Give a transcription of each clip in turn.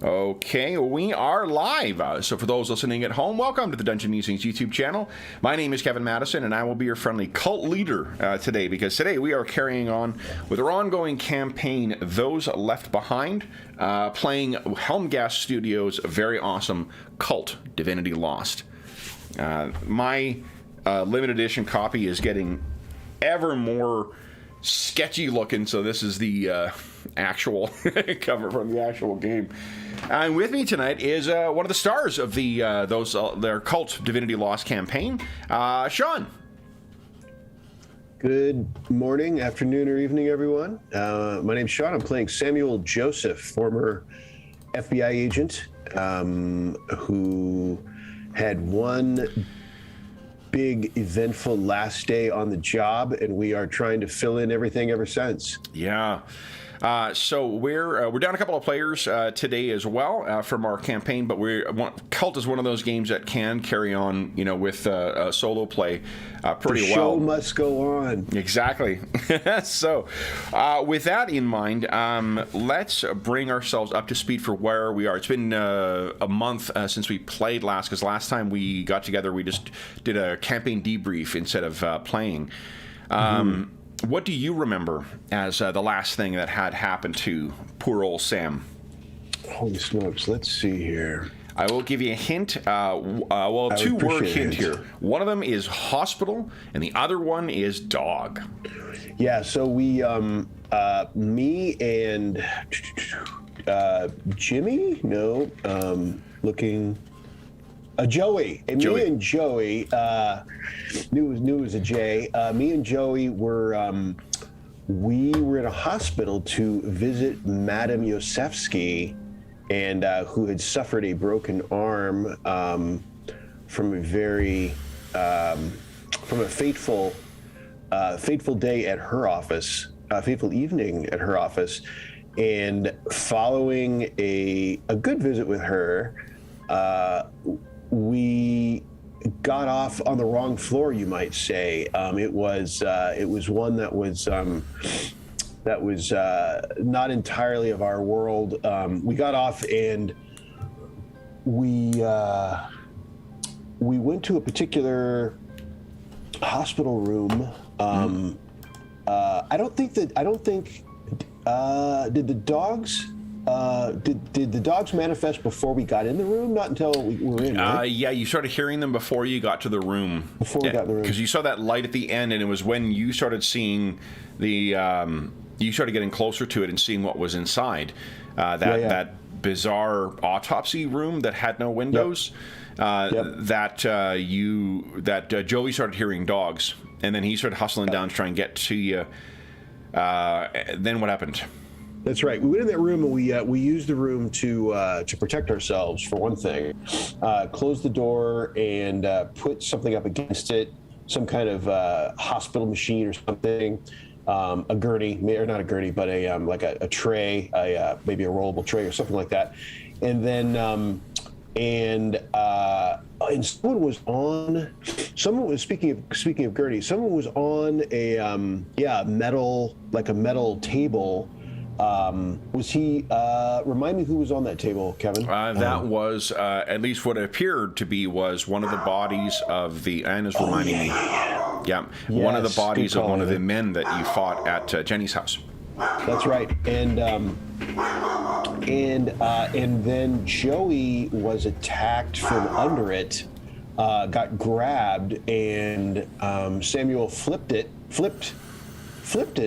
Okay, we are live. So for those listening at home, welcome to the Dungeon Musings YouTube channel. My name is Kevin Madison, and I will be your friendly cult leader today, because today we are carrying on with our ongoing campaign, Those Left Behind, playing Helmgast Studios' very awesome Kult, Divinity Lost. My limited edition copy is getting ever more sketchy looking, so this is the actual cover from the actual game. And with me tonight is one of the stars of their Kult Divinity Lost campaign, Sean. Good morning, afternoon, or evening, everyone. My name's Sean. I'm playing Samuel Joseph, former FBI agent who had one big eventful last day on the job, and we are trying to fill in everything ever since. Yeah. So we're down a couple of players today as well from our campaign, but Kult is one of those games that can carry on, with solo play pretty well. The show must go on. Exactly. So with that in mind, let's bring ourselves up to speed for where we are. It's been a month since we played last, because last time we got together, we just did a campaign debrief instead of playing. What do you remember as the last thing that had happened to poor old Sam? Holy smokes, let's see here. I will give you a hint. Two-word hint here. One of them is hospital, and the other one is dog. Yeah, so we, me and Jimmy? No, looking... Joey. And Joey. Me and Joey, knew it was a J. Me and Joey we were in a hospital to visit Madame Yosefsky, and who had suffered a broken arm from a fateful day at her office, fateful evening at her office. And following a good visit with her, we got off on the wrong floor, you might say. It was one that was not entirely of our world. We got off and we went to a particular hospital room. I don't think did the dogs. Did the dogs manifest before we got in the room? Not until we were in, right? Yeah, you started hearing them before you got to the room. Before we got in the room. Because you saw that light at the end, and it was when you started seeing you started getting closer to it and seeing what was inside. That bizarre autopsy room that had no windows. That Joey started hearing dogs, and then he started hustling down to try and get to you. Then what happened? That's right. We went in that room and we used the room to protect ourselves, for one thing. Closed the door and put something up against it, some kind of hospital machine or something, a gurney, or not a gurney, but like a tray, maybe a rollable tray or something like that. And then and someone was speaking of gurney. Someone was on a metal table. Was he, remind me who was on that table, Kevin? That was, at least what it appeared to be, was one of the bodies of the, Anna's reminding me. Yeah, yes, one of the bodies of one of the men that you fought at Jenny's house. That's right. And then Joey was attacked from under it, got grabbed, and Samuel flipped it,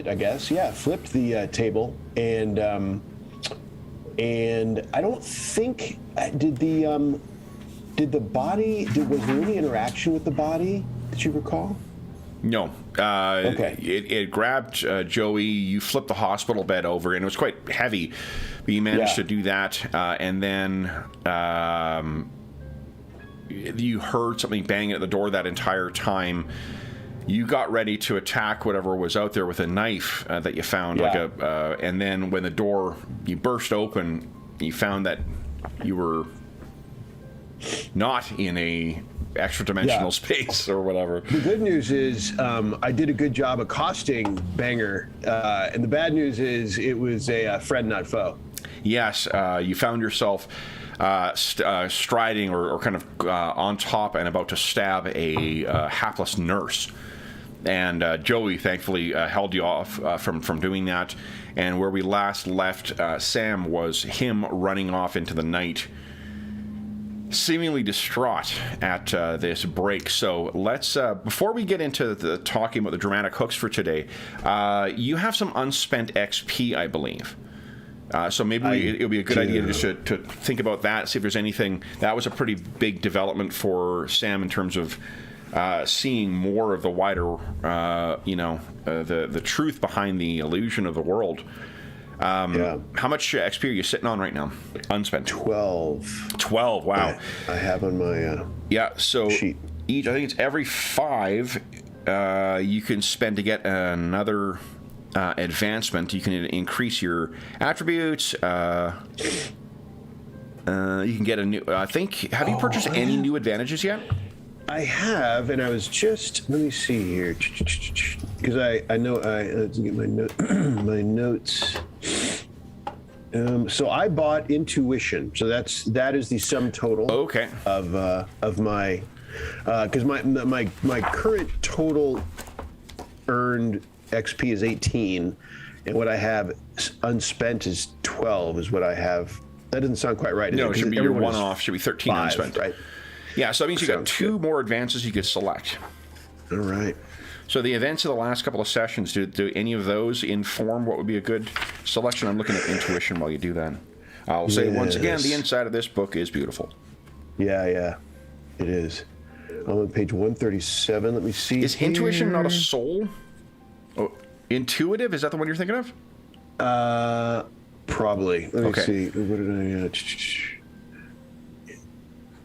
I guess. Yeah, flipped the table, and I don't think was there any interaction with the body that you recall? No. Okay. It grabbed Joey. You flipped the hospital bed over, and it was quite heavy, but you managed to do that, and then you heard something banging at the door that entire time. You got ready to attack whatever was out there with a knife that you found, and then when the door you burst open, you found that you were not in a extra dimensional space or whatever. The good news is I did a good job accosting Banger, and the bad news is it was a friend, not foe. Yes, you found yourself striding or kind of on top and about to stab a hapless nurse. And Joey thankfully held you off from doing that. And where we last left Sam was him running off into the night, seemingly distraught at this break. So let's, before we get into the talking about the dramatic hooks for today, you have some unspent XP, I believe. So maybe it'll be a good idea just to think about that, see if there's anything. That was a pretty big development for Sam in terms of seeing more of the wider, the truth behind the illusion of the world. How much XP are you sitting on right now? Unspent. 12. 12, wow. I have on my so sheet. Each, I think it's every 5 you can spend to get another advancement. You can increase your attributes. You can get a new, I think, have you purchased any new advantages yet? I have, and I was just, let me see here, because I know, let's get my my notes. So I bought intuition, so that is the sum total. Okay. Of my, because my current total earned XP is 18, and what I have unspent is 12. Is what I have. That doesn't sound quite right. No, it should be your one-off. Should be 13 5, unspent. right? Yeah, so that means you got 2 more advances you could select. All right. So the events of the last couple of sessions, do any of those inform what would be a good selection? I'm looking at intuition while you do that. I'll say once again, the inside of this book is beautiful. Yeah, it is. I'm on page 137. Let me see. Is intuition not a soul? Oh, intuitive? Is that the one you're thinking of? Probably. Let me see. What did I?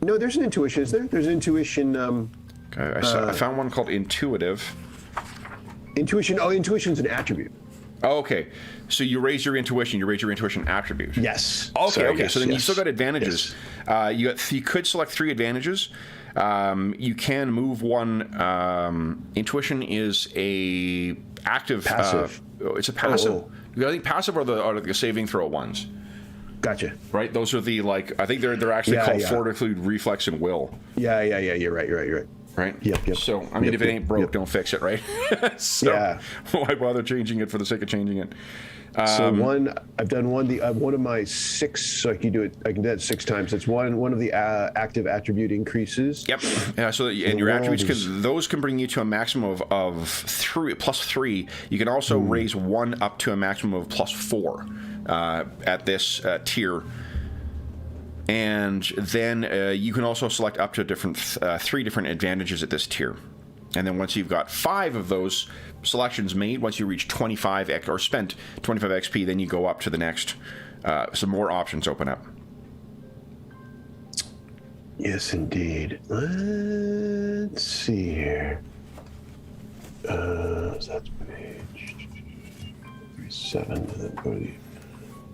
No, there's an intuition, is there? There's intuition. Okay, I found one called intuitive. Intuition. Oh, intuition's an attribute. Oh, okay. So you raise your intuition. You raise your intuition attribute. Yes. Okay. Yes, so then you still got advantages. Yes. You could select 3 advantages. You can move one. Intuition is a active. Passive. It's a passive. Oh. I think passive are the saving throw ones. Gotcha. Right. Those are the I think they're actually called fortitude, reflex, and will. Yeah. You're right. Right? Yep. So, I mean, if it ain't broke, don't fix it, right? So, why bother changing it for the sake of changing it? So I've done one of my 6, so I can do that 6 times. It's one of the active attribute increases. Yep. Yeah, so, and your attributes, those can bring you to a maximum of 3, plus 3. You can also raise 1 up to a maximum of plus 4 at this tier. And then you can also select up to 3 different advantages at this tier. And then once you've got 5 of those selections made, once you reach 25 or spent 25 XP, then you go up to the next. Some more options open up. Yes, indeed. Let's see here. So that's page 7. Then go to the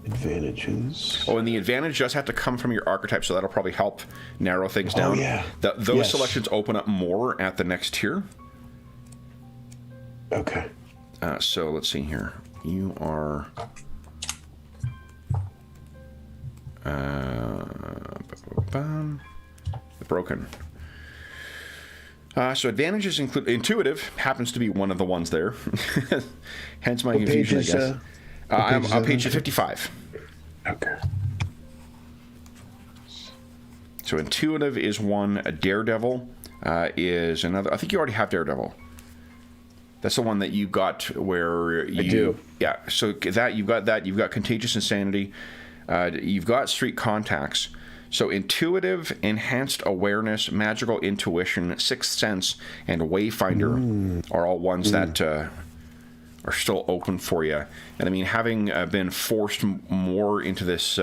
advantages. Oh, and the advantage does have to come from your archetype, so that'll probably help narrow things down. Oh, yeah. Those selections open up more at the next tier. Okay. So let's see here. You are... broken. So advantages include... Intuitive happens to be one of the ones there. Hence my confusion, I guess. I'm on page 55. Okay. So intuitive is one. Daredevil is another. I think you already have Daredevil. That's the one that you got where you... I do. Yeah, so you've got Contagious Insanity. You've got Street Contacts. So intuitive, enhanced awareness, magical intuition, sixth sense, and wayfinder are all ones that are still open for you. And I mean, having been forced more into this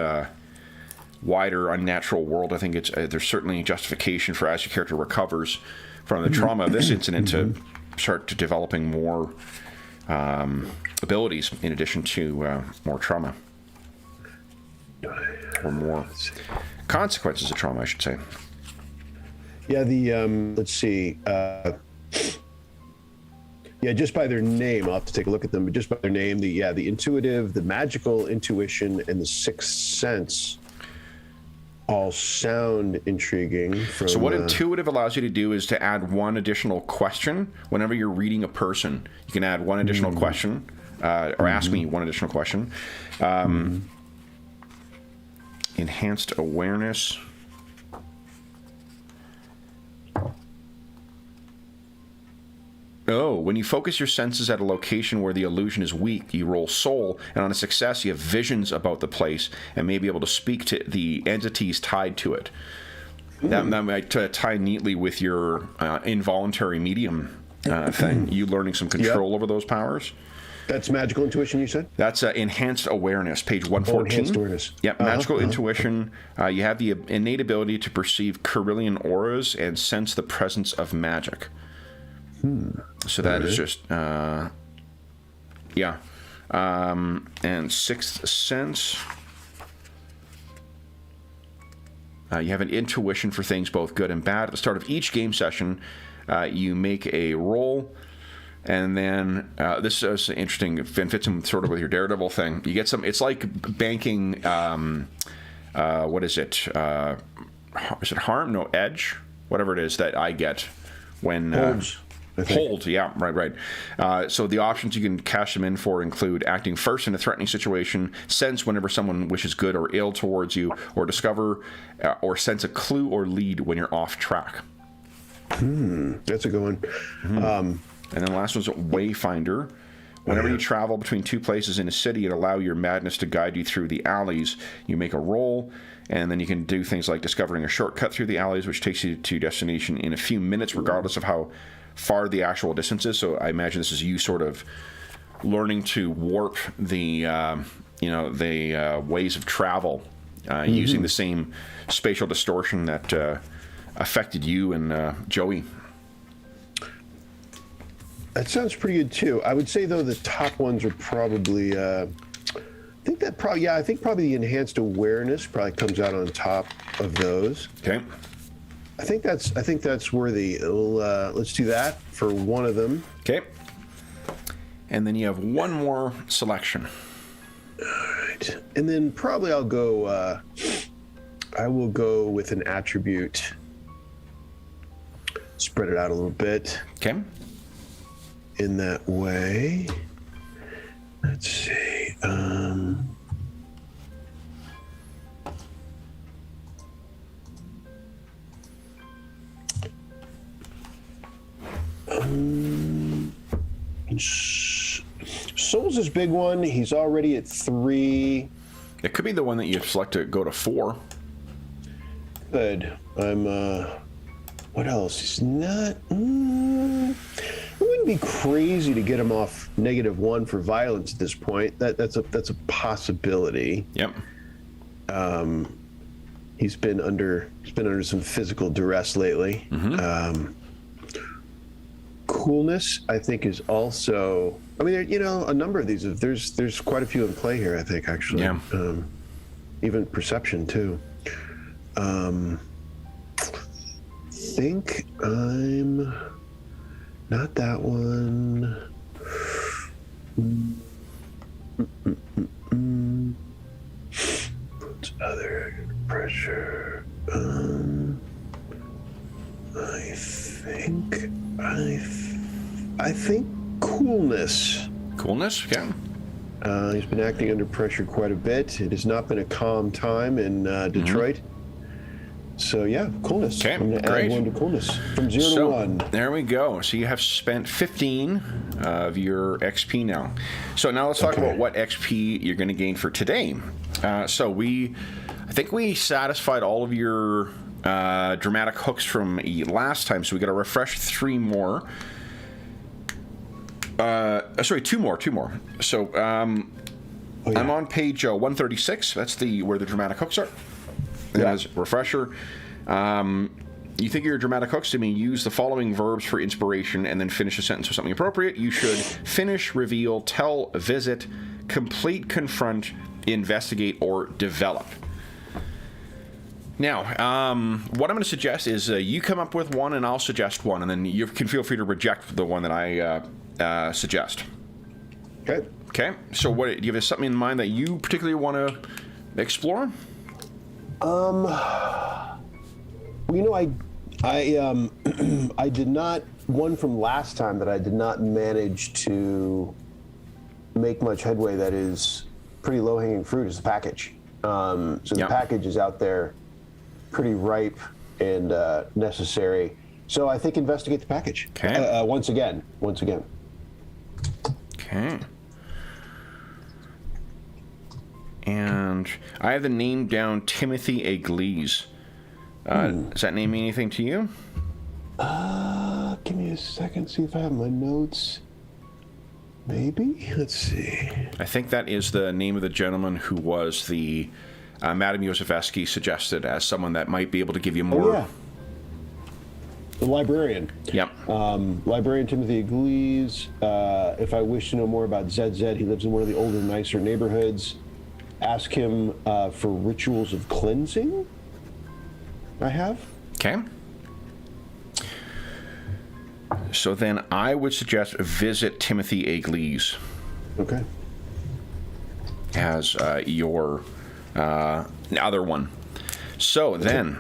wider unnatural world, I think there's certainly justification for, as your character recovers from the trauma of this incident, to start to developing more abilities in addition to more trauma. Or more consequences of trauma, I should say. Yeah, the let's see. Yeah, just by their name, I'll have to take a look at them. But just by their name, the intuitive, the magical, intuition, and the sixth sense all sound intriguing. So what intuitive allows you to do is to add one additional question. Whenever you're reading a person, you can add one additional question, or ask me one additional question. Enhanced awareness. Oh, when you focus your senses at a location where the illusion is weak, you roll soul, and on a success, you have visions about the place and may be able to speak to the entities tied to it. That might tie neatly with your involuntary medium thing. You learning some control over those powers. That's magical intuition, you said? That's enhanced awareness, page 114. Enhanced awareness. Yep, magical intuition. You have the innate ability to perceive Carillion auras and sense the presence of magic. So that is just, and sixth sense. You have an intuition for things both good and bad. At the start of each game session, you make a roll, and then this is interesting. It fits in sort of with your Daredevil thing. You get some. It's like banking. What is it? Is it harm? No, edge. Whatever it is that I get when. Hold, yeah, right. So the options you can cash them in for include acting first in a threatening situation, sense whenever someone wishes good or ill towards you, or discover or sense a clue or lead when you're off track. That's a good one. And then the last one's Wayfinder. Whenever you travel between two places in a city and allow your madness to guide you through the alleys, you make a roll, and then you can do things like discovering a shortcut through the alleys, which takes you to destination in a few minutes, regardless of how far the actual distance is. So I imagine this is you sort of learning to warp the ways of travel using the same spatial distortion that affected you and Joey. That sounds pretty good too. I would say though the top ones are probably I think probably the enhanced awareness probably comes out on top of those. Okay. I think that's worthy. Let's do that for one of them. Okay. And then you have one more selection. All right. And then probably I will go with an attribute. Spread it out a little bit. Okay. In that way. Let's see. Soul's his big one. He's already at 3. It could be the one that you select to go to 4. Good. I'm what else? He's not it wouldn't be crazy to get him off -1 for violence at this point. That's a possibility. Yep. He's been under some physical duress lately. Coolness, I think, is also. I mean, a number of these. There's quite a few in play here. I think actually. Yeah. Even perception too. Think I'm not that one. What's other pressure? I think coolness. Coolness, yeah. He's been acting under pressure quite a bit. It has not been a calm time in Detroit. So yeah, coolness. Okay, I'm going to great. add 1 to coolness from 0 to 1. There we go. So you have spent 15 of your XP now. So now let's talk about what XP you're going to gain for today. I think we satisfied all of your dramatic hooks from last time, so we got to refresh 3 more. 2 more. So I'm on page 136. That's where the dramatic hooks are. And as a refresher, you think your dramatic hooks to mean use the following verbs for inspiration and then finish a sentence with something appropriate. You should finish, reveal, tell, visit, complete, confront, investigate, or develop. Now, what I'm going to suggest is you come up with one and I'll suggest one, and then you can feel free to reject the one that I suggest. Okay. Okay. So, what do you have something in mind that you particularly want to explore? Well, I did not, one from last time that I did not manage to make much headway that is pretty low-hanging fruit is the package. So the package is out there pretty ripe and necessary. So I think investigate the package. Okay. Once again. Okay. And I have the name down, Timothy Eglees. Does that name mean anything to you? Give me a second, see if I have my notes. Maybe? Let's see. I think that is the name of the gentleman who was the Madame Yosefsky suggested as someone that might be able to give you more. Oh, yeah. The librarian. Yep. Librarian Timothy Eglees. If I wish to know more about ZZ, he lives in one of the older, nicer neighborhoods. Ask him for rituals of cleansing. I have. Okay. So then I would suggest visit Timothy Eglees. Okay. As your other one. So then,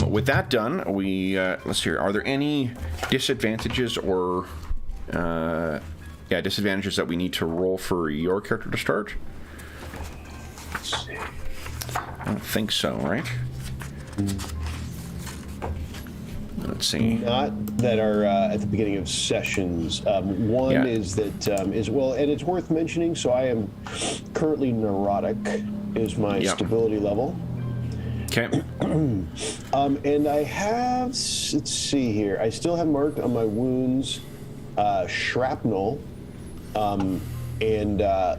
with that done, we let's see. Are there any disadvantages or disadvantages that we need to roll for your character to start? Let's see. I don't think so, right? Let's see. Not that are at the beginning of sessions. One is that and it's worth mentioning. So I am currently neurotic. Is my stability level. Okay. And I have. Let's see here. I still have marked on my wounds shrapnel and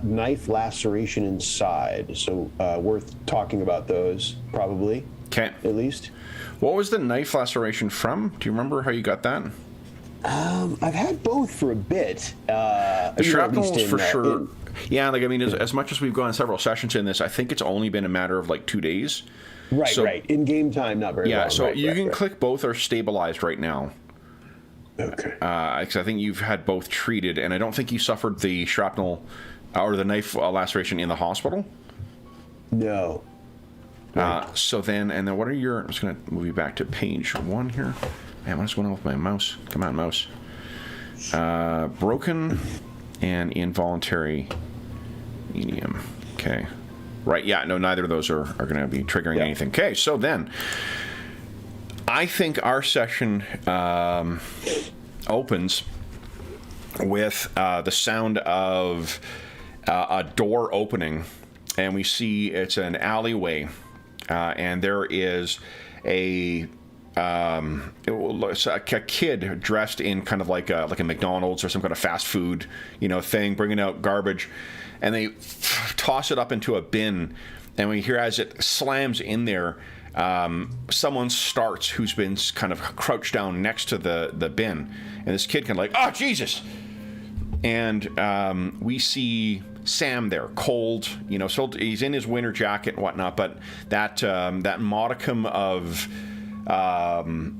knife laceration inside. So worth talking about those probably. Okay. At least. What was the knife laceration from? Do you remember how you got that? I've had both for a bit. The shrapnel's for sure. As much as we've gone several sessions in this, I think it's only been a matter of like 2 days. Right. In game time, not very long. Yeah, so you can click both are stabilized right now. Okay. Because I think you've had both treated, and I don't think you suffered the shrapnel or the knife laceration in the hospital. No. So then what are your... I'm just going to move you back to page 1 here. Man, what's going on with my mouse? Come on, mouse. Broken and involuntary medium. Okay. Right, yeah, no, neither of those are going to be triggering anything. Okay, so then, I think our session opens with the sound of a door opening, and we see it's an alleyway, and there is a kid dressed in kind of like a McDonald's or some kind of fast food, thing, bringing out garbage, and they toss it up into a bin, and we hear as it slams in there, someone starts who's been kind of crouched down next to the bin, and this kid kind of like, oh Jesus, and we see Sam there, cold, so he's in his winter jacket and whatnot, but that modicum of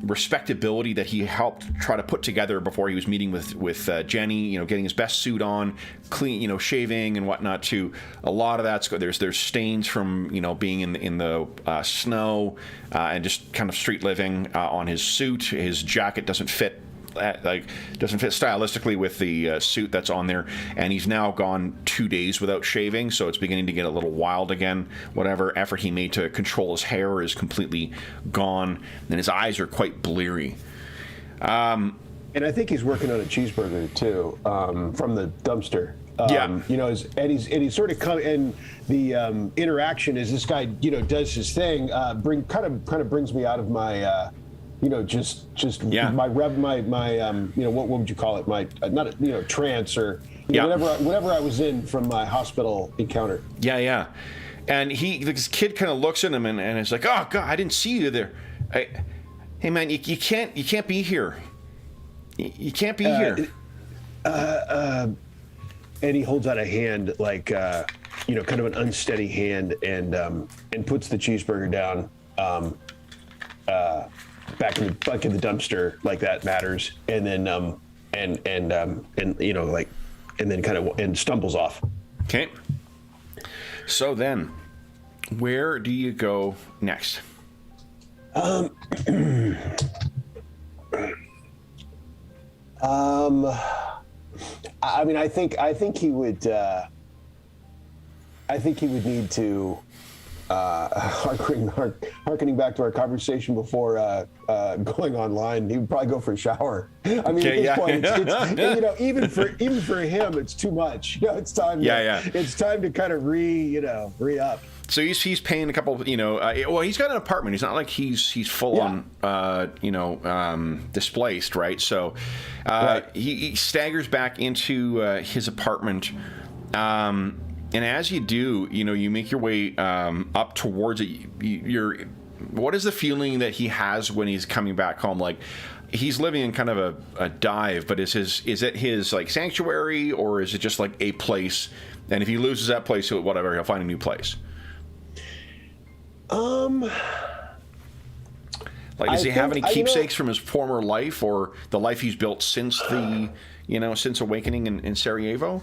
respectability that he helped try to put together before he was meeting with Jenny, getting his best suit on, clean, shaving and whatnot, to a lot of that's there's stains from being in the snow and just kind of street living on his suit. His jacket doesn't fit stylistically with the suit that's on there, and he's now gone 2 days without shaving, so it's beginning to get a little wild again. Whatever effort he made to control his hair is completely gone, and his eyes are quite bleary. And I think he's working on a cheeseburger too, from the dumpster. He's sort of and the interaction is this guy does his thing, kind of brings me out of my my what would you call it, my trance or whatever I was in from my hospital encounter. And this kid kind of looks at him and is like, oh God, I didn't see you there. Hey man, you can't be here. You can't be here. And he holds out a hand, like kind of an unsteady hand, and puts the cheeseburger down back in the dumpster, like that matters, and then and you know, like, and then kind of and stumbles off. Okay. So then, where do you go next? I mean, I think he would. I think he would need to. Harkening back to our conversation before going online, he would probably go for a shower. I mean, at this point, it's, you know, even for him, it's too much. You know, it's time. It's time to kind of re-up. So he's paying a couple. You know, well, he's got an apartment. He's not like he's full on. Displaced, right? So he staggers back into his apartment. And as you do, you know, you make your way up towards it. What is the feeling that he has when he's coming back home? Like, he's living in kind of a dive, but is it his like sanctuary, or is it just like a place? And if he loses that place, he'll find a new place. Like, does he have any keepsakes from his former life, or the life he's built since since awakening in Sarajevo?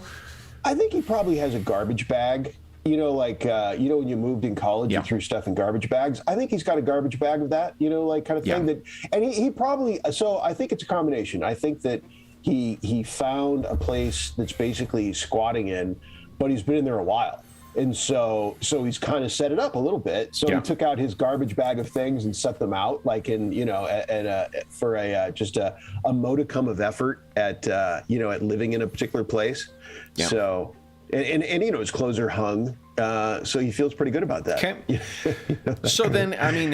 I think he probably has a garbage bag. You know, like, when you moved in college, you threw stuff in garbage bags. I think he's got a garbage bag of that, you know, like kind of thing. That, and he probably, so I think it's a combination. I think that he found a place that's basically squatting in, but he's been in there a while. And so he's kind of set it up a little bit. So he took out his garbage bag of things and set them out, like in, you know, for just a modicum of effort at living in a particular place. Yeah. So, and you know, his clothes are hung. So he feels pretty good about that. Okay. So then, I mean,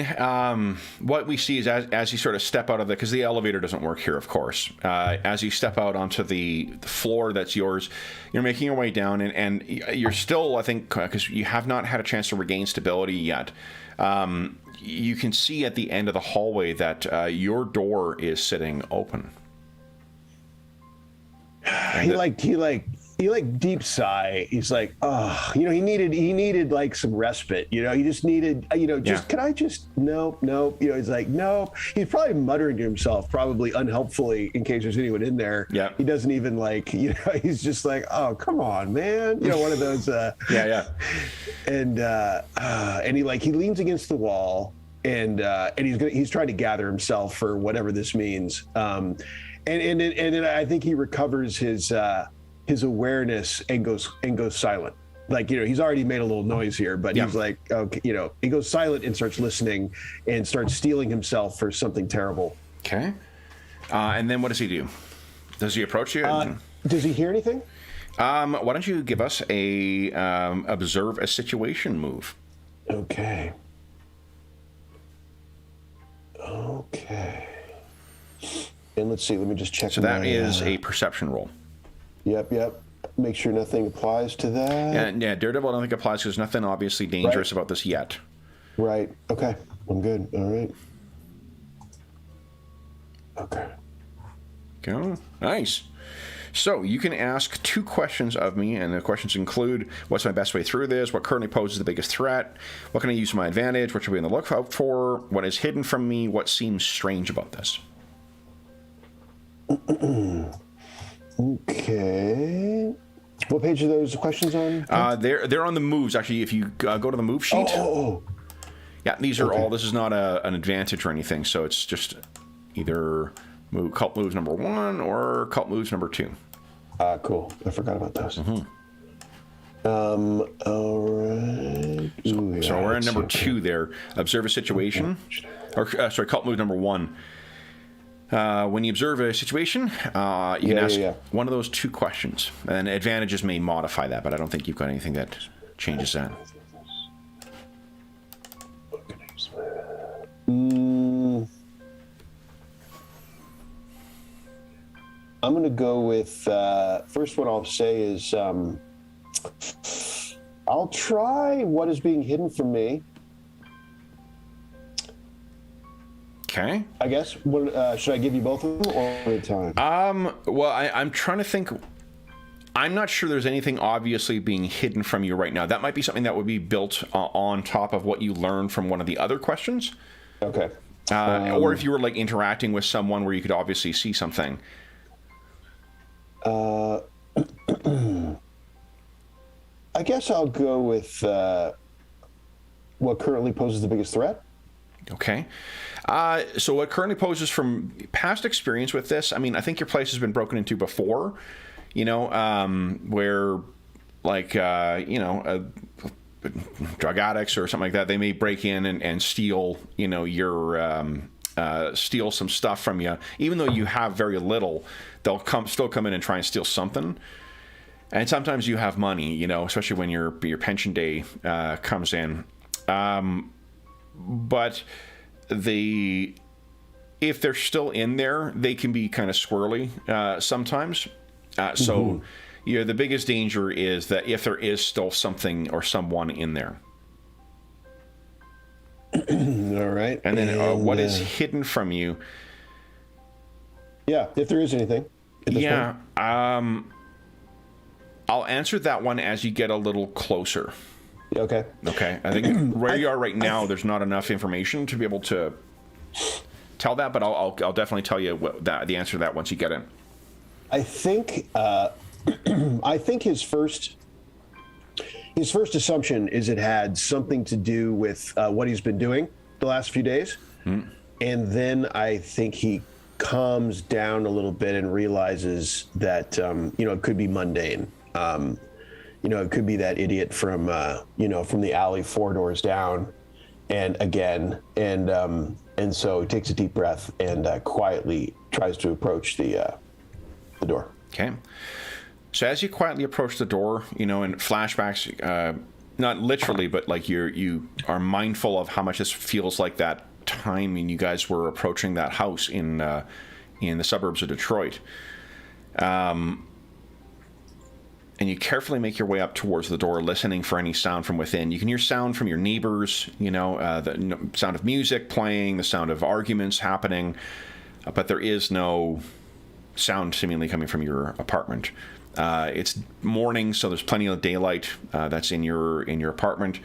what we see is as you sort of step out of because the elevator doesn't work here, of course. As you step out onto the floor that's yours, you're making your way down, and you're still, I think, because you have not had a chance to regain stability yet. You can see at the end of the hallway that your door is sitting open. He deep sigh. He's like, oh, you know, he needed like some respite. You know, he just needed, can I just, nope. You know, he's like, nope. He's probably muttering to himself, probably unhelpfully, in case there's anyone in there. Yeah. He doesn't even like, you know, he's just like, oh, come on, man. You know, one of those. And he leans against the wall, and he's trying to gather himself for whatever this means. And then I think he recovers his awareness and goes silent. Like, you know, he's already made a little noise here, but he's like, okay, you know, he goes silent and starts listening and starts steeling himself for something terrible. Okay. And then what does he do? Does he approach you? Does he hear anything? Why don't you give us a observe a situation move? Okay. And let's see, let me just check. So that is a perception roll. Yep. Make sure nothing applies to that. Yeah, Daredevil I don't think applies because there's nothing obviously dangerous about this yet. Right. Okay. I'm good. All right. Okay. Go. Nice. So you can ask 2 questions of me, and the questions include: what's my best way through this? What currently poses the biggest threat? What can I use to my advantage? What should we be on the lookout for? What is hidden from me? What seems strange about this? Okay. What page are those questions on? They're on the moves, actually. If you go to the move sheet. Yeah, these are all. This is not an advantage or anything, so it's just either cult moves number 1 or cult moves number 2. Cool. I forgot about those. All right. Ooh, so we're in number 2 there. Observe a situation. Cult move number 1. When you observe a situation, you can ask one of those 2 questions. And advantages may modify that, but I don't think you've got anything that changes that. I'm going to go with, first one I'll say is, I'll try what is being hidden from me. Okay. I guess. Should I give you both of them or at a time? Well, I'm trying to think. I'm not sure there's anything obviously being hidden from you right now. That might be something that would be built on top of what you learned from one of the other questions. Okay. Or if you were like interacting with someone where you could obviously see something. Uh, I guess I'll go with what currently poses the biggest threat. Okay. So what currently poses from past experience with this, I mean, I think your place has been broken into before, where like, drug addicts or something like that, they may break in and steal, your, steal some stuff from you. Even though you have very little, they'll still come in and try and steal something. And sometimes you have money, especially when your pension day comes in. But if they're still in there, they can be kind of squirrely sometimes. So the biggest danger is that if there is still something or someone in there. All right. And then what is hidden from you? Yeah, if there is anything. Yeah. I'll answer that one as you get a little closer. Okay. Okay. I think where you are right now, there's not enough information to be able to tell that, but I'll definitely tell you the answer to that once you get in. I think his first assumption is it had something to do with what he's been doing the last few days, and then I think he calms down a little bit and realizes that it could be mundane. It could be that idiot from the alley 4 doors down, and so he takes a deep breath and quietly tries to approach the door. Okay. So as you quietly approach the door, in flashbacks, not literally, but like you are mindful of how much this feels like that time when you guys were approaching that house in the suburbs of Detroit. And you carefully make your way up towards the door, listening for any sound from within. You can hear sound from your neighbors, the sound of music playing, the sound of arguments happening, but there is no sound seemingly coming from your apartment. It's morning, so there's plenty of daylight that's in your apartment.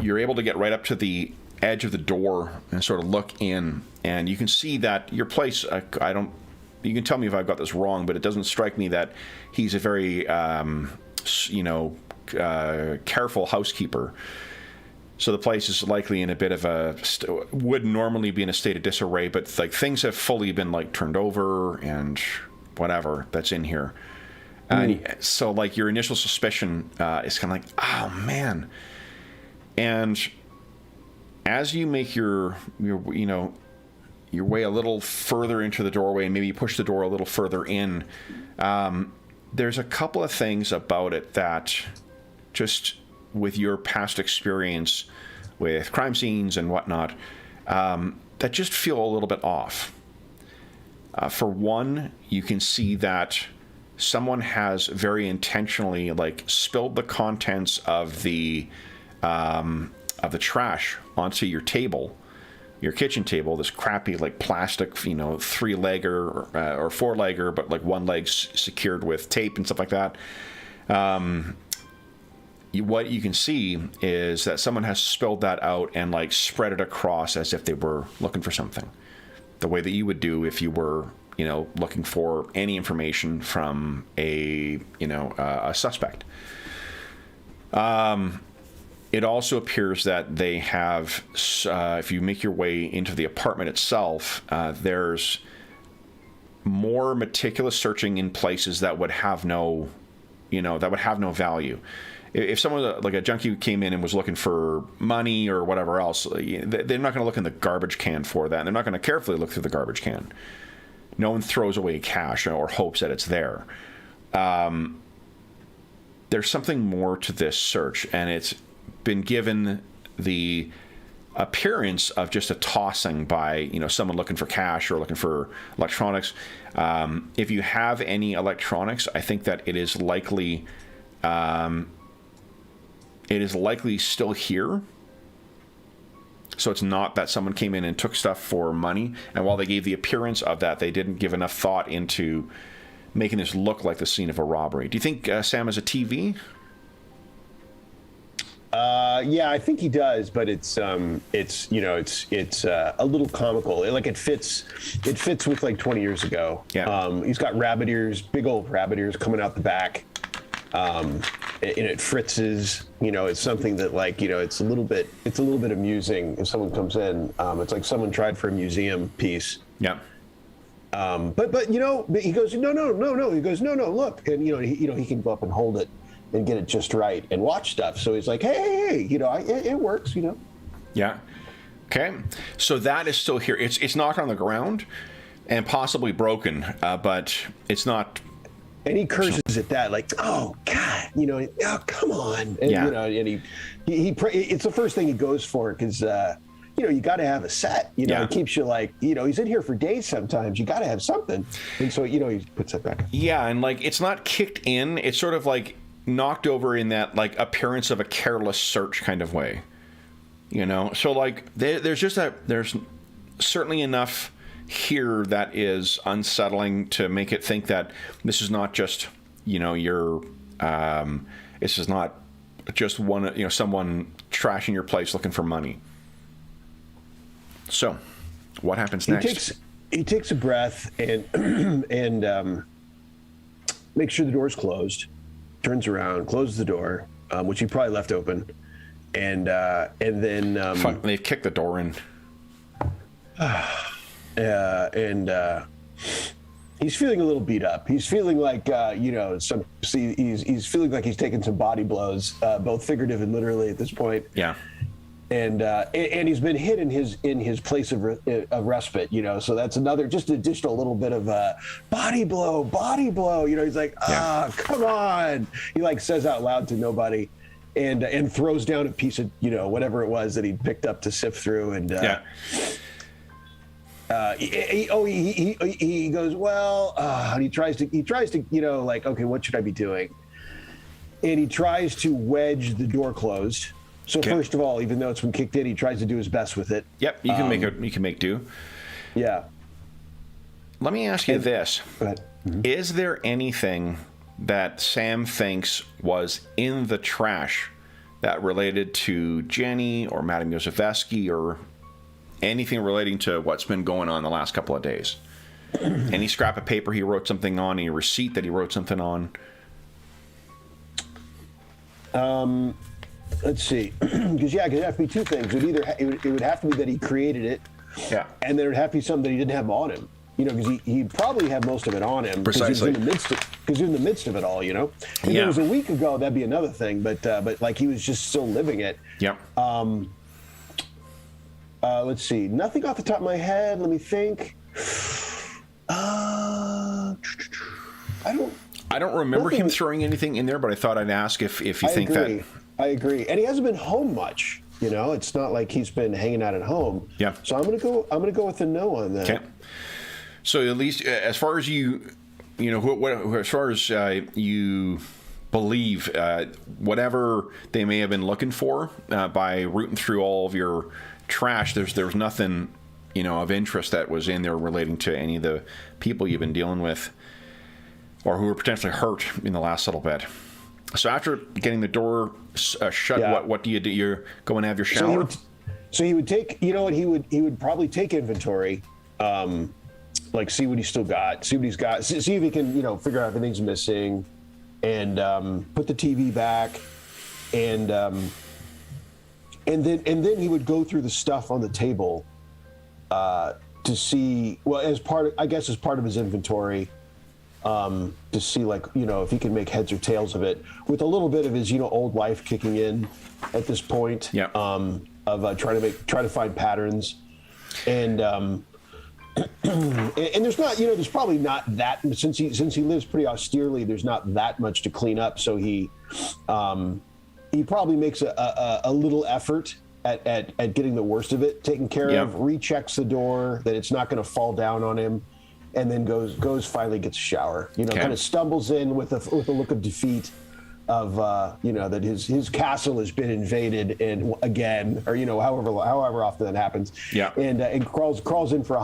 You're able to get right up to the edge of the door and sort of look in, and you can see that your place, you can tell me if I've got this wrong, but it doesn't strike me that he's a very, careful housekeeper. So the place is likely in a bit of would normally be in a state of disarray, but like things have fully been like turned over and whatever that's in here. So like your initial suspicion is kind of like, oh man. And as you make your way a little further into the doorway, and maybe you push the door a little further in, there's a couple of things about it that just with your past experience with crime scenes and whatnot, that just feel a little bit off. For one, you can see that someone has very intentionally spilled the contents of the trash onto your table, your kitchen table, this crappy plastic, 3-legger or 4-legger, but one leg secured with tape and stuff like that. What you can see is that someone has spilled that out and spread it across as if they were looking for something, the way that you would do if you were looking for any information from a suspect. It also appears that they have, if you make your way into the apartment itself, there's more meticulous searching in places that would have no value. If someone like a junkie came in and was looking for money or whatever else, they're not going to look in the garbage can for that. And they're not going to carefully look through the garbage can. No one throws away cash or hopes that it's there. There's something more to this search, and it's been given the appearance of just a tossing by someone looking for cash or looking for electronics. If you have any electronics, I think that it is likely still here. So it's not that someone came in and took stuff for money, and while they gave the appearance of that, they didn't give enough thought into making this look like the scene of a robbery. Do you think Sam has a TV? Yeah, I think he does, but it's a little comical. Like it fits with like 20 years ago. Yeah. He's got rabbit ears, big old rabbit ears coming out the back. And it fritzes. It's something that it's a little bit amusing if someone comes in. It's like someone tried for a museum piece. Yeah. But he goes, no. He goes, no, look, and he can go up and hold it and get it just right and watch stuff. So he's like, hey, it works, Yeah. Okay. So that is still here. It's knocked on the ground and possibly broken, but it's not. And he curses at that, like, oh God, oh, come on, and and he it's the first thing he goes for because you got to have a set. It keeps you like, he's in here for days sometimes. You got to have something, and so he puts it back. Yeah, and like it's not kicked in. It's sort of like knocked over in that like appearance of a careless search kind of way. So like there's certainly enough here that is unsettling to make it think that this is not just this is not just one someone trashing your place looking for money. So what happens next? He takes a breath and makes sure the door's closed, turns around, closes the door, which he probably left open, and then they've kicked the door in. He's feeling a little beat up. He's feeling like he's feeling like he's taken some body blows, both figurative and literally at this point. Yeah. And he's been hit in his place of respite, so that's just additional little bit of body blow. He's like, come on. He like says out loud to nobody, and throws down a piece of whatever it was that he picked up to sift through, and he goes, well, and he tries to like, okay, what should I be doing? And he tries to wedge the door closed. So first of all, even though it's been kicked in, he tries to do his best with it. Yep, you can make do. Yeah. Let me ask you this. Go ahead. Mm-hmm. Is there anything that Sam thinks was in the trash that related to Jenny or Madame Yosefsky or anything relating to what's been going on the last couple of days? Any scrap of paper he wrote something on, any receipt that he wrote something on? Let's see, because it would have to be two things. It would have to be that he created it, and then it would have to be something that he didn't have on him. Because he'd probably have most of it on him. Precisely. Because he's in the midst of it all. If it was a week ago, that'd be another thing. But like he was just still living it. Yep. Let's see. Nothing off the top of my head. Let me think. I don't remember him throwing anything in there, but I thought I'd ask if you think that. I agree. And he hasn't been home much. It's not like he's been hanging out at home. Yeah. So I'm gonna go with a no on that. Okay. So at least as far as you believe, whatever they may have been looking for by rooting through all of your trash, there's nothing of interest that was in there relating to any of the people you've been dealing with or who were potentially hurt in the last little bit. So after getting the door shut, what do? You go and have your shower? So he would take, he would probably take inventory, like see what he's still got, see what he's got, see if he can, figure out if anything's missing, and put the TV back, and then he would go through the stuff on the table to see, well, as part of his inventory. To see if he can make heads or tails of it, with a little bit of his old life kicking in at this point. Yeah. Of trying to find patterns, and there's not there's probably not that, since he lives pretty austerely, there's not that much to clean up, so he probably makes a little effort at getting the worst of it taken care of, rechecks the door that it's not going to fall down on him. And then goes finally gets a shower. Kind of stumbles in with a look of defeat, of that his castle has been invaded and again, or however often that happens. Yeah. And crawls in for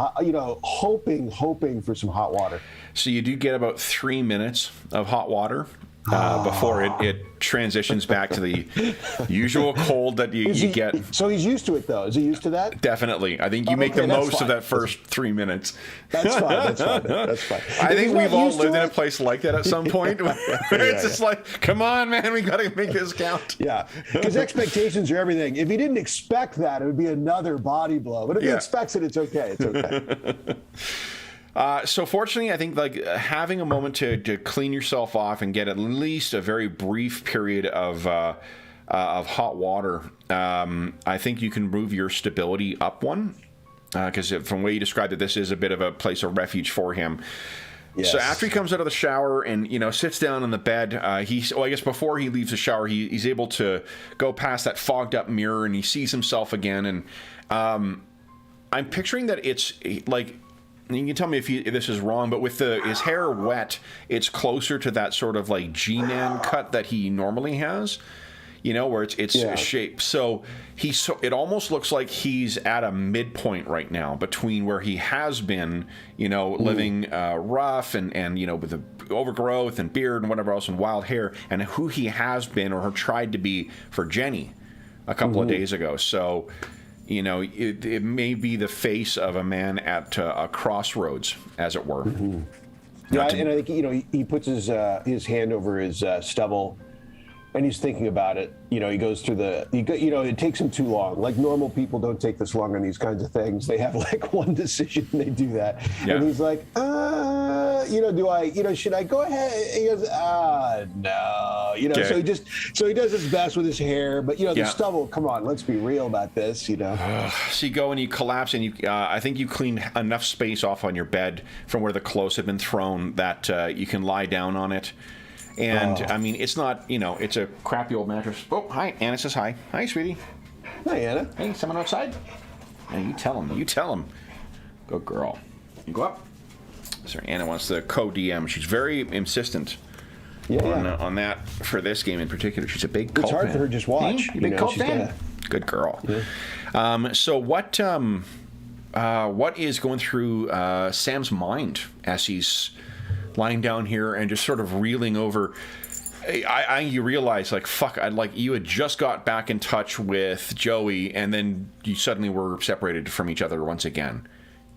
hoping for some hot water. So you do get about 3 minutes of hot water, before it transitions back to the usual cold that you get. So he's used to it, though. Is he used to that? Definitely. I think you make the most of that first 3 minutes. That's fine. That's fine. I think we've all lived in a place like that at some point. It's just like, come on, man, we got to make this count. Yeah, because expectations are everything. If he didn't expect that, it would be another body blow. But if he expects it, it's okay. It's okay. So fortunately, I think like having a moment to clean yourself off and get at least a very brief period of hot water, I think you can move your stability up one. Because from the way you described it, this is a bit of a place of refuge for him. Yes. So after he comes out of the shower and sits down on the bed, I guess before he leaves the shower, he's able to go past that fogged up mirror and he sees himself again. And I'm picturing that it's like. You can tell me if this is wrong, but with his hair wet, it's closer to that sort of like G-man cut that he normally has, where it's shaped. So it almost looks like he's at a midpoint right now between where he has been, living rough and with the overgrowth and beard and whatever else and wild hair, and who he has been or tried to be for Jenny a couple of days ago. So. It may be the face of a man at a crossroads, as it were. Mm-hmm. Yeah, and I think he puts his hand over his stubble, and he's thinking about it. He goes through it takes him too long. Like normal people don't take this long on these kinds of things. They have like one decision, and they do that. Yeah. And he's like, should I go ahead? He goes, no. Okay. So he does his best with his hair, but the stubble. Come on, let's be real about this. So you go and you collapse, and I think you clean enough space off on your bed from where the clothes have been thrown that you can lie down on it. And I mean, it's not, it's a crappy old mattress. Oh, hi. Anna says hi. Hi, sweetie. Hi, Anna. Hey, someone outside? Hey, you tell him. Good girl. You go up. Sorry, Anna wants the co-DM. She's very insistent on that for this game in particular. She's a big Kult fan. It's hard for her to just watch. Hey, big Kult fan. Good girl. Yeah. So what is going through Sam's mind as he's lying down here and just sort of reeling over? You realize, like, fuck, you had just got back in touch with Joey, and then you suddenly were separated from each other once again.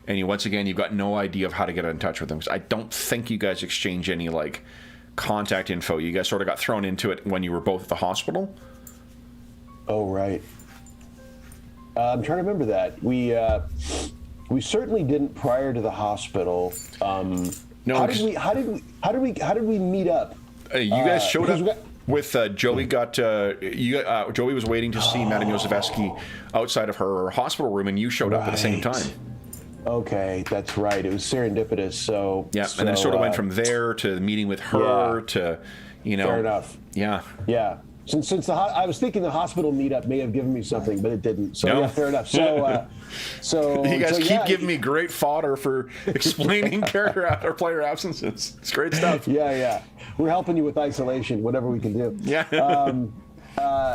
And you've got no idea of how to get in touch with him. I don't think you guys exchange any, like, contact info. You guys sort of got thrown into it when you were both at the hospital. Oh, right. I'm trying to remember that. We certainly didn't prior to the hospital. No, how did we meet up? You guys showed up with Joey. Joey was waiting to see Madame Yoseveski outside of her hospital room, and you showed up at the same time. Okay, that's right. It was serendipitous. So and then sort of went from there to meeting with her to, Fair enough. Yeah. Yeah. Since I was thinking the hospital meetup may have given me something, but it didn't. So yeah, fair enough. So you guys keep giving me great fodder for explaining player absences. It's great stuff. Yeah. We're helping you with isolation, whatever we can do. Yeah.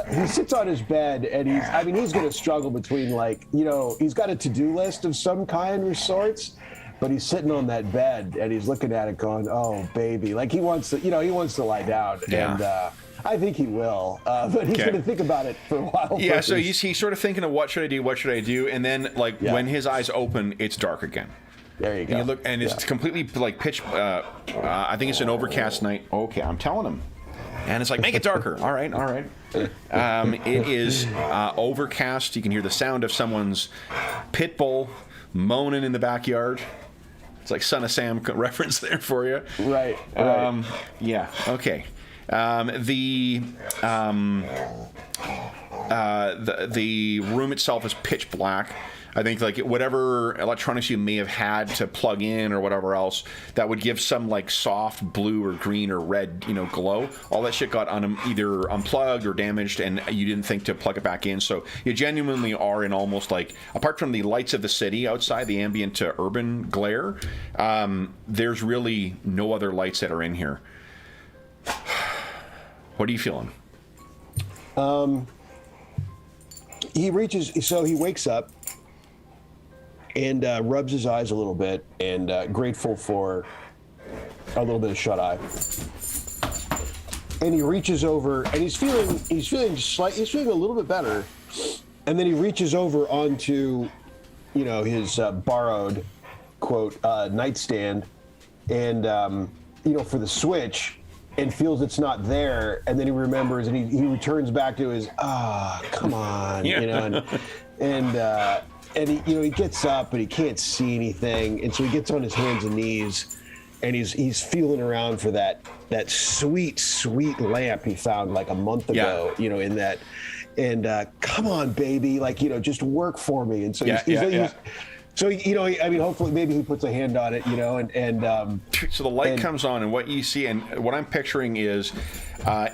He sits on his bed, and he's going to struggle between, he's got a to-do list of some kind or sorts, but he's sitting on that bed and he's looking at it going, oh baby, like he wants to lie down. Yeah. And I think he will, but he's going to think about it for a while. Yeah, so he's sort of thinking of what should I do, and then when his eyes open, it's dark again. There you go. And you look, and it's completely like pitch. I think it's an overcast night. Okay, I'm telling him, and it's like, make it darker. All right. It is overcast. You can hear the sound of someone's pit bull moaning in the backyard. It's like Son of Sam reference there for you. Right. Yeah. Okay. The room itself is pitch black. I think whatever electronics you may have had to plug in or whatever else that would give some soft blue or green or red glow, all that shit got either unplugged or damaged, and you didn't think to plug it back in. So you genuinely are in almost apart from the lights of the city outside, the ambient urban glare, there's really no other lights that are in here. What are you feeling? He wakes up and rubs his eyes a little bit, and grateful for a little bit of shut eye. and he reaches over, and he's feeling a little bit better, and then he reaches over onto, his borrowed quote nightstand, and for the switch, and feels it's not there, and then he remembers, and he returns back to his come on, and he gets up, but he can't see anything, and so he gets on his hands and knees, and he's feeling around for that sweet lamp he found like a month ago, in that, and come on, baby, just work for me, and so he's so, hopefully maybe he puts a hand on it, and so the light comes on, and what you see, and what I'm picturing is,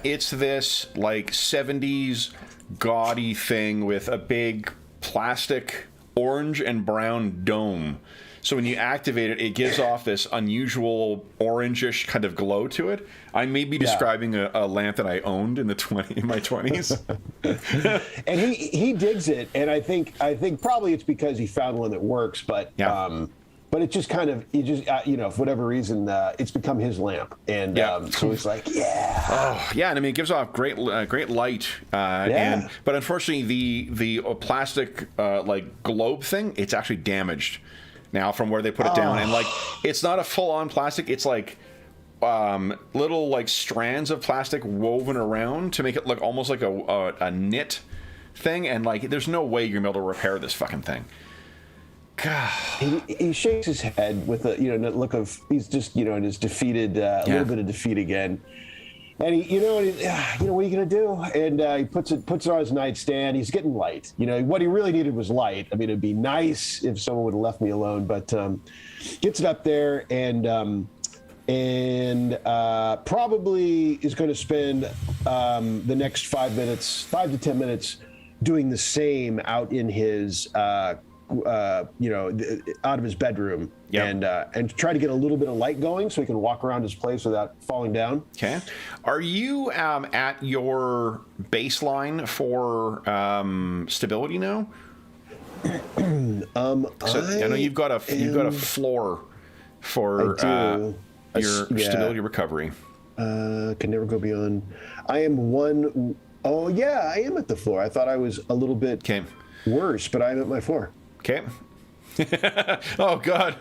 it's this, 70s gaudy thing with a big plastic orange and brown dome. So when you activate it, it gives off this unusual orangish kind of glow to it. I may be describing a lamp that I owned in my 20s. And he digs it, and I think probably it's because he found one that works, but it just kind of for whatever reason it's become his lamp, and so it's like and it gives off great light, but unfortunately the plastic globe thing, it's actually damaged now from where they put it down, and it's not a full-on plastic, it's little strands of plastic woven around to make it look almost like a knit thing, and there's no way you're gonna be able to repair this fucking thing. God. He shakes his head with a look of, he's just in his defeated, a little bit of defeat again. And he, what are you gonna do? And he puts it on his nightstand. He's getting light. What he really needed was light. I mean, it'd be nice if someone would have left me alone. But gets it up there, and probably is going to spend the next 5 to 10 minutes, doing the same out in his, out of his bedroom, and try to get a little bit of light going so he can walk around his place without falling down. Okay. Are you at your baseline for stability now? I know you've got a floor for your stability recovery. Can never go beyond. I am one. Oh yeah, I am at the floor. I thought I was a little bit worse, but I'm at my floor. Okay. Oh God,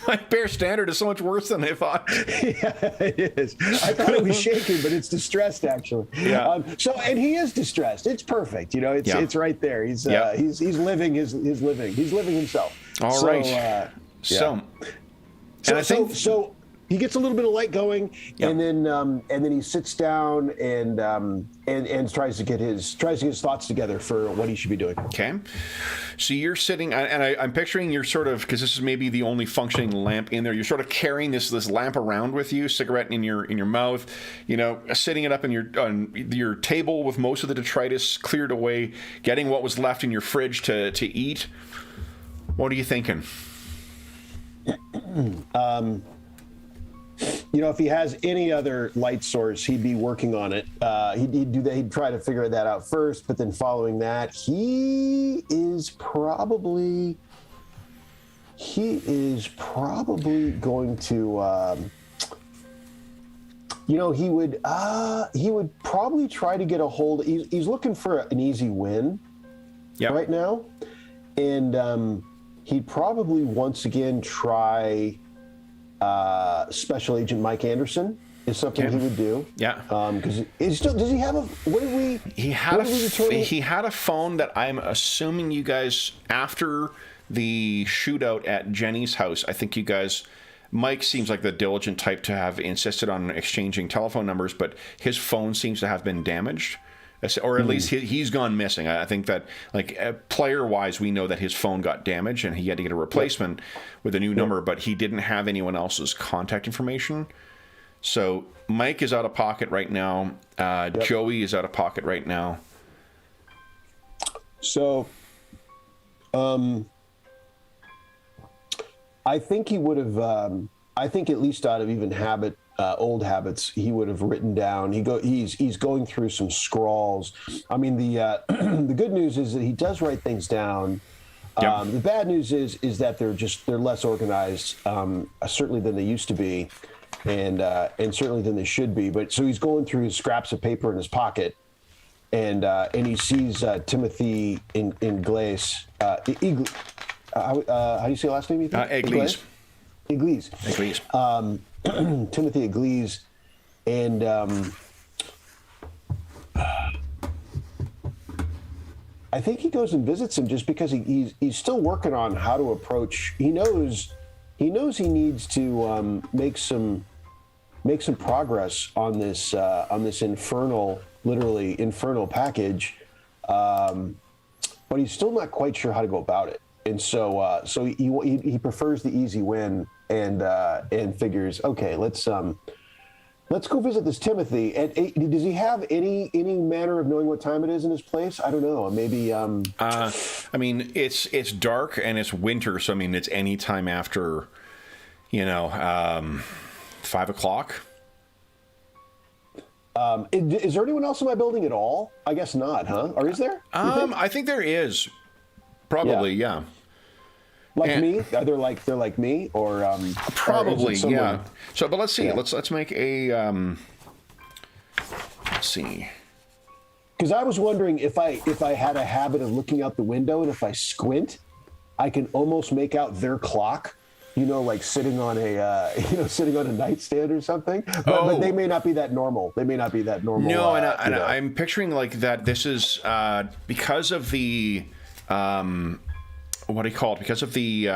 my bare standard is so much worse than I thought. Yeah, it is. I thought it was shaking, but it's distressed actually. Yeah. And he is distressed. It's perfect. It's right there. He's living his living. He's living himself. All right. So he gets a little bit of light going, and then he sits down and tries to get his thoughts together for what he should be doing. Okay. So you're sitting, and I'm picturing you're sort of, because this is maybe the only functioning lamp in there, you're sort of carrying this lamp around with you, cigarette in your mouth, sitting it up on your table with most of the detritus cleared away, getting what was left in your fridge to eat. What are you thinking? If he has any other light source, he'd be working on it. He'd try to figure that out first, but then following that, he is probably going to, he would probably try to get a hold. He's looking for an easy win right now, and he'd probably once again try. Special Agent Mike Anderson is something he would do. Yeah. Because does he have a? What did we? He had a phone that I'm assuming you guys, after the shootout at Jenny's house, I think you guys. Mike seems like the diligent type to have insisted on exchanging telephone numbers, but his phone seems to have been damaged. Or at least he's gone missing. I think that, player-wise, we know that his phone got damaged and he had to get a replacement with a new number, but he didn't have anyone else's contact information. So Mike is out of pocket right now. Joey is out of pocket right now. So, I think he would have. I think at least out of even habit. Old habits, he would have written down. He's going through some scrawls. I mean, the the good news is that he does write things down. The bad news is that they're less organized, certainly than they used to be. and certainly than they should be. But so he's going through his scraps of paper in his pocket, and he sees Timothy Ingles. How do you say the last name? Ingles. Ingles. Timothy Ingles, and I think he goes and visits him just because he's still working on how to approach. He knows he needs to make some progress on this literally infernal package, but he's still not quite sure how to go about it. And so he prefers the easy win and figures, okay, let's go visit this Timothy. And does he have any manner of knowing what time it is in his place? I don't know. Maybe. I mean, it's dark and it's winter, so I mean, it's any time after, 5 o'clock. Is there anyone else in my building at all? I guess not, huh? Or is there? I think there is. Probably, yeah. Me? They're like me, or probably, or yeah. So, but let's see. Yeah. Let's make a. Let's see. Because I was wondering if I had a habit of looking out the window, and if I squint, I can almost make out their clock. Like sitting on a nightstand or something. But they may not be that normal. No, and I'm picturing like that. This is because of the. What do you call it? Because of the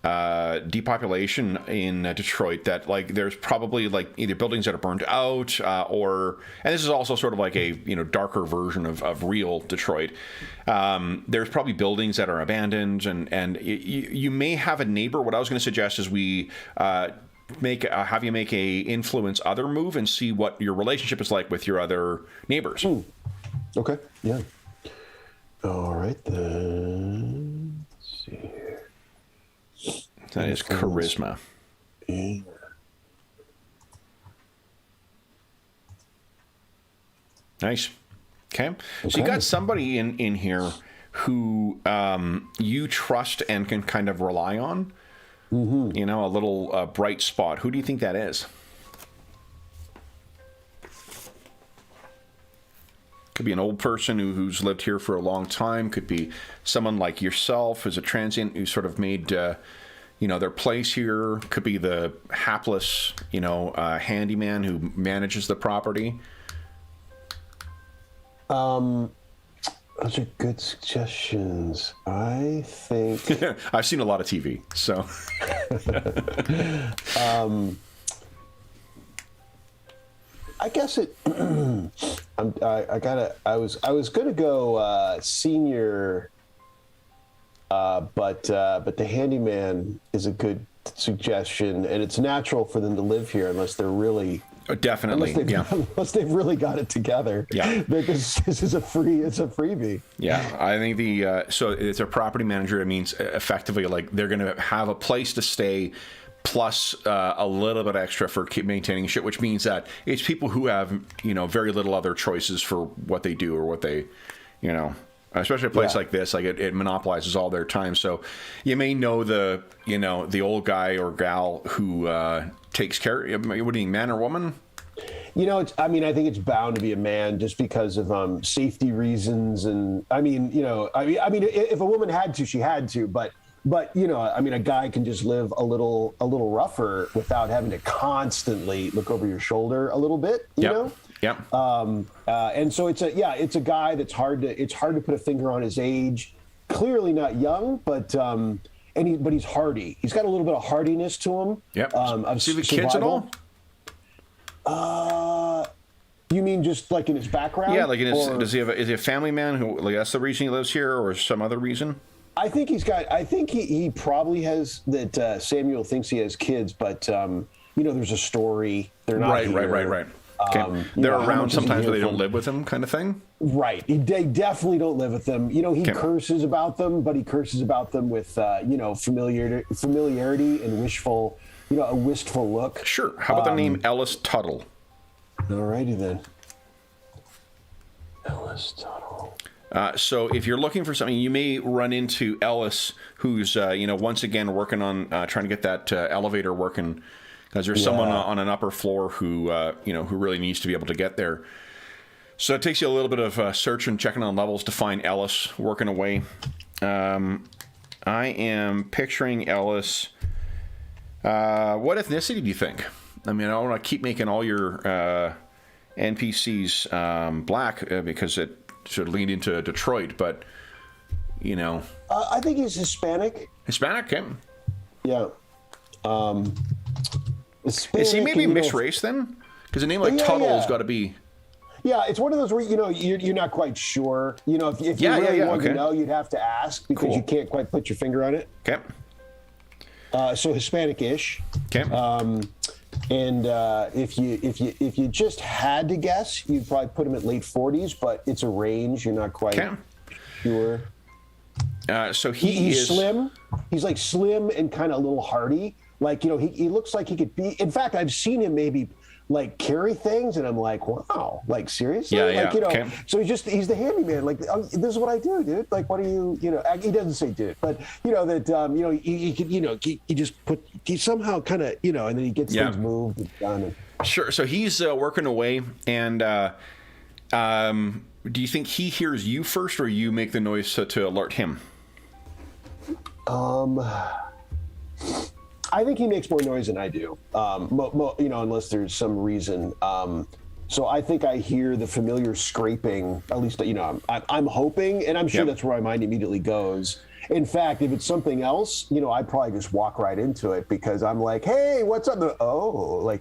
depopulation in Detroit, that like there's probably like either buildings that are burned out, and this is also sort of like a darker version of real Detroit. There's probably buildings that are abandoned, and you may have a neighbor. What I was going to suggest is we have you make a influence other move and see what your relationship is like with your other neighbors. Okay. Yeah. All right then. Let's see here. That is charisma. Yeah. Nice. Okay. So you got somebody in here who you trust and can kind of rely on. Mm-hmm. A little bright spot. Who do you think that is? Could be an old person who's lived here for a long time. Could be someone like yourself who's a transient who sort of made, their place here. Could be the hapless, handyman who manages the property. Those are good suggestions. I think I've seen a lot of TV, so. I guess it. I was gonna go senior, but the handyman is a good suggestion, and it's natural for them to live here unless they're really. Definitely, unless they've really got it together. Yeah, because this is it's a freebie. Yeah, I think so it's a property manager. It means effectively like they're gonna have a place to stay. Plus a little bit extra for keep maintaining shit, which means that it's people who have, very little other choices for what they do or what they, especially a place like this, like it monopolizes all their time. So you may know the old guy or gal who takes care. What do you mean, man or woman? I think it's bound to be a man just because of safety reasons. And if a woman had to, she had to, but a guy can just live a little rougher without having to constantly look over your shoulder a little bit, you know? Yeah. And so it's a guy that's hard to put a finger on his age. Clearly not young, but he's hardy. He's got a little bit of hardiness to him. Yep. See the kids at all? You mean just like in his background? Yeah, like is he a family man who like that's the reason he lives here, or some other reason? I think he probably has that. Samuel thinks he has kids, but there's a story. They're not here. Right. Okay. They're around sometimes, but they don't live with him, kind of thing. Right. They definitely don't live with them. He curses about them, but he curses about them with familiarity and a wistful look. Sure. How about the name Ellis Tuttle? All righty then. Ellis Tuttle. So if you're looking for something, you may run into Ellis, who's once again working on trying to get that elevator working because there's someone on an upper floor who who really needs to be able to get there. So it takes you a little bit of search and checking on levels to find Ellis working away. I am picturing Ellis. What ethnicity do you think? I mean, I don't want to keep making all your NPCs black because it should lead into Detroit, but I think he's Hispanic. Hispanic, okay. Yeah. Hispanic, is he maybe mixed race then? Because a name like Tuttle's got to be. Yeah, it's one of those where you're not quite sure. If you really wanted to know, you'd have to ask because you can't quite put your finger on it. Okay. So Hispanic-ish. Okay. And if you just had to guess, you'd probably put him at late 40s, but it's a range. You're not quite sure. So he's slim. He's like slim and kind of a little hardy. Like, he looks like he could be. In fact, I've seen him maybe like carry things, and I'm like, wow, like seriously? So he's the handyman. Like, this is what I do, dude. Like, what do you, he doesn't say dude, but he could, he just he somehow kind of, and then he gets things moved and done. Sure. So he's working away, and do you think he hears you first, or you make the noise to alert him? I think he makes more noise than I do, unless there's some reason. So I think I hear the familiar scraping, at least, I'm hoping, and I'm sure that's where my mind immediately goes. In fact, if it's something else, I'd probably just walk right into it because I'm like, hey, what's up? Who are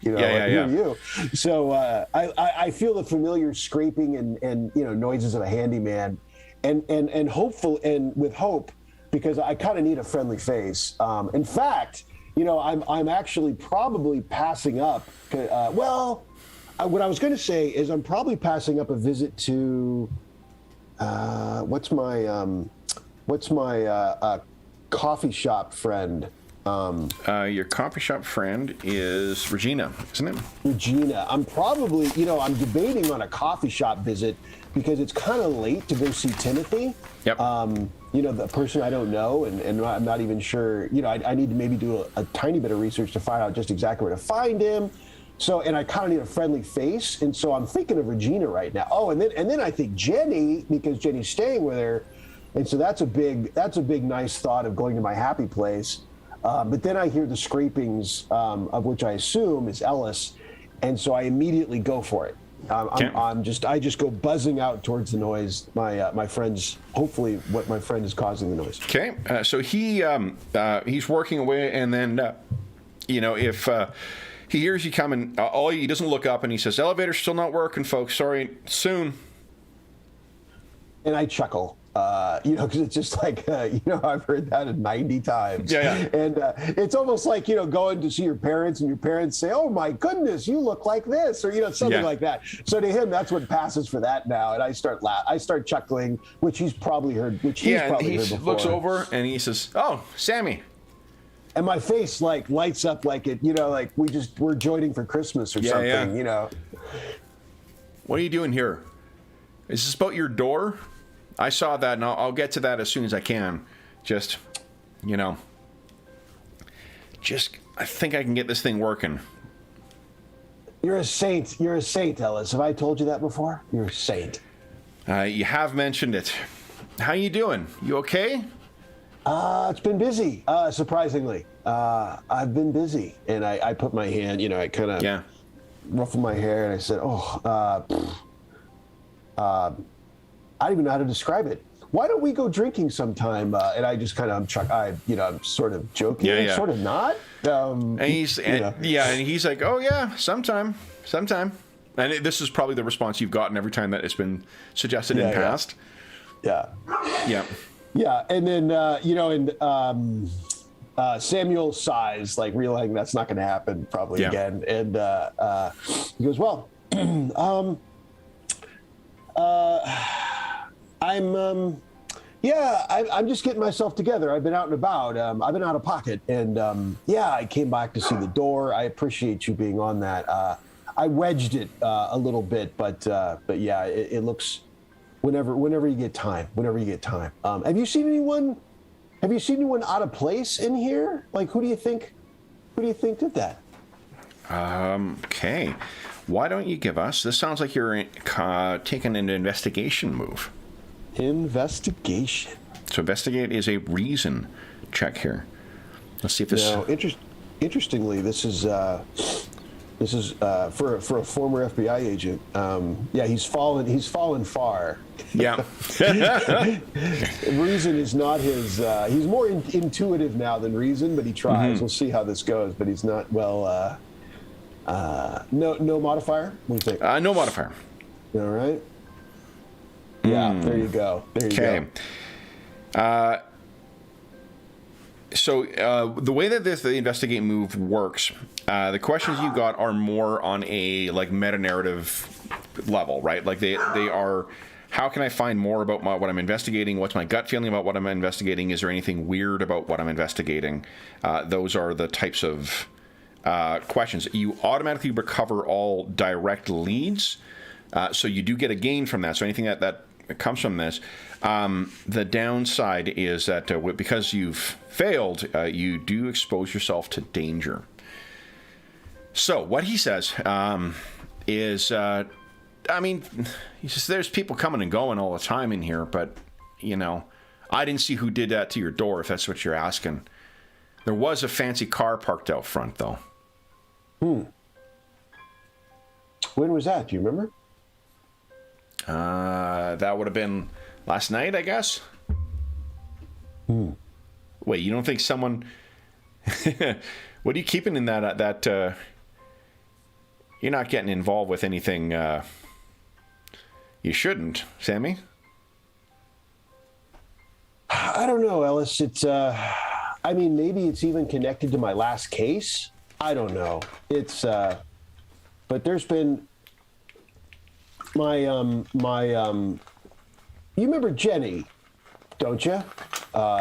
you? So I feel the familiar scraping and noises of a handyman and hopeful and with hope, because I kind of need a friendly face. In fact, I'm actually probably passing up. What I was going to say is I'm probably passing up a visit to what's my coffee shop friend. Your coffee shop friend is Regina, isn't it? Regina. I'm probably, I'm debating on a coffee shop visit because it's kind of late to go see Timothy. Yep. The person I don't know, and I'm not even sure, I need to maybe do a tiny bit of research to find out just exactly where to find him. So, and I kind of need a friendly face. And so I'm thinking of Regina right now. Oh, and then I think Jenny, because Jenny's staying with her. And so that's a big nice thought of going to my happy place. But then I hear the scrapings, of which I assume is Ellis. And so I immediately go for it. I just go buzzing out towards the noise. My friend's, hopefully what my friend is causing the noise. Okay. So he's working away, and then, if he hears you coming, he doesn't look up, and he says, elevator's still not working, folks. Sorry, soon. And I chuckle. Because it's just like, I've heard that 90 times. Yeah. And it's almost like, going to see your parents and your parents say, oh my goodness, you look like this, or, something like that. So to him, that's what passes for that now. And I start chuckling, which he's probably heard, he heard before. Looks over and he says, oh, Sammy. And my face like lights up like it, like we're joining for Christmas or something, What are you doing here? Is this about your door? I saw that, and I'll get to that as soon as I can. I think I can get this thing working. You're a saint. You're a saint, Ellis. Have I told you that before? You're a saint. You have mentioned it. How you doing? You okay? It's been busy, surprisingly. I've been busy. And I put my hand, I kind of ruffled my hair, and I said, I don't even know how to describe it. Why don't we go drinking sometime? And I just kind of, I'm sort of joking, sort of not. And he's like, oh yeah, sometime. And this is probably the response you've gotten every time that it's been suggested in past. Yeah. And then Samuel sighs, like realizing that's not going to happen probably again. And he goes, well, I'm just getting myself together. I've been out and about. I've been out of pocket, and I came back to see the door. I appreciate you being on that. I wedged it a little bit, but it looks. Whenever you get time. Have you seen anyone out of place in here? Like, who do you think did that? Okay. Why don't you give us... This sounds like you're taking an investigation move. Investigation. So investigate is a reason check here. Let's see if this... Now, interestingly, this is for a former FBI agent. Yeah, he's fallen far. Yeah. Reason is not his. He's more intuitive now than reason, but he tries. We'll see how this goes. But he's not well. No modifier. What do you think? No modifier. All right. Yeah, there you go. There you go. Okay. So the way that the investigate move works, the questions you got are more on a like meta narrative level, right? Like they are. How can I find more about what I'm investigating? What's my gut feeling about what I'm investigating? Is there anything weird about what I'm investigating? Those are the types of questions. You automatically recover all direct leads, so you do get a gain from that. So anything that comes from this. The downside is that because you've failed, you do expose yourself to danger. So what he says is, I mean, he says there's people coming and going all the time in here, but, you know, I didn't see who did that to your door, if that's what you're asking. There was a fancy car parked out front, though. When was that? Do you remember? That would have been last night, I guess. Wait, you don't think someone... What are you keeping in that you're not getting involved with anything you shouldn't, Sammy? I don't know, Ellis. It's I mean, maybe it's even connected to my last case. I don't know. It's but there's been you remember Jenny, don't you?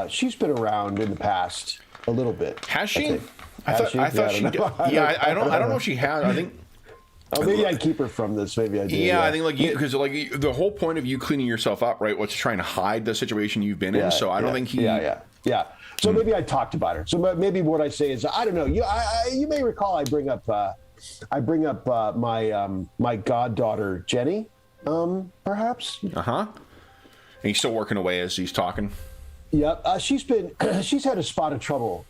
She's been around in the past a little bit. Has she? I thought she did. Yeah, I don't know if she has. I think. Oh, maybe I'd keep her from this. Maybe I do. Yeah, I think because the whole point of you cleaning yourself up, right? Was trying to hide the situation you've been in. So I don't think he. Yeah. So maybe I talked about her. So maybe what I say is, I don't know. You may recall I bring up my goddaughter Jenny, perhaps. And he's still working away as he's talking. Yep, she's had a spot of trouble,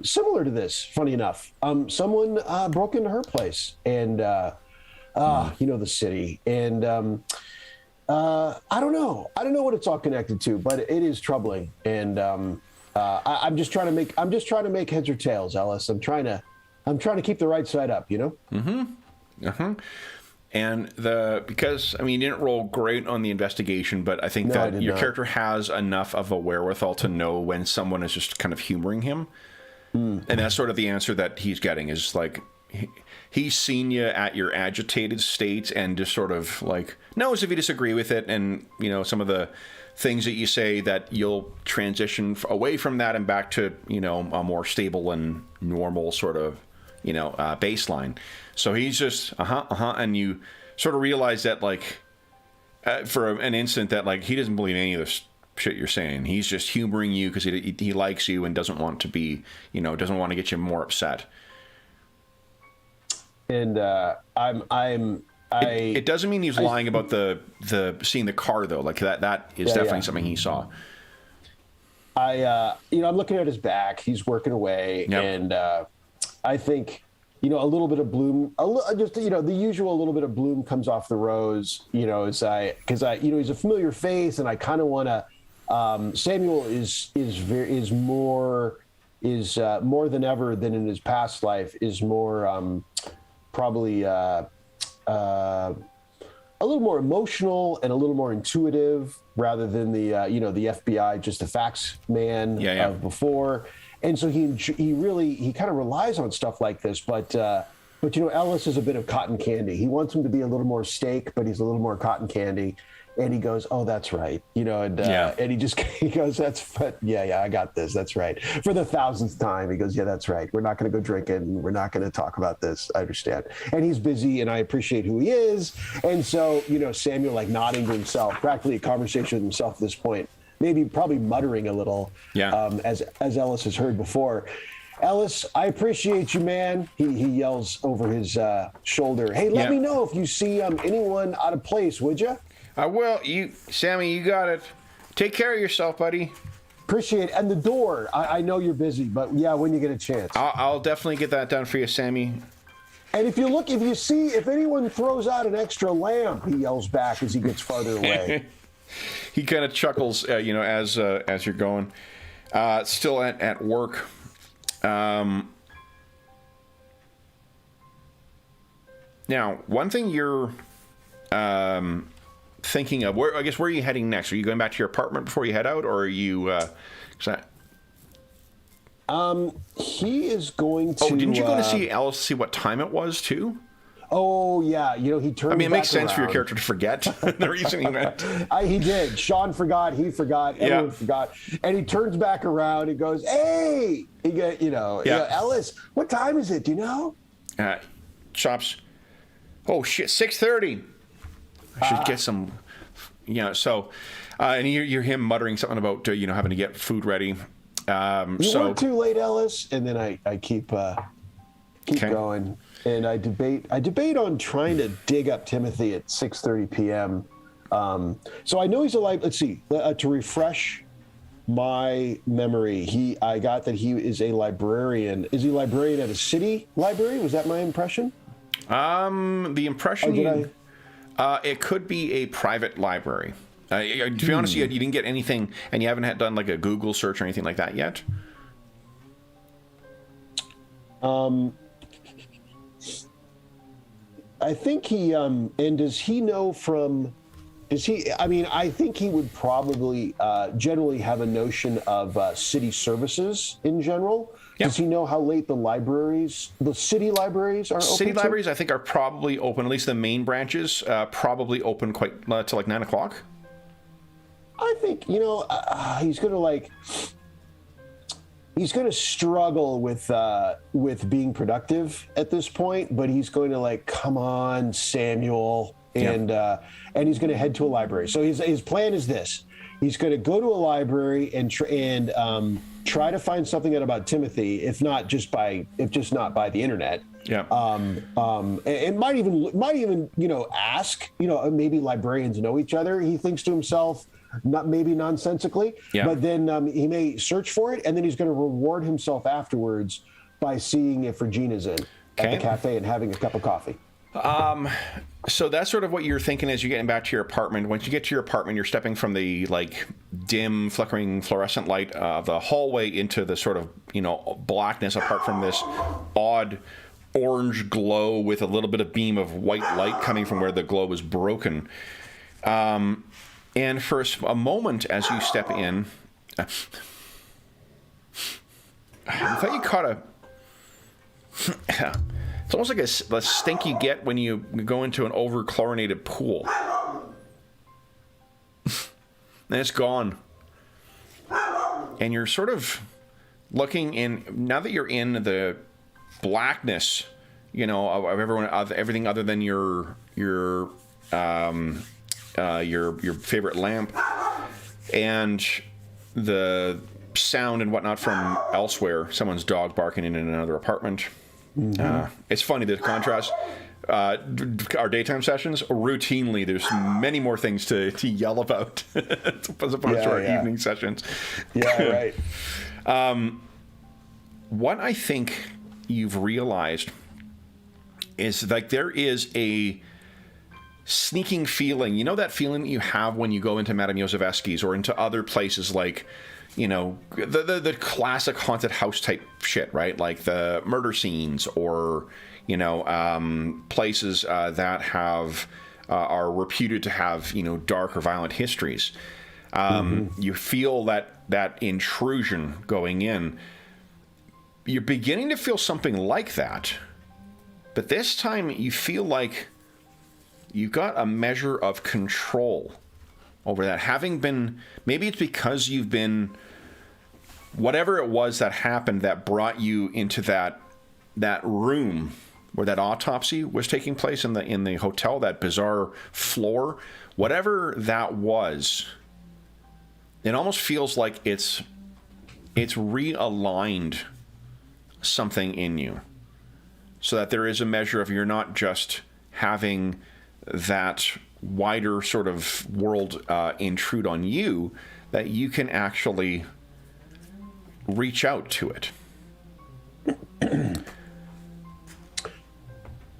similar to this. Funny enough, someone broke into her place, and you know the city, and I don't know what it's all connected to, but it is troubling, and I'm just trying to make heads or tails, Ellis. I'm trying to keep the right side up, you know. And because I mean, you didn't roll great on the investigation, but I think that your character has enough of a wherewithal to know when someone is just kind of humoring him. And that's sort of the answer that he's getting is like, he's seen you at your agitated state and just sort of like knows if you disagree with it. And, you know, some of the things that you say that you'll transition away from that and back to, you know, a more stable and normal sort of, you know, baseline. So he's just, and you sort of realize that, like, for an instant that, like, he doesn't believe any of this shit you're saying. He's just humoring you because he likes you and doesn't want to be, you know, doesn't want to get you more upset. And it doesn't mean he's lying about the seeing the car, though. Like, that is definitely something he saw. I'm looking at his back. He's working away, and I think, you know, a little bit of bloom, just, you know, the usual little bit of bloom comes off the rose, you know, because you know, he's a familiar face, and I kind of want to. Samuel is more than ever than in his past life, is more probably a little more emotional and a little more intuitive rather than the the FBI, just a facts man of before. And so he kind of relies on stuff like this, but you know, Ellis is a bit of cotton candy. He wants him to be a little more steak, but he's a little more cotton candy. And he goes, "Oh, that's right," you know, and he goes, I got this. That's right. For the 1000th time, he goes, "Yeah, that's right. We're not going to go drinking. We're not going to talk about this. I understand." And he's busy, and I appreciate who he is. And so, you know, Samuel, like, nodding to himself, practically a conversation with himself at this point. Probably muttering a little, as Ellis has heard before. Ellis, I appreciate you, man. He yells over his shoulder. Hey, let me know if you see anyone out of place, would you? I will. Sammy, you got it. Take care of yourself, buddy. Appreciate it. And the door, I know you're busy, but yeah, when you get a chance. I'll definitely get that done for you, Sammy. And if you see if anyone throws out an extra lamp, he yells back as he gets farther away. He kind of chuckles, as you're going. Still at work. Now, one thing you're thinking of, where are you heading next? Are you going back to your apartment before you head out, or are you? He is going to. Oh, didn't you go to see Alice to see what time it was too? Oh yeah, he turned. I mean, it makes sense around. for your character to forget the reason he went. He did. Sean forgot. He forgot. Everyone forgot. And he turns back around and goes, "Hey!" He got, Ellis. What time is it? Do you know? Chops. Oh shit! 6:30. I should get some. So, and you hear him muttering something about having to get food ready. You weren't too late, Ellis. And then I keep going. And I debate on trying to dig up Timothy at 6:30 p.m. So I know he's alive. Let's see. To refresh my memory, I got that he is a librarian. Is he a librarian at a city library? Was that my impression? The impression it could be a private library. To be honest, you didn't get anything, and you haven't done like a Google search or anything like that yet. I think he, and does he know from, I think he would probably generally have a notion of city services in general. Yep. Does he know how late the city libraries are open? City libraries, I think, are probably open, at least the main branches, probably open quite till like 9 o'clock. I think, he's going to struggle with being productive at this point, but he's going to come on, Samuel, and he's going to head to a library. So his plan is this: he's going to go to a library and try to find something out about Timothy, if not by the internet. Yeah. And might even ask, maybe librarians know each other. He thinks to himself. Not maybe nonsensically, but then he may search for it, and then he's going to reward himself afterwards by seeing if Regina's in at the cafe and having a cup of coffee. So that's sort of what you're thinking as you're getting back to your apartment. Once you get to your apartment, you're stepping from the dim, flickering fluorescent light of the hallway into the sort of blackness, apart from this odd orange glow with a little bit of beam of white light coming from where the glow is broken. And for a moment, as you step in, I thought you caught it's almost like a stink you get when you go into an over-chlorinated pool. And it's gone. And you're sort of looking in, now that you're in the blackness, of everything other than your favorite lamp and the sound and whatnot from elsewhere, someone's dog barking in another apartment. Mm-hmm. It's funny, the contrast. Our daytime sessions, routinely, there's many more things to yell about as opposed to our evening sessions. Yeah, right. What I think you've realized is there is a sneaking feeling, that feeling that you have when you go into Madame Yoseveski's or into other places like, the classic haunted house type shit, right? Like the murder scenes or, places that have are reputed to have, dark or violent histories. You feel that intrusion going in. You're beginning to feel something like that, but this time you feel like you've got a measure of control over that. Having been, maybe it's because you've been, whatever it was that happened that brought you into that room where that autopsy was taking place in the hotel, that bizarre floor, whatever that was, it almost feels like it's realigned something in you, so that there is a measure of you're not just having that wider sort of world intrude on you, that you can actually reach out to it.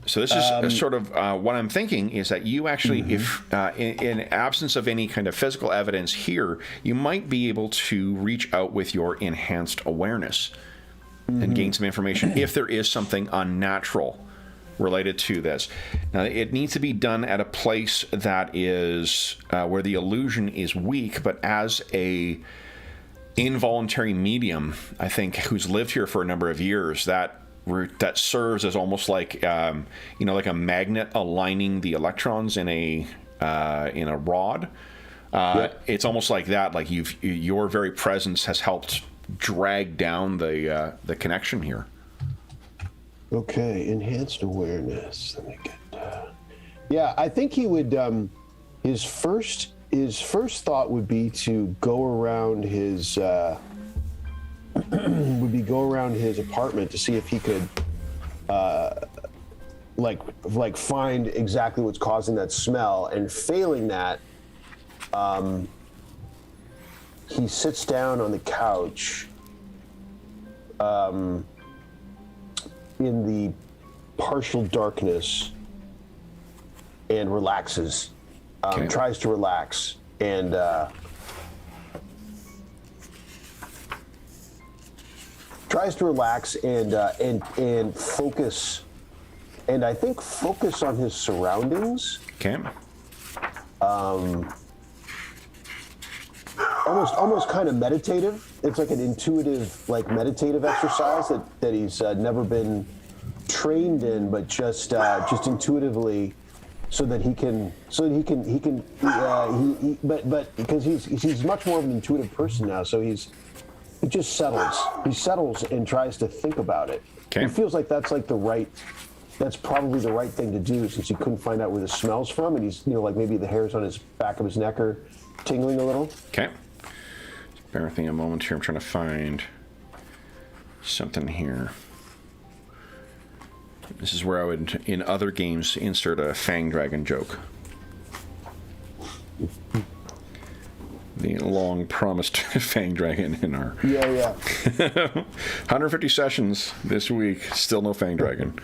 So this is sort of what I'm thinking is that you actually, if in absence of any kind of physical evidence here, you might be able to reach out with your enhanced awareness and gain some information if there is something unnatural related to this. Now, it needs to be done at a place that is where the illusion is weak, but as a involuntary medium, I think, who's lived here for a number of years, that serves as almost like like a magnet aligning the electrons in a rod. It's almost like that. Like your very presence has helped drag down the connection here. Okay, enhanced awareness. Let me get. Yeah, I think he would. His first thought would be to go around his. Go around his apartment to see if he could, like find exactly what's causing that smell. And failing that, he sits down on the couch. In the partial darkness and relaxes, tries to relax and focus, and I think focus on his surroundings. Okay. Almost kind of meditative. It's like an intuitive, like meditative exercise that he's never been trained in, but just intuitively, but because he's much more of an intuitive person now, so he just settles. He settles and tries to think about it. Okay. He feels like that's probably the right thing to do, since he couldn't find out where the smell's from, and he's like maybe the hairs on his back of his neck are tingling a little. Okay. Bear with me a moment here. I'm trying to find something here. This is where I would, in other games, insert a Fang Dragon joke. The long-promised Fang Dragon in our... Yeah. 150 sessions this week, still no Fang Dragon.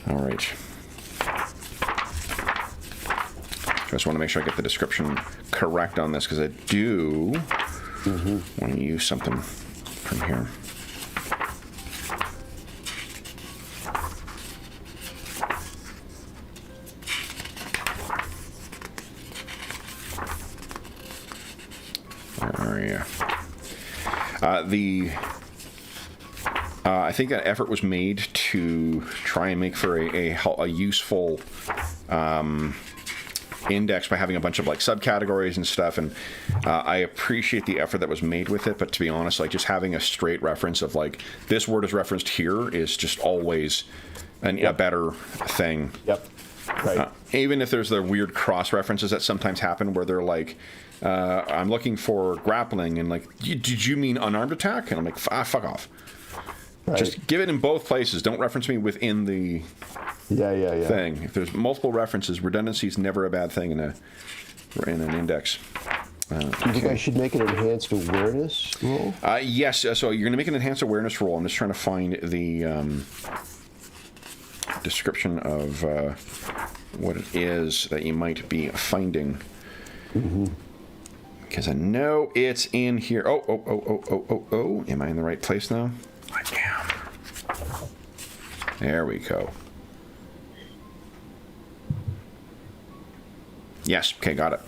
All right. I just want to make sure I get the description correct on this, because I do want to use something from here. Where are you? I think that effort was made to try and make for a useful index by having a bunch of like subcategories and stuff, and I appreciate the effort that was made with it, but to be honest, like just having a straight reference of like this word is referenced here is just always a better thing. Yep. Right. Even if there's the weird cross references that sometimes happen where they're like, I'm looking for grappling, and like, did you mean unarmed attack? And I'm like, fuck off. Right. Just give it in both places. Don't reference me within the thing. If there's multiple references, redundancy is never a bad thing in an index. Do you think I should make an enhanced awareness roll? Yes. So you're going to make an enhanced awareness roll. I'm just trying to find the description of what it is that you might be finding. Because I know it's in here. Oh. Am I in the right place now? I am. There we go. Yes. Okay, got it.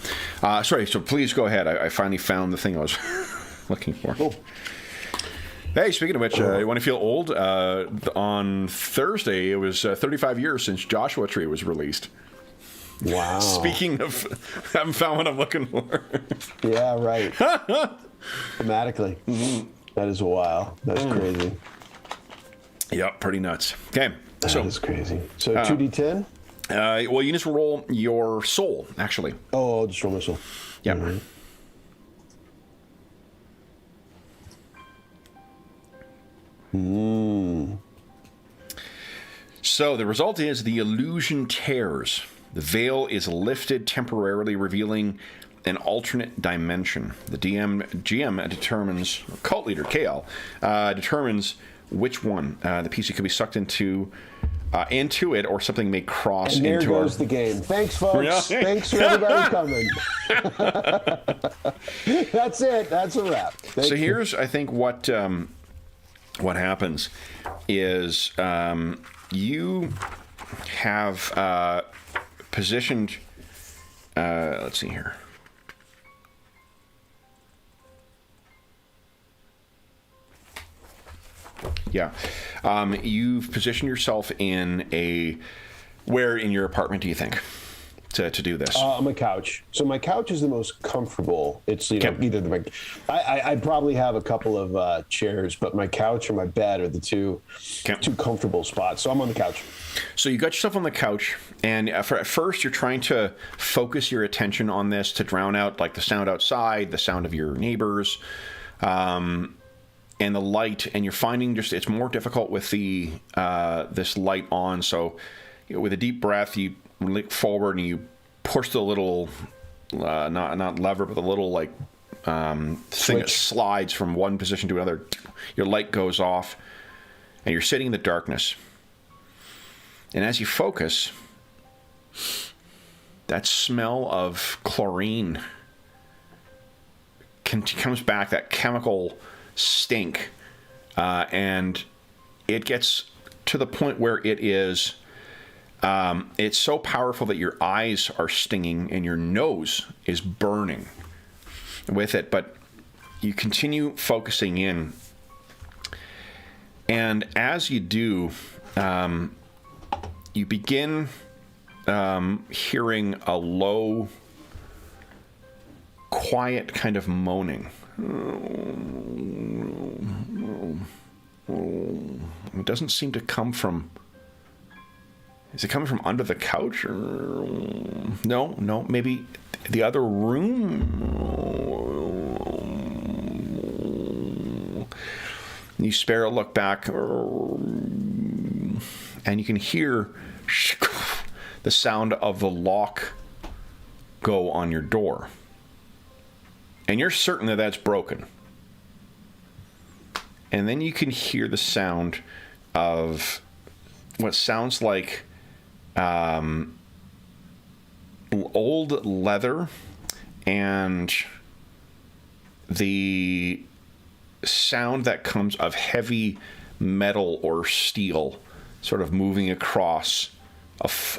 Sorry, so please go ahead. I finally found the thing I was looking for. Cool. Hey, speaking of which, you want to feel old? On Thursday, it was 35 years since Joshua Tree was released. Wow. Speaking of, I haven't found what I'm looking for. Yeah, right. Thematically. That is wild. That's crazy. Yep, pretty nuts. Okay. That is crazy. So 2d10? Well, you just roll your soul, actually. Oh, I'll just roll my soul. Yep. So the result is the illusion tears. The veil is lifted temporarily, revealing an alternate dimension. The GM determines, cult leader KL determines which one the PC could be sucked into it, or something may cross and there into goes the game. Thanks, folks. Thanks for everybody coming. That's it. That's a wrap. Thank you. Here's, I think, what happens is you have positioned. Let's see here. Yeah. You've positioned yourself in where in your apartment do you think to do this? On my couch. So my couch is the most comfortable. It's either I probably have a couple of chairs, but my couch or my bed are the two comfortable spots. So I'm on the couch. So you got yourself on the couch, and at first you're trying to focus your attention on this to drown out like the sound outside, the sound of your neighbors, and the light, and you're finding it's more difficult with the this light on. So with a deep breath, you look forward and you push the little not lever, but the little thing that slides from one position to another. Your light goes off, and you're sitting in the darkness. And as you focus, that smell of chlorine comes back, that chemical stink, and it gets to the point where it is it's so powerful that your eyes are stinging and your nose is burning with it, but you continue focusing in, and as you do, you begin hearing a low, quiet kind of moaning. It doesn't seem to come from... Is it coming from under the couch? Or... No, maybe the other room. You spare a look back, and you can hear the sound of the lock go on your door. And you're certain that that's broken. And then you can hear the sound of what sounds like old leather, and the sound that comes of heavy metal or steel sort of moving across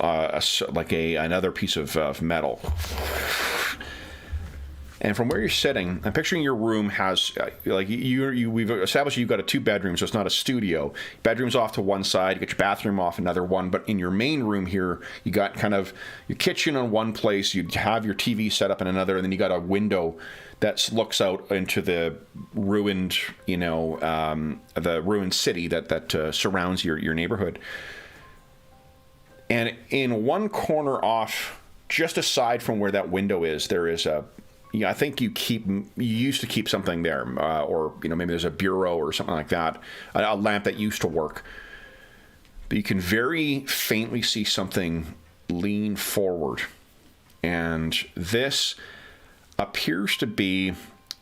another piece of metal. And from where you're sitting, I'm picturing your room has, we've established you've got a 2-bedroom, so it's not a studio. Bedroom's off to one side, you got your bathroom off another one, but in your main room here, you got kind of your kitchen on one place, you have your TV set up in another, and then you got a window that looks out into the ruined, the ruined city that surrounds your neighborhood. And in one corner off, just aside from where that window is, there is I think you used to keep something there, or maybe there's a bureau or something like that, a lamp that used to work. But you can very faintly see something lean forward, and this appears to be,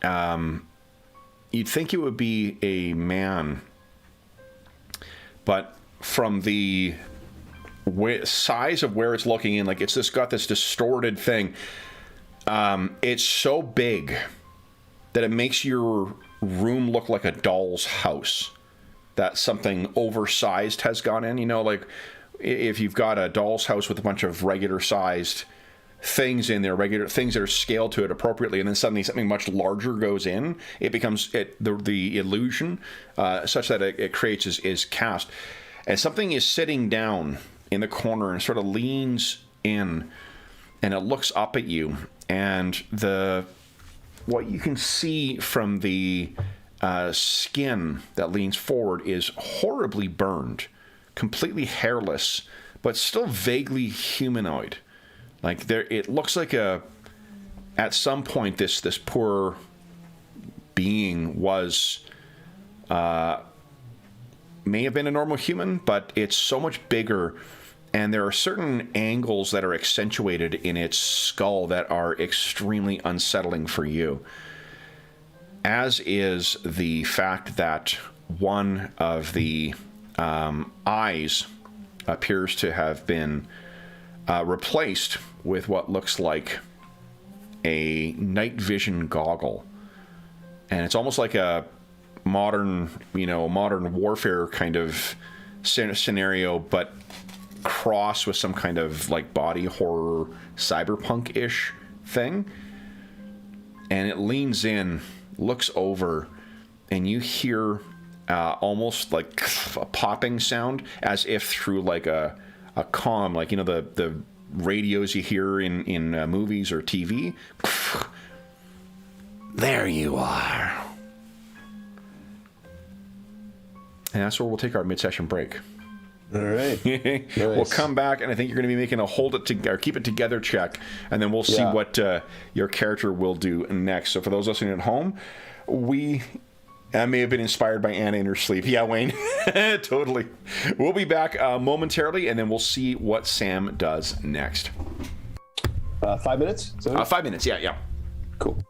you'd think it would be a man, but from the size of where it's looking in, it's got this distorted thing. It's so big that it makes your room look like a doll's house, that something oversized has gone in. If you've got a doll's house with a bunch of regular sized things in there, regular things that are scaled to it appropriately, and then suddenly something much larger goes in, it becomes the illusion such that it creates is cast. And something is sitting down in the corner and sort of leans in, and it looks up at you. And what you can see from the skin that leans forward is horribly burned, completely hairless, but still vaguely humanoid. It looks like at some point this poor being was may have been a normal human, but it's so much bigger, and there are certain angles that are accentuated in its skull that are extremely unsettling for you, as is the fact that one of the eyes appears to have been replaced with what looks like a night vision goggle. And it's almost like a modern warfare kind of scenario, but cross with some kind of like body horror cyberpunk-ish thing. And it leans in, looks over, and you hear almost like a popping sound, as if through like a comm, like, you know, the radios you hear in movies or TV. There you are. And that's where we'll take our mid-session break. All right. Nice. We'll come back, and I think you're going to be making a hold it to or keep it together check, and then we'll see what your character will do next. So for those listening at home, I may have been inspired by Anna in her sleep. Yeah, Wayne. Totally. We'll be back momentarily, and then we'll see what Sam does next. 5 minutes? 5 minutes, yeah. Cool.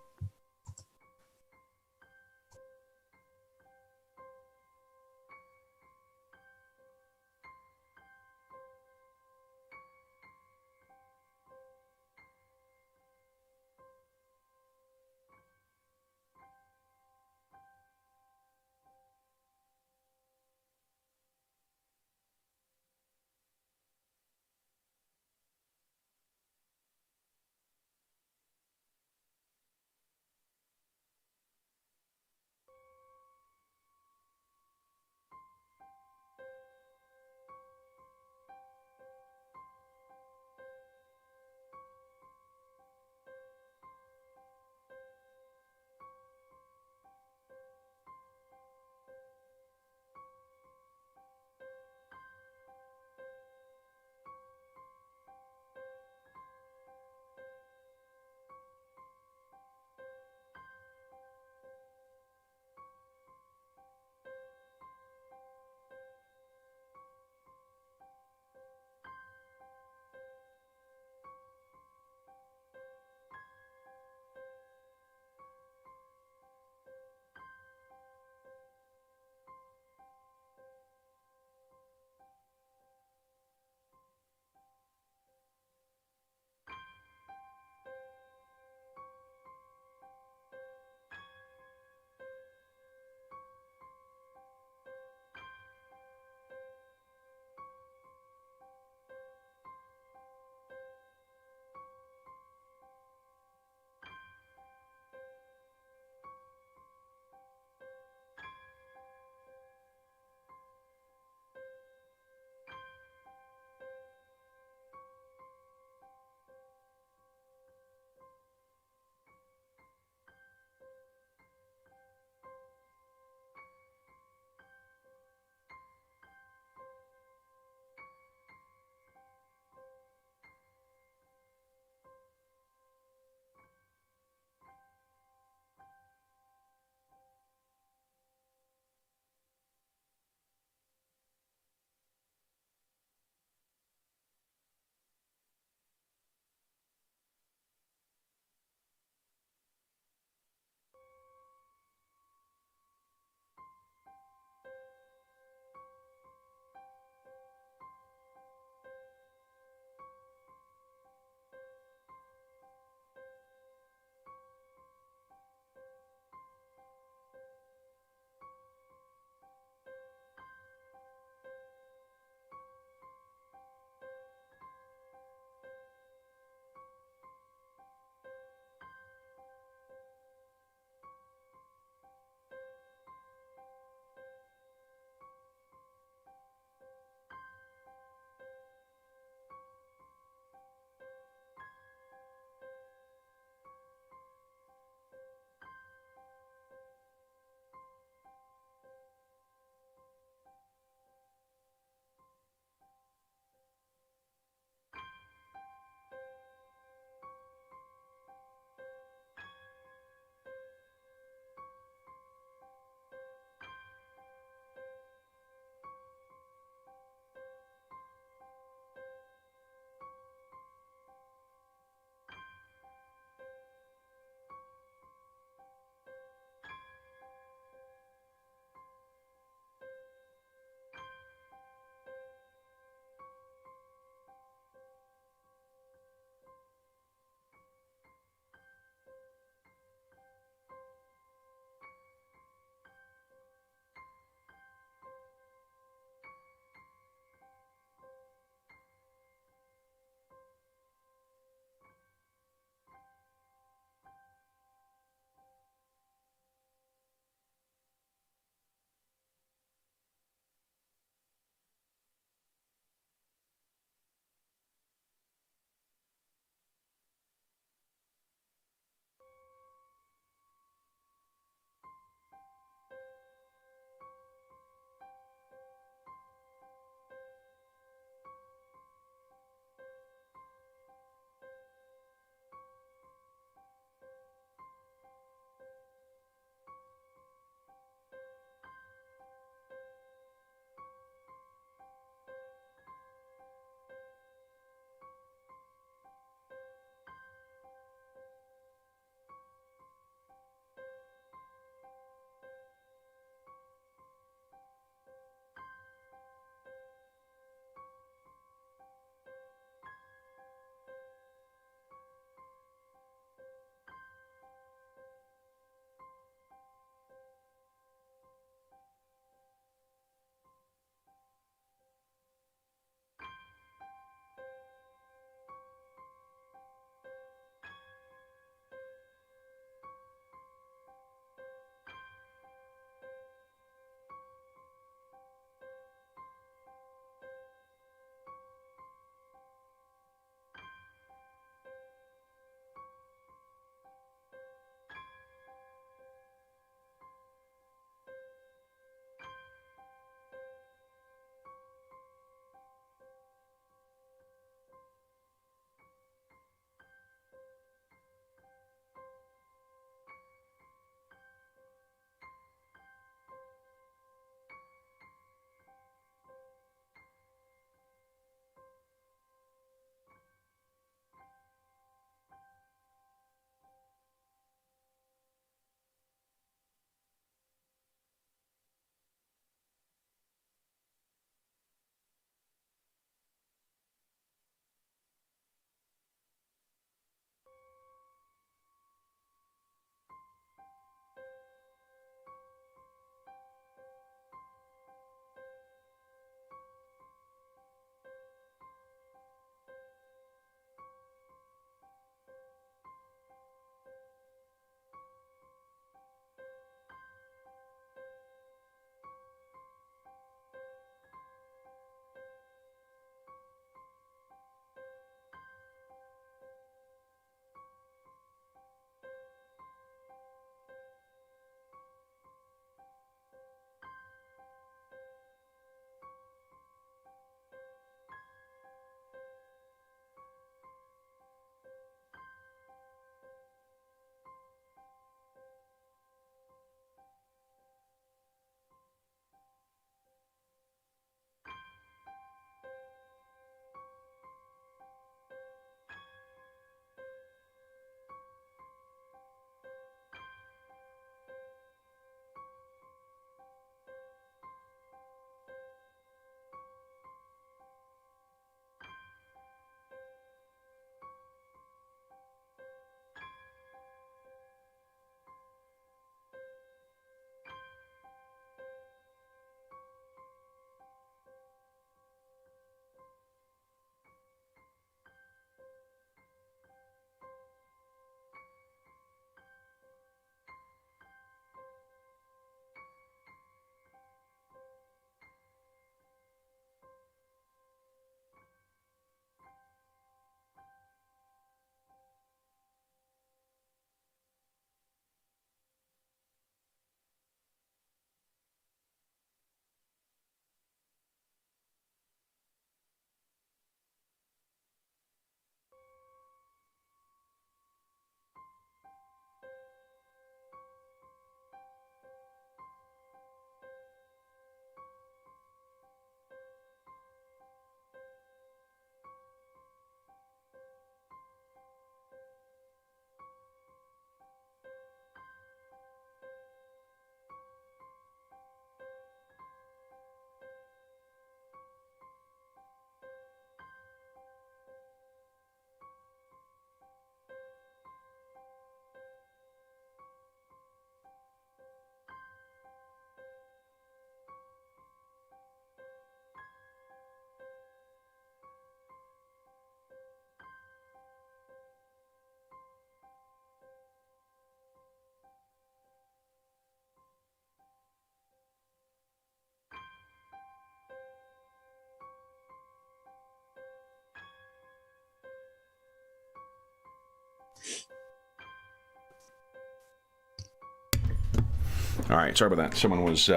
All right, sorry about that. Someone was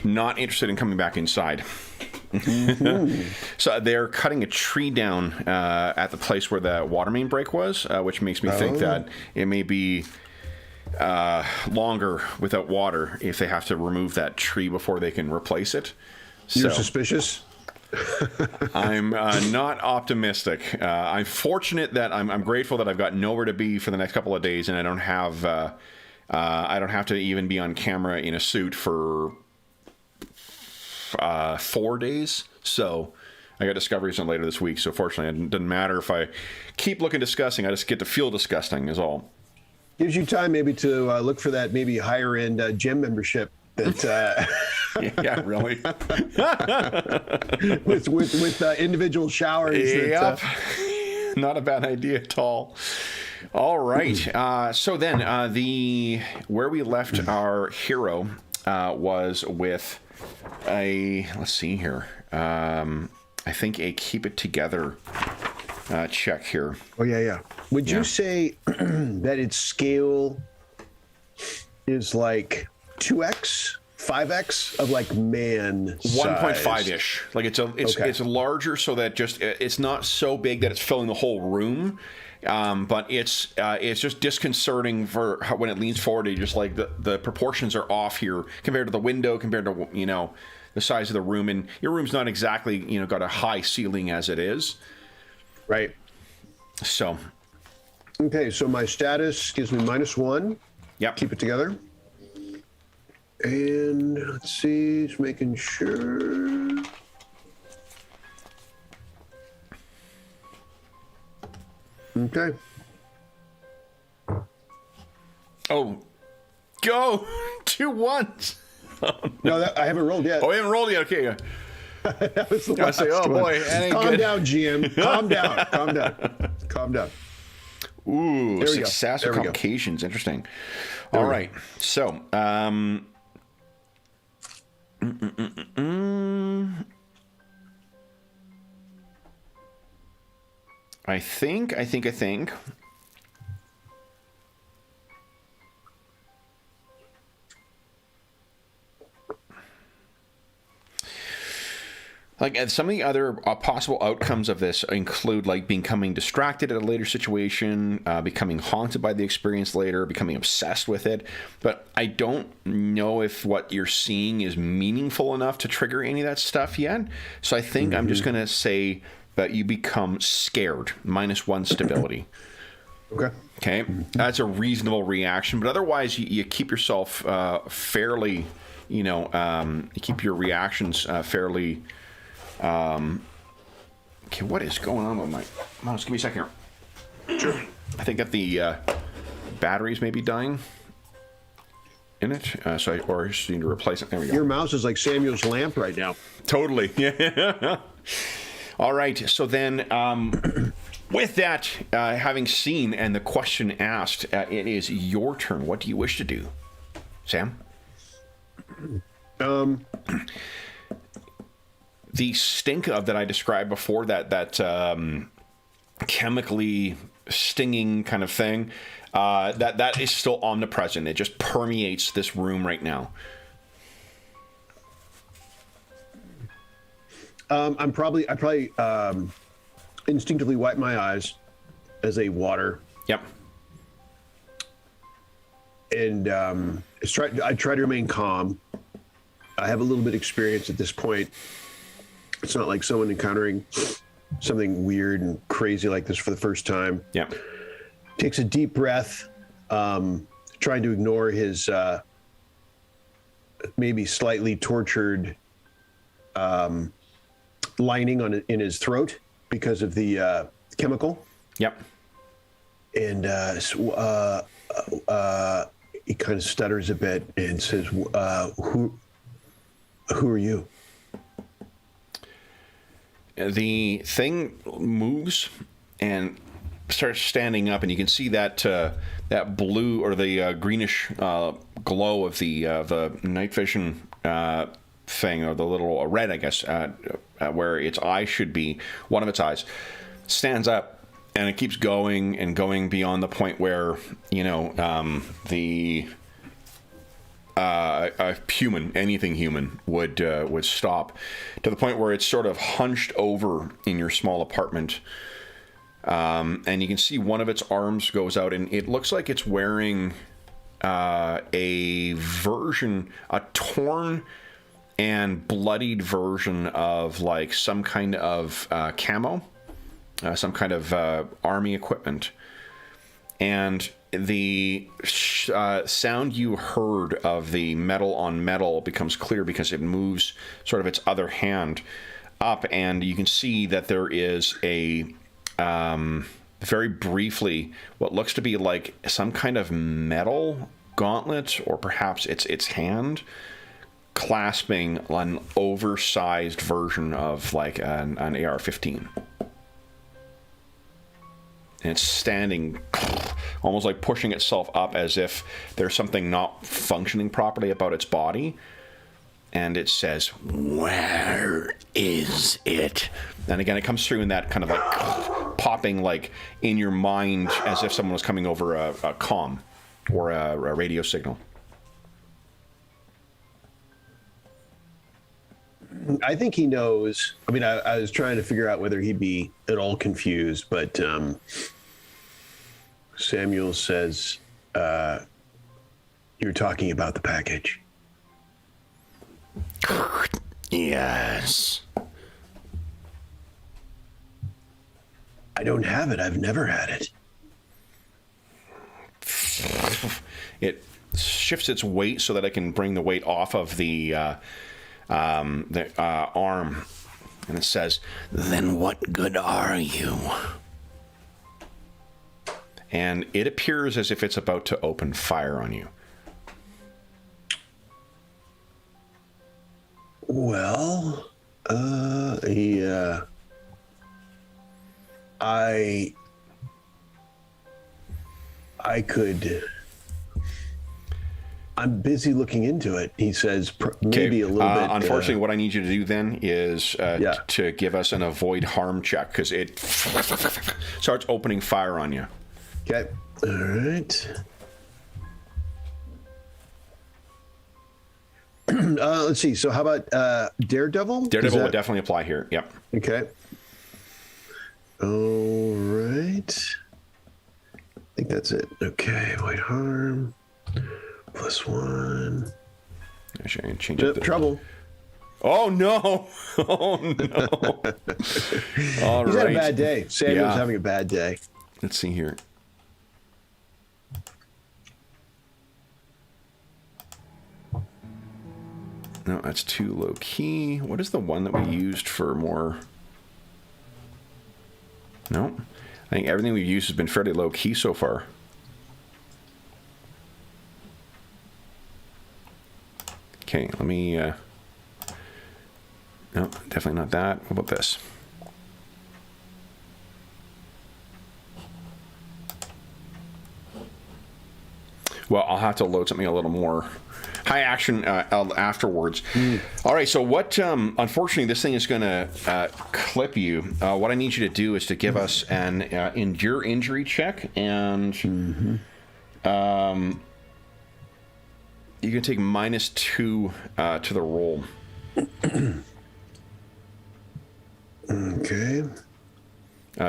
not interested in coming back inside. So they're cutting a tree down at the place where the water main break was, which makes me think that it may be longer without water if they have to remove that tree before they can replace it. You're suspicious? I'm not optimistic. I'm fortunate that I'm grateful that I've got nowhere to be for the next couple of days, and I don't have to even be on camera in a suit for 4 days. So I got discoveries on later this week. So fortunately, it doesn't matter if I keep looking disgusting. I just get to feel disgusting is all. Gives you time maybe to look for that maybe higher end gym membership that yeah, really. with individual showers. Yep. Not a bad idea at all. All right. So then where we left our hero was with let's see here. I think a keep it together check here. Oh, yeah. Would you say that its scale is like 2x, 5x of like man size? 1.5-ish. Like it's larger so that it's not so big that it's filling the whole room. But it's just disconcerting for when it leans forward. You just like the proportions are off here compared to the window, compared to the size of the room, and your room's not exactly got a high ceiling as it is. Right. So. Okay, so my status gives me -1. Yep. Keep it together. And let's see, just making sure. Okay. Oh, go 2 1s. No, I haven't rolled yet. Oh, you haven't rolled yet. Okay. That was the last one. Boy, that ain't Calm good. down, GM. Calm down. Calm down. Ooh, there we success go. or complications. Interesting. All right. So, I think. Like, and some of the other possible outcomes of this include like becoming distracted at a later situation, becoming haunted by the experience later, becoming obsessed with it. But I don't know if what you're seeing is meaningful enough to trigger any of that stuff yet. So I think I'm just going to say that you become scared, -1 stability. Okay. That's a reasonable reaction, but otherwise you keep yourself fairly, you keep your reactions fairly. Okay, what is going on with my mouse? Give me a second here. Sure. I think that the batteries may be dying in it, so I just need to replace it. There we go. Your mouse is like Samuel's lamp right now. Totally. Yeah. All right. So then, with that, having seen and the question asked, it is your turn. What do you wish to do, Sam? The stink of that I described before, that chemically stinging kind of thing, that is still omnipresent. It just permeates this room right now. I probably instinctively wipe my eyes as a water. Yep. And I try to remain calm. I have a little bit of experience at this point. It's not like someone encountering something weird and crazy like this for the first time. Yep. Takes a deep breath, trying to ignore his maybe slightly tortured lining in his throat because of the chemical. Yep. And he kind of stutters a bit and says, "Who are you?" The thing moves and starts standing up, and you can see that that blue or the greenish glow of the night vision thing, or the little red, I guess, where its eye should be. One of its eyes stands up, and it keeps going and going beyond the point where the a human, anything human, would stop, to the point where it's sort of hunched over in your small apartment. And you can see one of its arms goes out, and it looks like it's wearing a torn and bloodied version of like some kind of camo, some kind of army equipment. And the sound you heard of the metal on metal becomes clear because it moves sort of its other hand up, and you can see that there is a very briefly what looks to be like some kind of metal gauntlet, or perhaps its hand clasping an oversized version of like an AR-15. And it's standing almost like pushing itself up as if there's something not functioning properly about its body. And it says, "Where is it?" And again, it comes through in that kind of like popping, like in your mind, as if someone was coming over a comm or a radio signal. I think he knows. I mean, I was trying to figure out whether he'd be at all confused, but Samuel says, "You're talking about the package." Yes. I don't have it. I've never had it. It shifts its weight so that I can bring the weight off of the arm, and it says, "Then what good are you?" And it appears as if it's about to open fire on you. Well, I could. I'm busy looking into it. He says maybe a little bit. Unfortunately, what I need you to do then is to give us an avoid harm check, because it starts opening fire on you. Okay. All right. Let's see. So how about Daredevil? Daredevil would definitely apply here. Yep. Okay. All right. I think that's it. Okay. Avoid harm. +1. Actually, I can change it. Trouble. Oh no! Oh no! All He's right. had a bad day. Samuel's having a bad day. Let's see here. No, that's too low key. What is the one that we used for more? No, I think everything we've used has been fairly low key so far. Okay, let me. No, definitely not that. What about this? Well, I'll have to load something a little more high action afterwards. All right, so what, unfortunately, this thing is going to clip you. What I need you to do is to give us an endure injury check, and you can take -2 to the roll. Okay.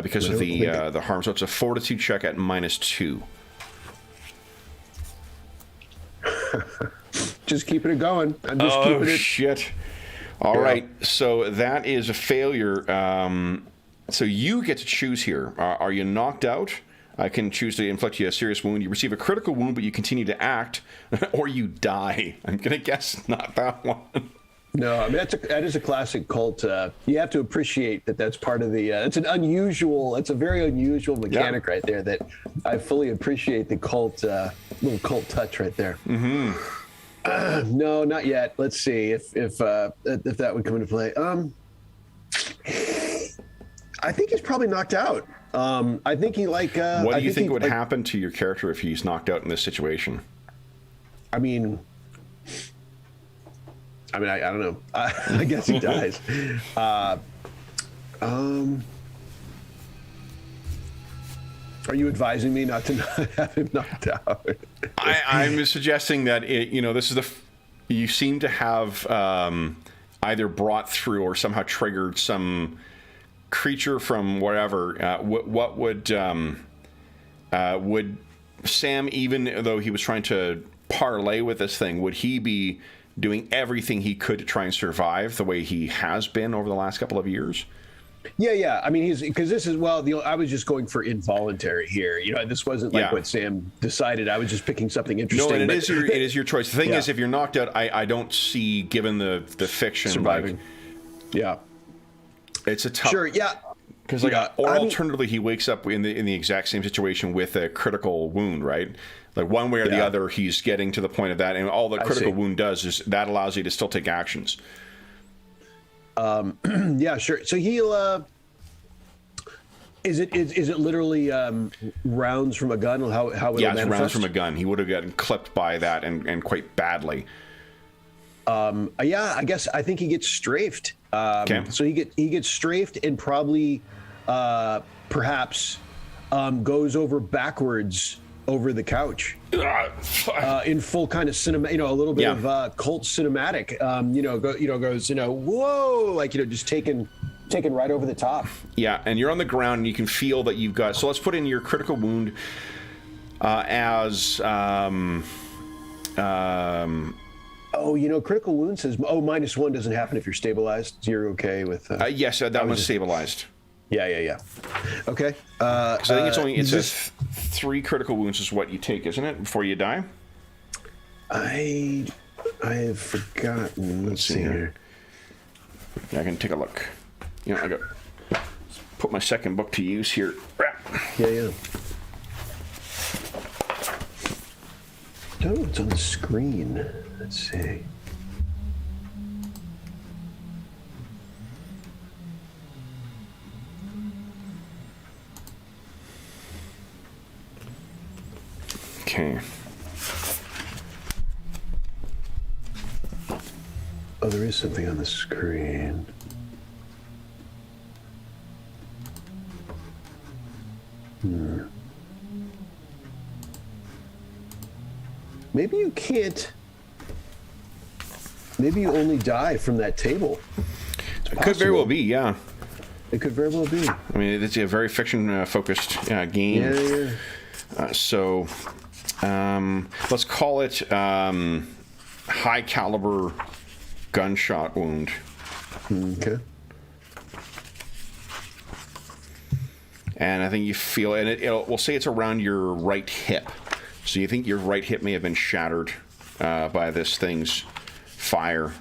Because of the harm. So it's a fortitude check at -2. Just keeping it going. I'm just keeping it. Oh, shit. All right. So that is a failure. So you get to choose here. Are you knocked out? I can choose to inflict you a serious wound. You receive a critical wound, but you continue to act, or you die. I'm going to guess not that one. No, I mean, that is a classic Kult. You have to appreciate that that's part of the, it's a very unusual mechanic right there that I fully appreciate the Kult, little Kult touch right there. No, not yet. Let's see if that would come into play. I think he's probably knocked out. I think he like. What do you think would happen to your character if he's knocked out in this situation? I mean, I don't know. I guess he dies. Are you advising me not to have him knocked out? I'm suggesting that this is you seem to have either brought through or somehow triggered some creature from wherever. What would Sam, even though he was trying to parlay with this thing, would he be doing everything he could to try and survive the way he has been over the last couple of years? Yeah. I mean, because this is I was just going for involuntary here. This wasn't like what Sam decided. I was just picking something interesting. No, and it is your choice. The thing is, if you're knocked out, I don't see, given the fiction, surviving. It's a tough. Sure. Yeah. Because alternatively, he wakes up in the exact same situation with a critical wound, right? Like one way or the other, he's getting to the point of that, and all the critical wound does is that allows you to still take actions. Yeah, sure. So he'll. Is it literally rounds from a gun? How it it's rounds from a gun. He would have gotten clipped by that and quite badly. I think he gets strafed. Okay. So he gets strafed and probably perhaps goes over backwards over the couch in full kind of cinema, a little bit of Kult cinematic. Goes whoa, like just taken right over the top. Yeah, and you're on the ground and you can feel that you've got. So let's put in your critical wound as. Critical wound says, -1 doesn't happen if you're stabilized. So you're okay with. Yes, that one's stabilized. Yeah. Okay. I think it's 3 critical wounds is what you take, isn't it, before you die? I have forgotten. Let's see here. Yeah, I can take a look. I got put my second book to use here. Yeah. Oh, it's on the screen. Let's see. Okay. Oh, there is something on the screen. Maybe you can't. Maybe you only die from that table. It could very well be, yeah. It could very well be. I mean, it's a very fiction-focused game. Yeah. So, let's call it high-caliber gunshot wound. Okay. And I think you feel, and we'll say it's around your right hip. So you think your right hip may have been shattered by this thing's fire.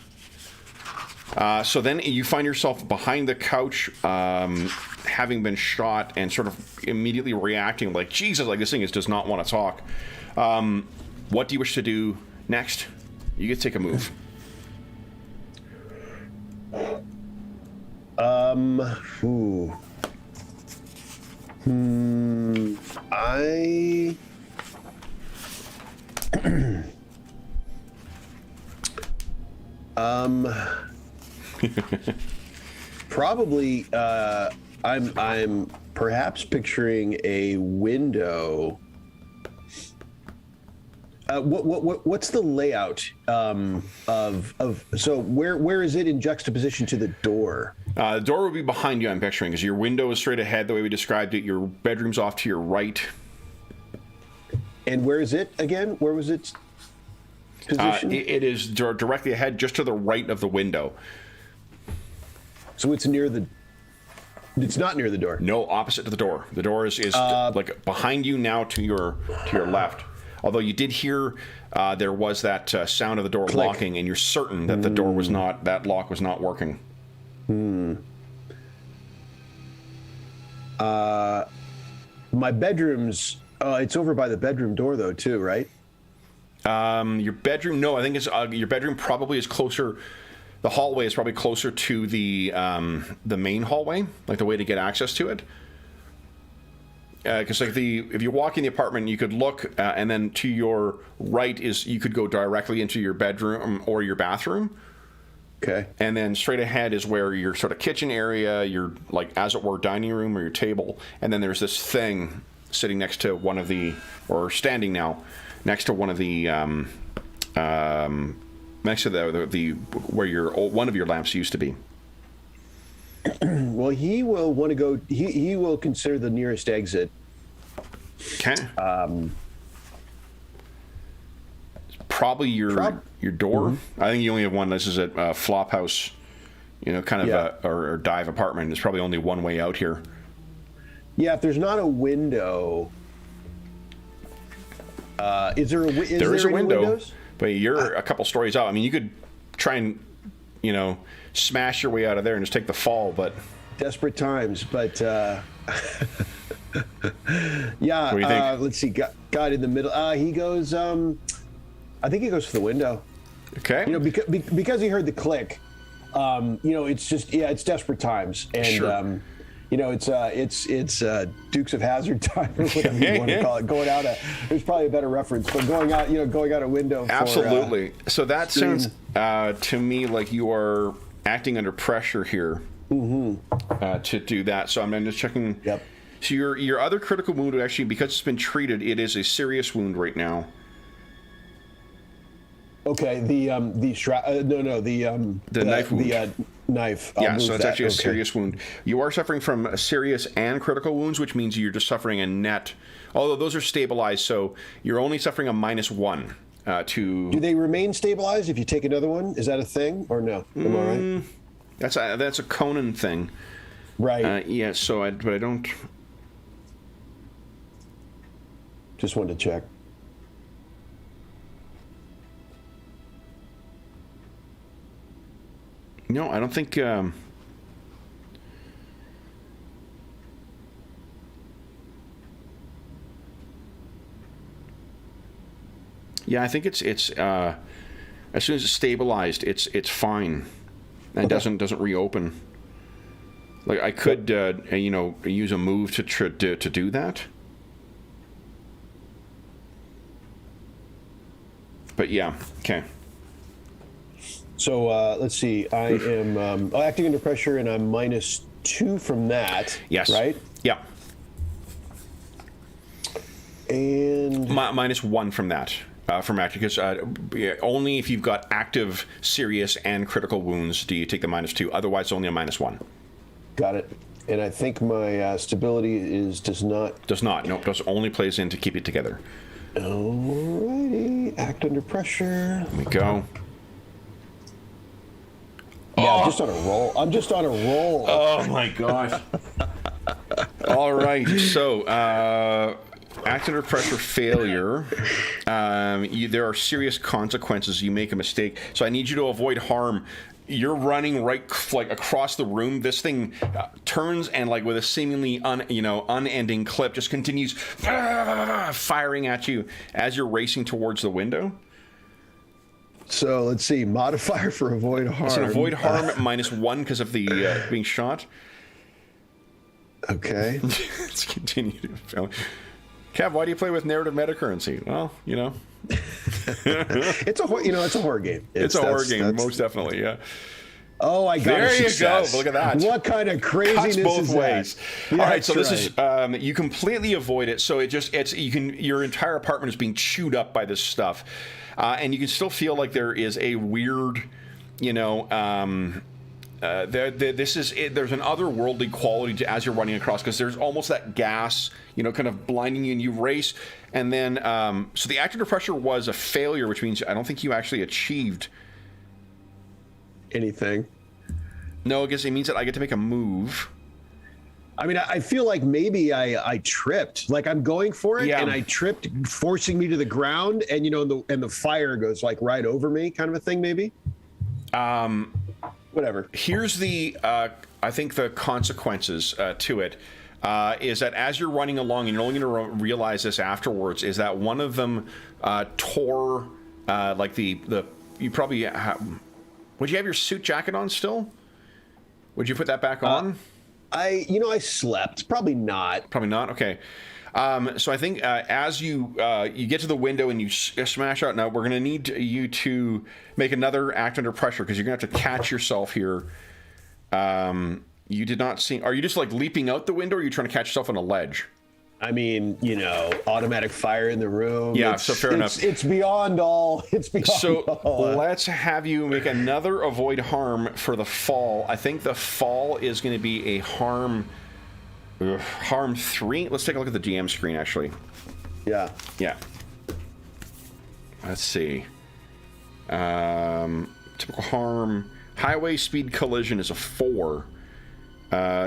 So then you find yourself behind the couch, having been shot, and sort of immediately reacting like, Jesus, like this thing does not want to talk. What do you wish to do next? You get to take a move. Probably I'm perhaps picturing a window. What's the layout of so where is it in juxtaposition to the door? The door would be behind you, I'm picturing, because your window is straight ahead the way we described it. Your bedroom's off to your right. And where is it again? Where was its position? It is directly ahead, just to the right of the window. So it's near the. It's not near the door. No, opposite to the door. The door is like behind you now to your left. Although you did hear there was that sound of the door click. locking, and you're certain that the door was not, that lock was not working. My bedroom's. It's over by the bedroom door though too, right? Your bedroom? No, I think it's your bedroom probably is closer. The hallway is probably closer to the main hallway, like the way to get access to it. Because if you walk in the apartment, you could look, and then to your right you could go directly into your bedroom or your bathroom. Okay. And then straight ahead is where your sort of kitchen area, your, like, as it were, dining room or your table, and then there's this thing sitting next to one of the, or standing now next to one of the, next to the where one of your lamps used to be. Well, he will want to go. He will consider the nearest exit. Okay. Probably your door. Mm-hmm. I think you only have one. This is a flop house, kind of or dive apartment. There's probably only one way out here. Yeah, if there's not a window, is there a window? There is a window, windows? But you're a couple stories out. I mean, you could try and smash your way out of there and just take the fall, but desperate times. But yeah, what do you think? Let's see. God in the middle. He goes. I think he goes for the window. Okay. Because he heard the click. It's just it's desperate times, and sure. It's Dukes of Hazzard time, or whatever you want to call it. Going out there's probably a better reference, but going out a window. Absolutely. So that sounds to me like you are acting under pressure here to do that. So I'm just checking. Yep. So your other critical wound, actually, because it's been treated, it is a serious wound right now. Okay. The knife wound. The knife. Yeah, so it's actually a serious wound. You are suffering from serious and critical wounds, which means you're just suffering a net. Although those are stabilized, so you're only suffering a -1 to. Do they remain stabilized if you take another one? Is that a thing or no? Am I right? That's a Conan thing, right? Yeah. So but I don't. Just wanted to check. No, I don't think. Yeah, I think it's as soon as it's stabilized, it's fine, and doesn't reopen. Like I could use a move to do that, but yeah, okay. So let's see. I am acting under pressure, and I'm -2 from that. Yes. Right. Yeah. And -1 from that. From acting, because only if you've got active, serious, and critical wounds do you take the -2. Otherwise, only a -1. Got it. And I think my stability does not. Does not. No, just only plays in to keep it together. Alrighty. Act under pressure. There we go. Yeah, I'm just on a roll. I'm just on a roll. Oh my gosh. All right. So, act under pressure failure. There are serious consequences. You make a mistake. So I need you to avoid harm. You're running right like across the room. This thing turns and like with a seemingly unending clip just continues firing at you as you're racing towards the window. So let's see, modifier for avoid harm. So avoid harm -1 because of the being shot. Okay. Let's continue to fail. Kev, why do you play with narrative metacurrency? Well, it's a horror game. It's a horror game, most definitely. Yeah. Oh, I got there a success. you go. Look at that. What kind of craziness Cuts both is ways. that? All right, so this is you completely avoid it. So your entire apartment is being chewed up by this stuff, and you can still feel like there is a weird, there's an otherworldly quality to as you're running across, because there's almost that gas, kind of blinding you, and you race, and then so the act under pressure was a failure, which means I don't think you actually achieved anything. No, I guess it means that I get to make a move. I mean, I feel like maybe I tripped. Like I'm going for it, and I tripped, forcing me to the ground, and the fire goes like right over me, kind of a thing, maybe. Whatever. Here's the I think the consequences to it is that as you're running along, and you're only going to realize this afterwards, is that one of them tore like the you probably would you have your suit jacket on still? Would you put that back on? I slept. Probably not. Probably not. Okay. So I think as you get to the window and you smash out, now we're going to need you to make another act under pressure, because you're going to have to catch yourself here. You did not see. Are you just like leaping out the window, or are you trying to catch yourself on a ledge? I mean, automatic fire in the room. Yeah, so fair enough. It's beyond all. It's beyond all. So let's have you make another avoid harm for the fall. I think the fall is going to be a harm 3. Let's take a look at the GM screen, actually. Yeah. Yeah. Let's see. Typical harm. Highway speed collision is a 4.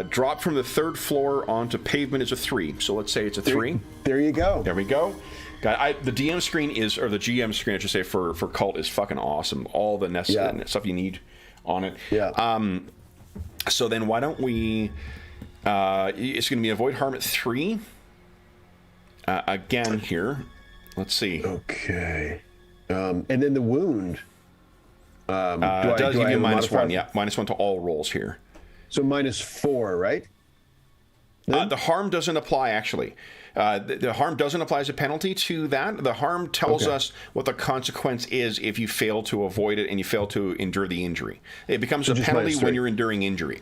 Drop from the 3rd floor onto pavement is a 3. So let's say it's a 3. There you go. There we go. The DM screen or the GM screen, I should say, for Kult is fucking awesome. All the necessary stuff you need on it. Yeah. So then why don't we... it's going to be avoid harm at 3. Again here. Let's see. Okay. And then the wound. Does give you -1. Yeah, -1 to all rolls here. So -4, right? The harm doesn't apply, actually. The harm doesn't apply as a penalty to that. The harm tells us what the consequence is if you fail to avoid it and you fail to endure the injury. It becomes a penalty when you're enduring injury.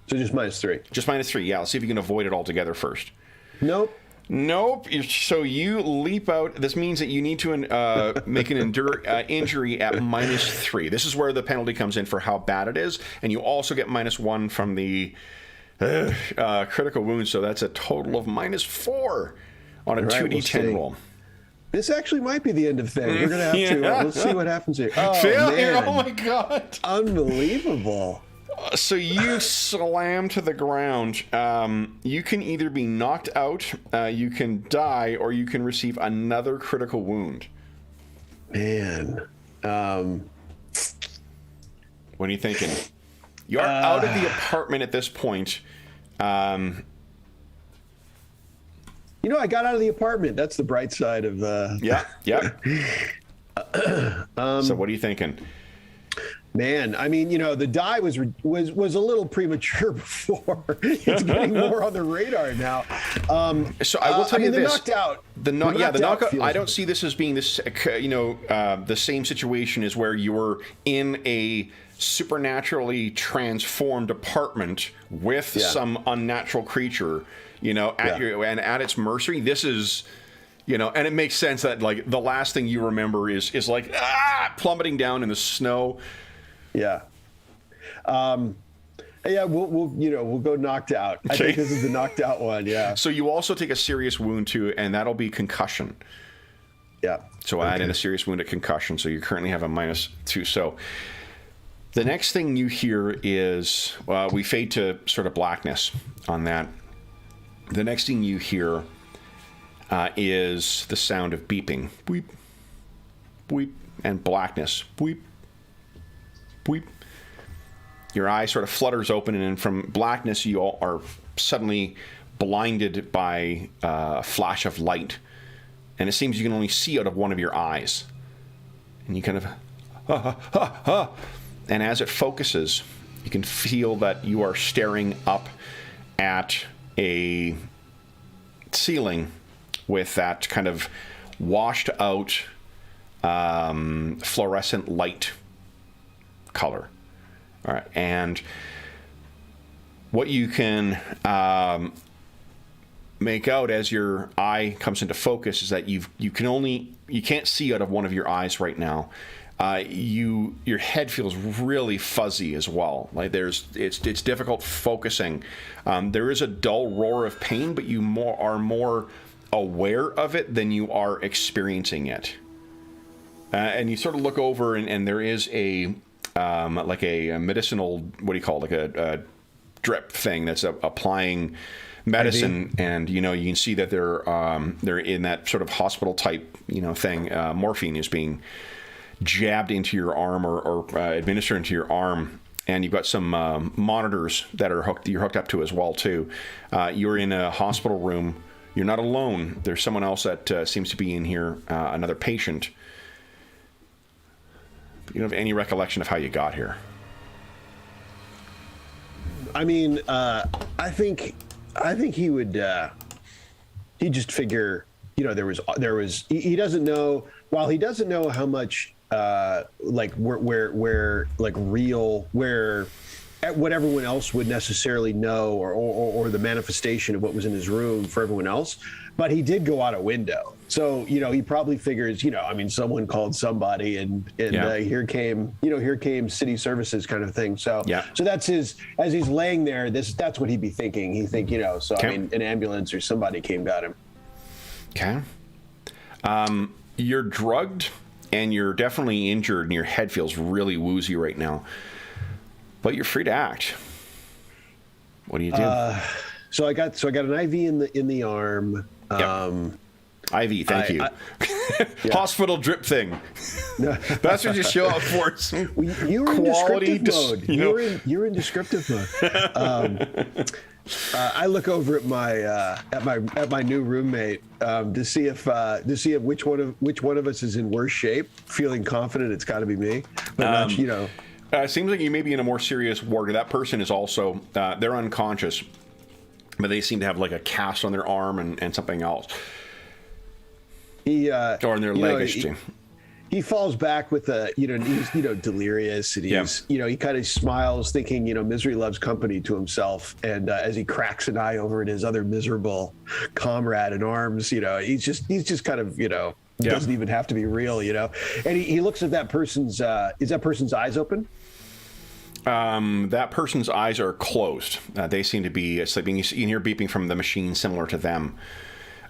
So just -3. Just -3, yeah. Let's see if you can avoid it altogether first. Nope. So you leap out. This means that you need to make an injury at -3. This is where the penalty comes in for how bad it is, and you also get -1 from the critical wound. So that's a total of -4 on a 2d10 roll. This actually might be the end of things. We're gonna have to. Let's see what happens here. Oh, Failure! Man. Oh my god! Unbelievable. So you slam to the ground. You can either be knocked out, you can die, or you can receive another critical wound. Man. What are you thinking? You're out of the apartment at this point. I got out of the apartment. That's the bright side of... Yeah. So what are you thinking? Man, I mean, the die was a little premature before. It's getting more on the radar now. So I will tell you this: the knockout. I don't see this as being this, the same situation as where you're in a supernaturally transformed apartment with some unnatural creature, at its mercy. This is. And it makes sense that like the last thing you remember is like plummeting down in the snow. Yeah. We'll go knocked out. Okay. I think this is the knocked out one. Yeah. So you also take a serious wound too, and that'll be concussion. Yeah. So add in a serious wound at concussion. So you currently have a -2. So the next thing you hear is we fade to sort of blackness on that. The next thing you hear is the sound of beeping, weep, weep, and blackness, weep, weep. Your eye sort of flutters open, and from blackness you all are suddenly blinded by a flash of light, and it seems you can only see out of one of your eyes, and you kind of and as it focuses, you can feel that you are staring up at a ceiling with that kind of washed out fluorescent light color. All right, and what you can make out as your eye comes into focus is that you can't see out of one of your eyes right now. Your head feels really fuzzy as well. Like it's difficult focusing. There is a dull roar of pain, but you are more aware of it than you are experiencing it. And you sort of look over, and there is a like a medicinal, what do you call it, like a drip thing that's applying medicine, and you can see that they're in that sort of hospital type thing. Morphine is being jabbed into your arm or administered into your arm, and you've got some monitors that you're hooked up to as well too. You're in a hospital room. You're not alone. There's someone else that seems to be in here, another patient. You don't have any recollection of how you got here? I mean, I think he would. He'd just figure, there was. He doesn't know. While he doesn't know how much, like where what everyone else would necessarily know, or the manifestation of what was in his room for everyone else. But he did go out a window, so he probably figures, someone called somebody, and here came city services kind of thing. So so that's his, as he's laying there. That's what he'd be thinking. He think an ambulance or somebody came got him. Okay. You're drugged and you're definitely injured, and your head feels really woozy right now. But you're free to act. What do you do? So I got an IV in the arm. IV, thank you. Hospital drip thing. That's what you show up for. You were in descriptive mode. You're in descriptive mode. I look over at my new roommate to see if which one of us is in worse shape. Feeling confident it's got to be me, but not. It seems like you may be in a more serious ward. That person is also they're unconscious, but they seem to have like a cast on their arm and something else. Or in their leg, I should say. He falls back with he's delirious, and he's he kind of smiles, thinking misery loves company to himself, and as he cracks an eye over at his other miserable comrade in arms, he's just kind of doesn't even have to be real, and he looks at that person's is that person's eyes open? That person's eyes are closed. They seem to be sleeping. You can hear beeping from the machine similar to them.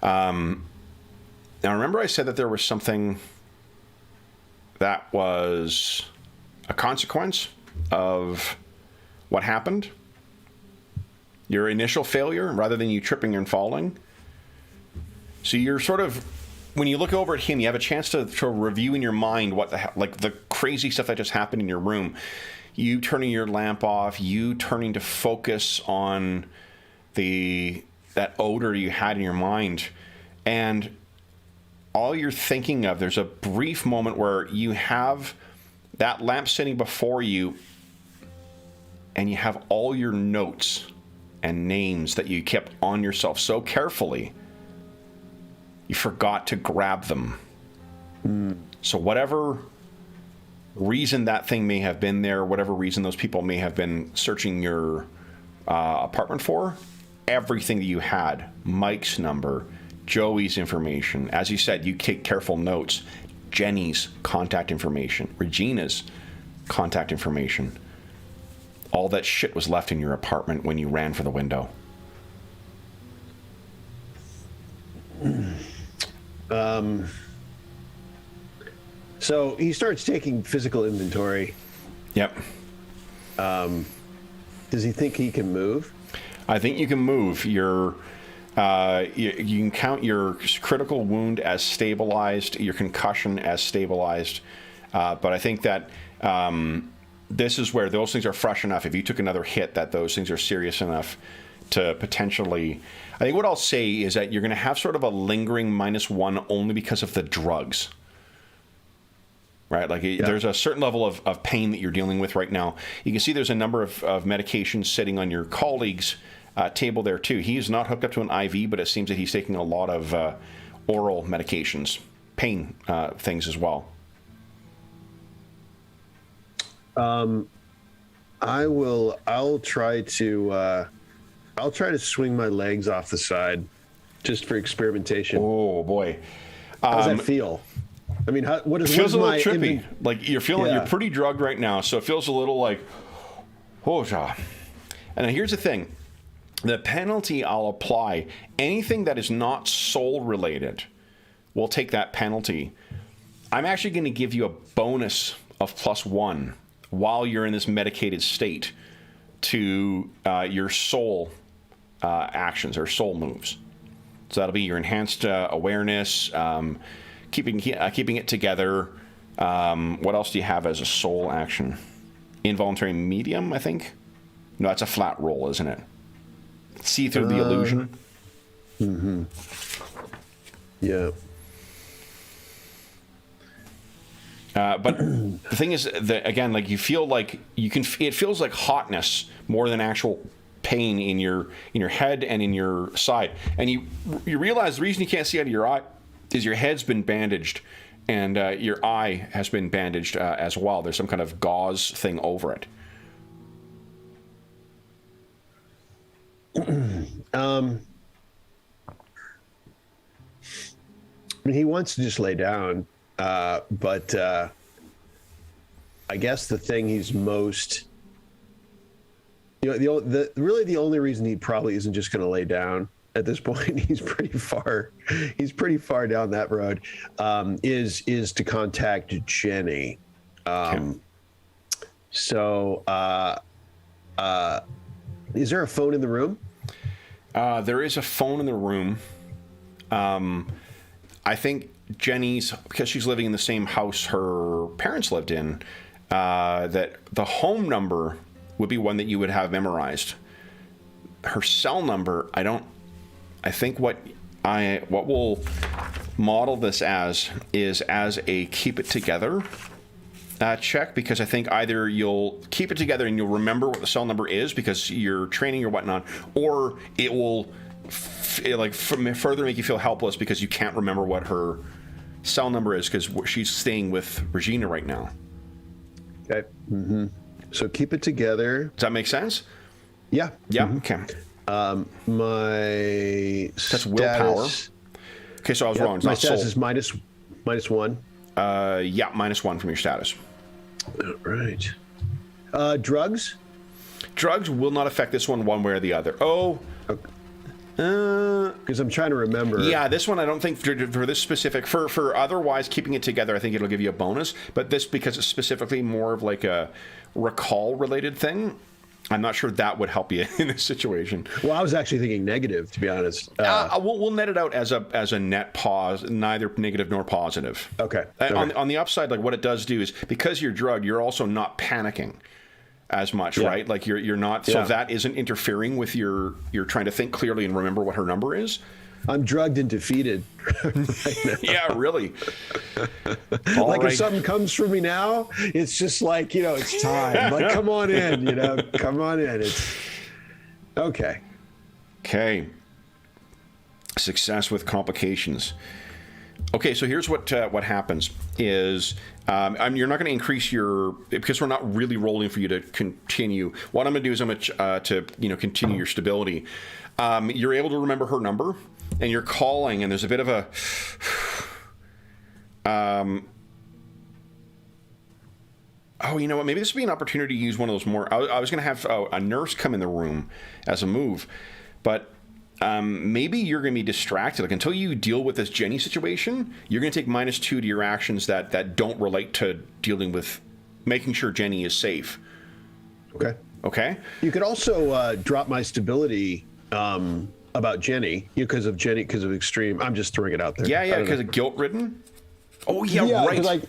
Now, remember I said that there was something that was a consequence of what happened? Your initial failure, rather than you tripping and falling? So you're sort of, when you look over at him, you have a chance to review in your mind what the crazy stuff that just happened in your room. You turning your lamp off, you turning to focus on that odor you had in your mind, and all you're thinking of, there's a brief moment where you have that lamp sitting before you, and you have all your notes and names that you kept on yourself so carefully, you forgot to grab them. So whatever reason that thing may have been there, whatever reason those people may have been searching your apartment for, everything that you had, Mike's number, Joey's information, as you said, you take careful notes, Jenny's contact information, Regina's contact information, all that shit was left in your apartment when you ran for the window. So he starts taking physical inventory. Yep. Does he think he can move? I think you can move. You can count your critical wound as stabilized, your concussion as stabilized, but I think that this is where those things are fresh enough. If you took another hit, that those things are serious enough to potentially... I think what I'll say is that you're going to have sort of a lingering -1 only because of the drugs. Right? Like there's a certain level of pain that you're dealing with right now. You can see there's a number of medications sitting on your colleague's table there too. He is not hooked up to an IV, but it seems that he's taking a lot of oral medications, pain things as well. I'll try to swing my legs off the side, just for experimentation. Oh boy, how does that feel? I mean, what is? It feels a little trippy. Like you're feeling, you're pretty drugged right now, so it feels a little like, oh, and here's the thing. The penalty I'll apply, anything that is not soul related, will take that penalty. I'm actually going to give you a bonus of +1 while you're in this medicated state to your soul actions or soul moves. So that'll be your enhanced awareness, keeping it together. What else do you have as a soul action? Involuntary medium, I think. No, that's a flat roll, isn't it? See through the illusion. Mm-hmm. Yeah. But the thing is that, again, like you feel like it feels like hotness more than actual pain in your head and in your side. And you realize the reason you can't see out of your eye is your head's been bandaged and your eye has been bandaged as well. There's some kind of gauze thing over it. I mean, he wants to just lay down, but I guess the thing he's most, really the only reason he probably isn't just going to lay down at this point, he's pretty far down that road, is to contact Jenny. So, is there a phone in the room? There is a phone in the room. I think Jenny's, because she's living in the same house her parents lived in, that the home number would be one that you would have memorized. Her cell number, I think what we'll model this as is as a keep it together check, because I think either you'll keep it together and you'll remember what the cell number is because you're training or whatnot, or it will further make you feel helpless because you can't remember what her cell number is because she's staying with Regina right now. Okay. Mm-hmm. So keep it together. Does that make sense? Yeah. Yeah. Mm-hmm. Okay. My that's willpower. Okay, so I was wrong. It's my not status soul. is -1. Yeah, -1 from your status. All right. Drugs? Drugs will not affect this one way or the other. Oh. Okay. Because I'm trying to remember. Yeah, this one I don't think for this specific for otherwise keeping it together. I think it'll give you a bonus, but this because it's specifically more of like a recall related thing. I'm not sure that would help you in this situation. Well, I was actually thinking negative, to be honest. We'll net it out as a net pause, neither negative nor positive. Okay. On the upside, like what it does do is because you're drugged, you're also not panicking as much, right? Like you're not, so that isn't interfering with you're trying to think clearly and remember what her number is. I'm drugged and defeated right now. Yeah, really. Like if something comes for me now, it's just like, it's time. Like, come on in, come on in. It's okay. Okay. Success with complications. Okay, so here's what happens is you're not going to increase your, because we're not really rolling for you to continue. What I'm going to do is I'm going to continue your stability. You're able to remember her number, and you're calling, and there's a bit of a oh, you know what? Maybe this would be an opportunity to use one of those more. I was going to have a nurse come in the room as a move, but maybe you're going to be distracted. Like until you deal with this Jenny situation, you're going to take -2 to your actions that don't relate to dealing with making sure Jenny is safe. Okay. Okay. You could also drop my stability about Jenny because of extreme. I'm just throwing it out there. Yeah, because of guilt-ridden. Oh yeah, right.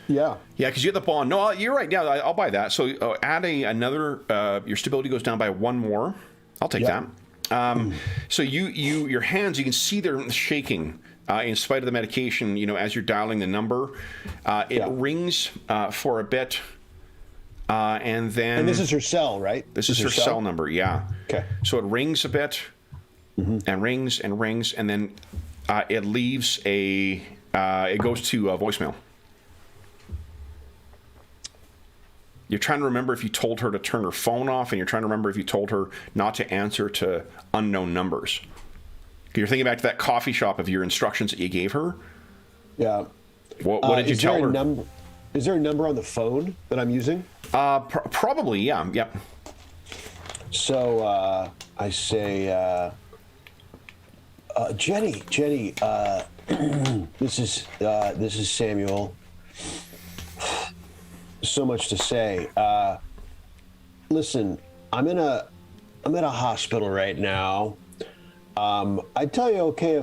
Yeah, because you have the bond. No, you're right. Yeah, I'll buy that. So add another. Your stability goes down by 1 more. I'll take that. So your hands, you can see they're shaking in spite of the medication. As you're dialing the number, it rings for a bit, and then. And this is her cell, right? This is her cell number. Yeah. Okay. So it rings a bit, and rings and rings, and then it leaves it goes to voicemail. You're trying to remember if you told her to turn her phone off, and you're trying to remember if you told her not to answer to unknown numbers. You're thinking back to that coffee shop of your instructions that you gave her. Yeah. What did you tell her? Is there a number on the phone that I'm using? Probably, yeah. Yep. So I say, Jenny, this is Samuel. So much to say. Listen, I'm at a hospital right now. I tell you, okay,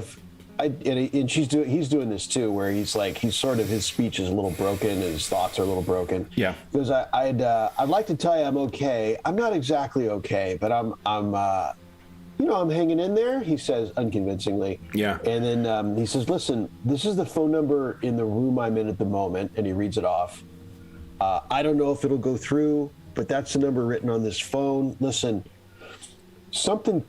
and he's doing this too, where his speech is a little broken, his thoughts are a little broken. Yeah. Because I'd like to tell you I'm okay. I'm not exactly okay, but I'm hanging in there, he says unconvincingly. Yeah. And then he says, listen, this is the phone number in the room I'm in at the moment, and he reads it off. I don't know if it'll go through, but that's the number written on this phone. Listen, something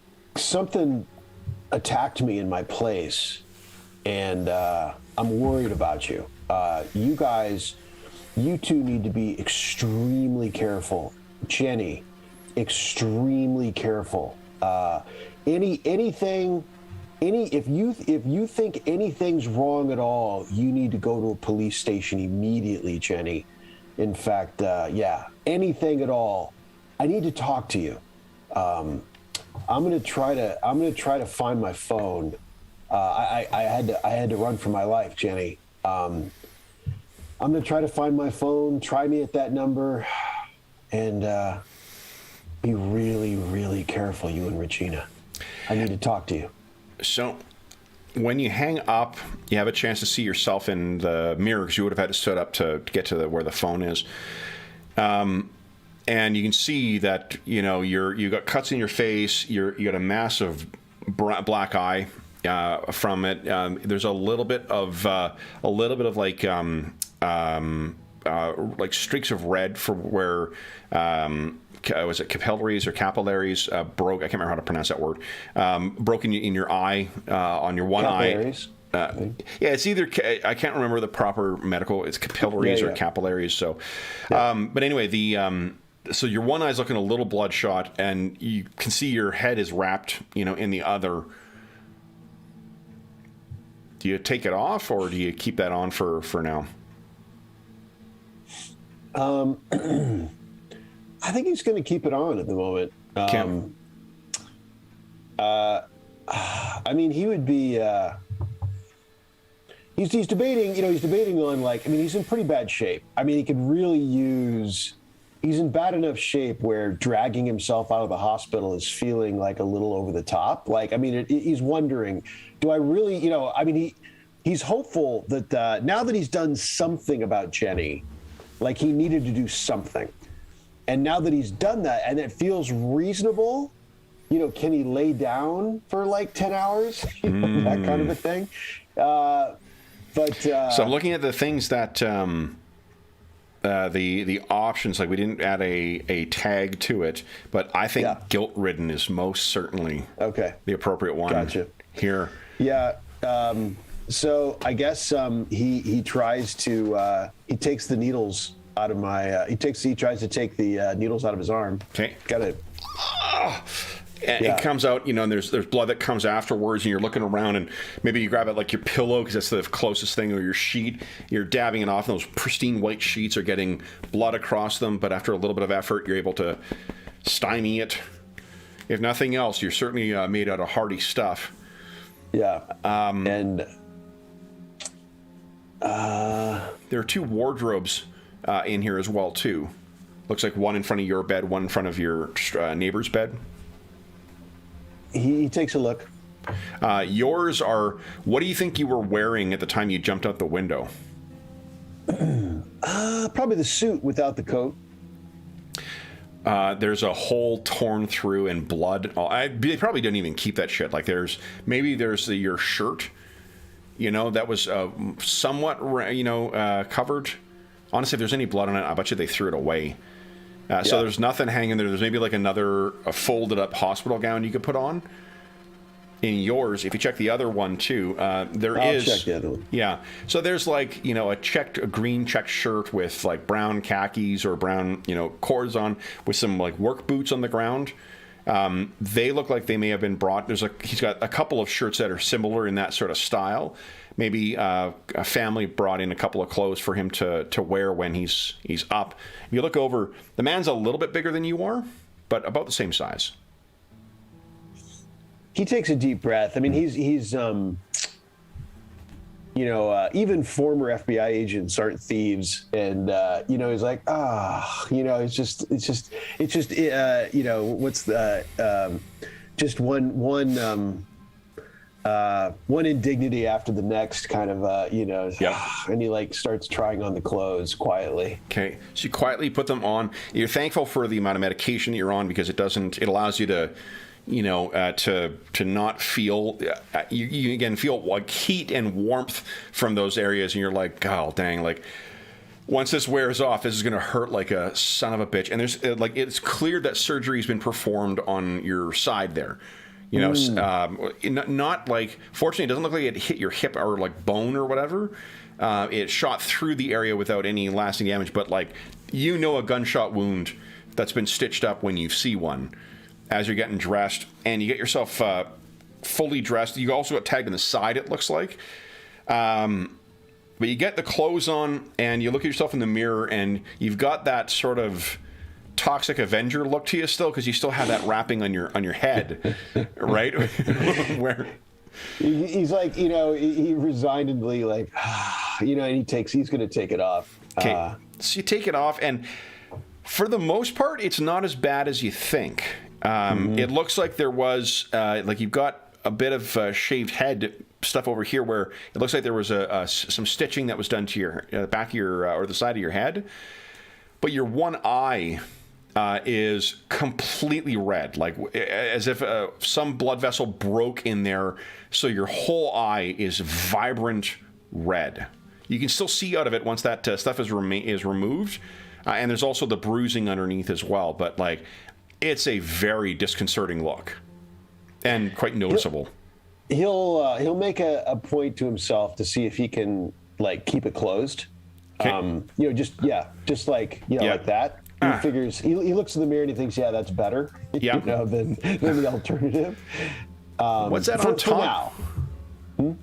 attacked me in my place, and I'm worried about you. You two need to be extremely careful. Jenny, extremely careful. Anything. If you think anything's wrong at all, you need to go to a police station immediately, Jenny. In fact, anything at all, I need to talk to you. I'm gonna try to find my phone. I had to run for my life, Jenny. I'm gonna try to find my phone. Try me at that number, and be really, really careful, you and Regina. I need to talk to you. So, when you hang up, you have a chance to see yourself in the mirror because you would have had to stood up to get to where the phone is. And you can see that you got cuts in your face. You got a massive black eye from it. There's a little bit of like streaks of red for where. Was it capillaries or capillaries broke? I can't remember how to pronounce that word. Broken in your eye, on your one capillaries, eye. Yeah, it's either I can't remember the proper medical. It's capillaries or capillaries. So, but anyway, so your one eye's looking a little bloodshot, and you can see your head is wrapped, in the other. Do you take it off, or do you keep that on for now? I think he's going to keep it on at the moment. I mean, he would be. He's debating. He's debating on he's in pretty bad shape. I mean, he could really use. He's in bad enough shape where dragging himself out of the hospital is feeling like a little over the top. He's wondering, do I really? He's hopeful that now that he's done something about Jenny, he needed to do something. And now that he's done that, and it feels reasonable, can he lay down for 10 hours? That kind of a thing. So I'm looking at the things that the options. We didn't add a tag to it, but I think guilt-ridden is most certainly the appropriate one. Gotcha. Here. Yeah. So I guess he tries to he takes the needles out of my he tries to take the needles out of his arm. Okay. Got it. It comes out, and there's blood that comes afterwards, and you're looking around, and maybe you grab it like your pillow because that's the closest thing, or your sheet. You're dabbing it off, and those pristine white sheets are getting blood across them. But after a little bit of effort, you're able to stymie it. If nothing else, you're certainly made out of hardy stuff. Yeah. There are 2 wardrobes in here as well, too. Looks like one in front of your bed, one in front of your neighbor's bed. He takes a look. Yours are, what do you think you were wearing at the time you jumped out the window? Probably the suit without the coat. There's a hole torn through and blood. They probably didn't even keep that shit. There's your shirt, that was somewhat, covered. Honestly, if there's any blood on it, I bet you they threw it away. So there's nothing hanging there. There's maybe another folded up hospital gown you could put on. In yours, if you check the other one too, I'll check the other one. Yeah. So there's a green checked shirt with brown khakis or brown, cords on with some work boots on the ground. They look like they may have been brought. He's got a couple of shirts that are similar in that sort of style. Maybe a family brought in a couple of clothes for him to wear when he's up. If you look over, the man's a little bit bigger than you are, but about the same size. He takes a deep breath. I mean, he's even former FBI agents aren't thieves, and he's like, it's just what's the just one indignity after the next, kind of, and he starts trying on the clothes quietly. Okay, so you quietly put them on. You're thankful for the amount of medication that you're on because it allows you to, to not feel, you again feel heat and warmth from those areas, and you're like, oh dang, once this wears off, this is going to hurt like a son of a bitch. And there's it's clear that surgery's been performed on your side there. Not fortunately, it doesn't look like it hit your hip or bone or whatever. It shot through the area without any lasting damage, but a gunshot wound that's been stitched up when you see one. as you're getting dressed, and you get yourself fully dressed. You also got tagged on the side, it looks like. But you get the clothes on, and you look at yourself in the mirror, and you've got that sort of toxic Avenger look to you still, because you still have that wrapping on your head, right? Where he's like, he resignedly like, and he's going to take it off. Okay, so you take it off, and for the most part, it's not as bad as you think. It looks like there was, like you've got a bit of shaved head stuff over here where it looks like there was some stitching that was done to your back of your or the side of your head, but your one eye is completely red, like as if some blood vessel broke in there, so your whole eye is vibrant red. You can still see out of it once that stuff is removed, and there's also the bruising underneath as well, but like it's a very disconcerting look and quite noticeable. He'll make a point to himself to see if he can like keep it closed. Okay. Just like like that. He figures he looks in the mirror and he thinks, yeah, that's better. Than the alternative. What's that on top? Now.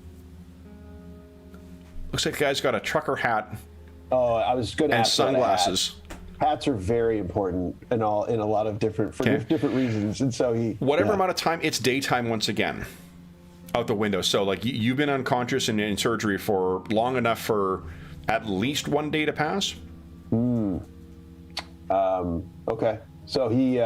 Looks like the guy's got a trucker hat. Oh, I was going to ask. And sunglasses. Hats are very important in a lot of different reasons, and so whatever amount of time, it's daytime once again. Out the window. So like you've been unconscious and in surgery for long enough for at least 1 day to pass. Okay. So he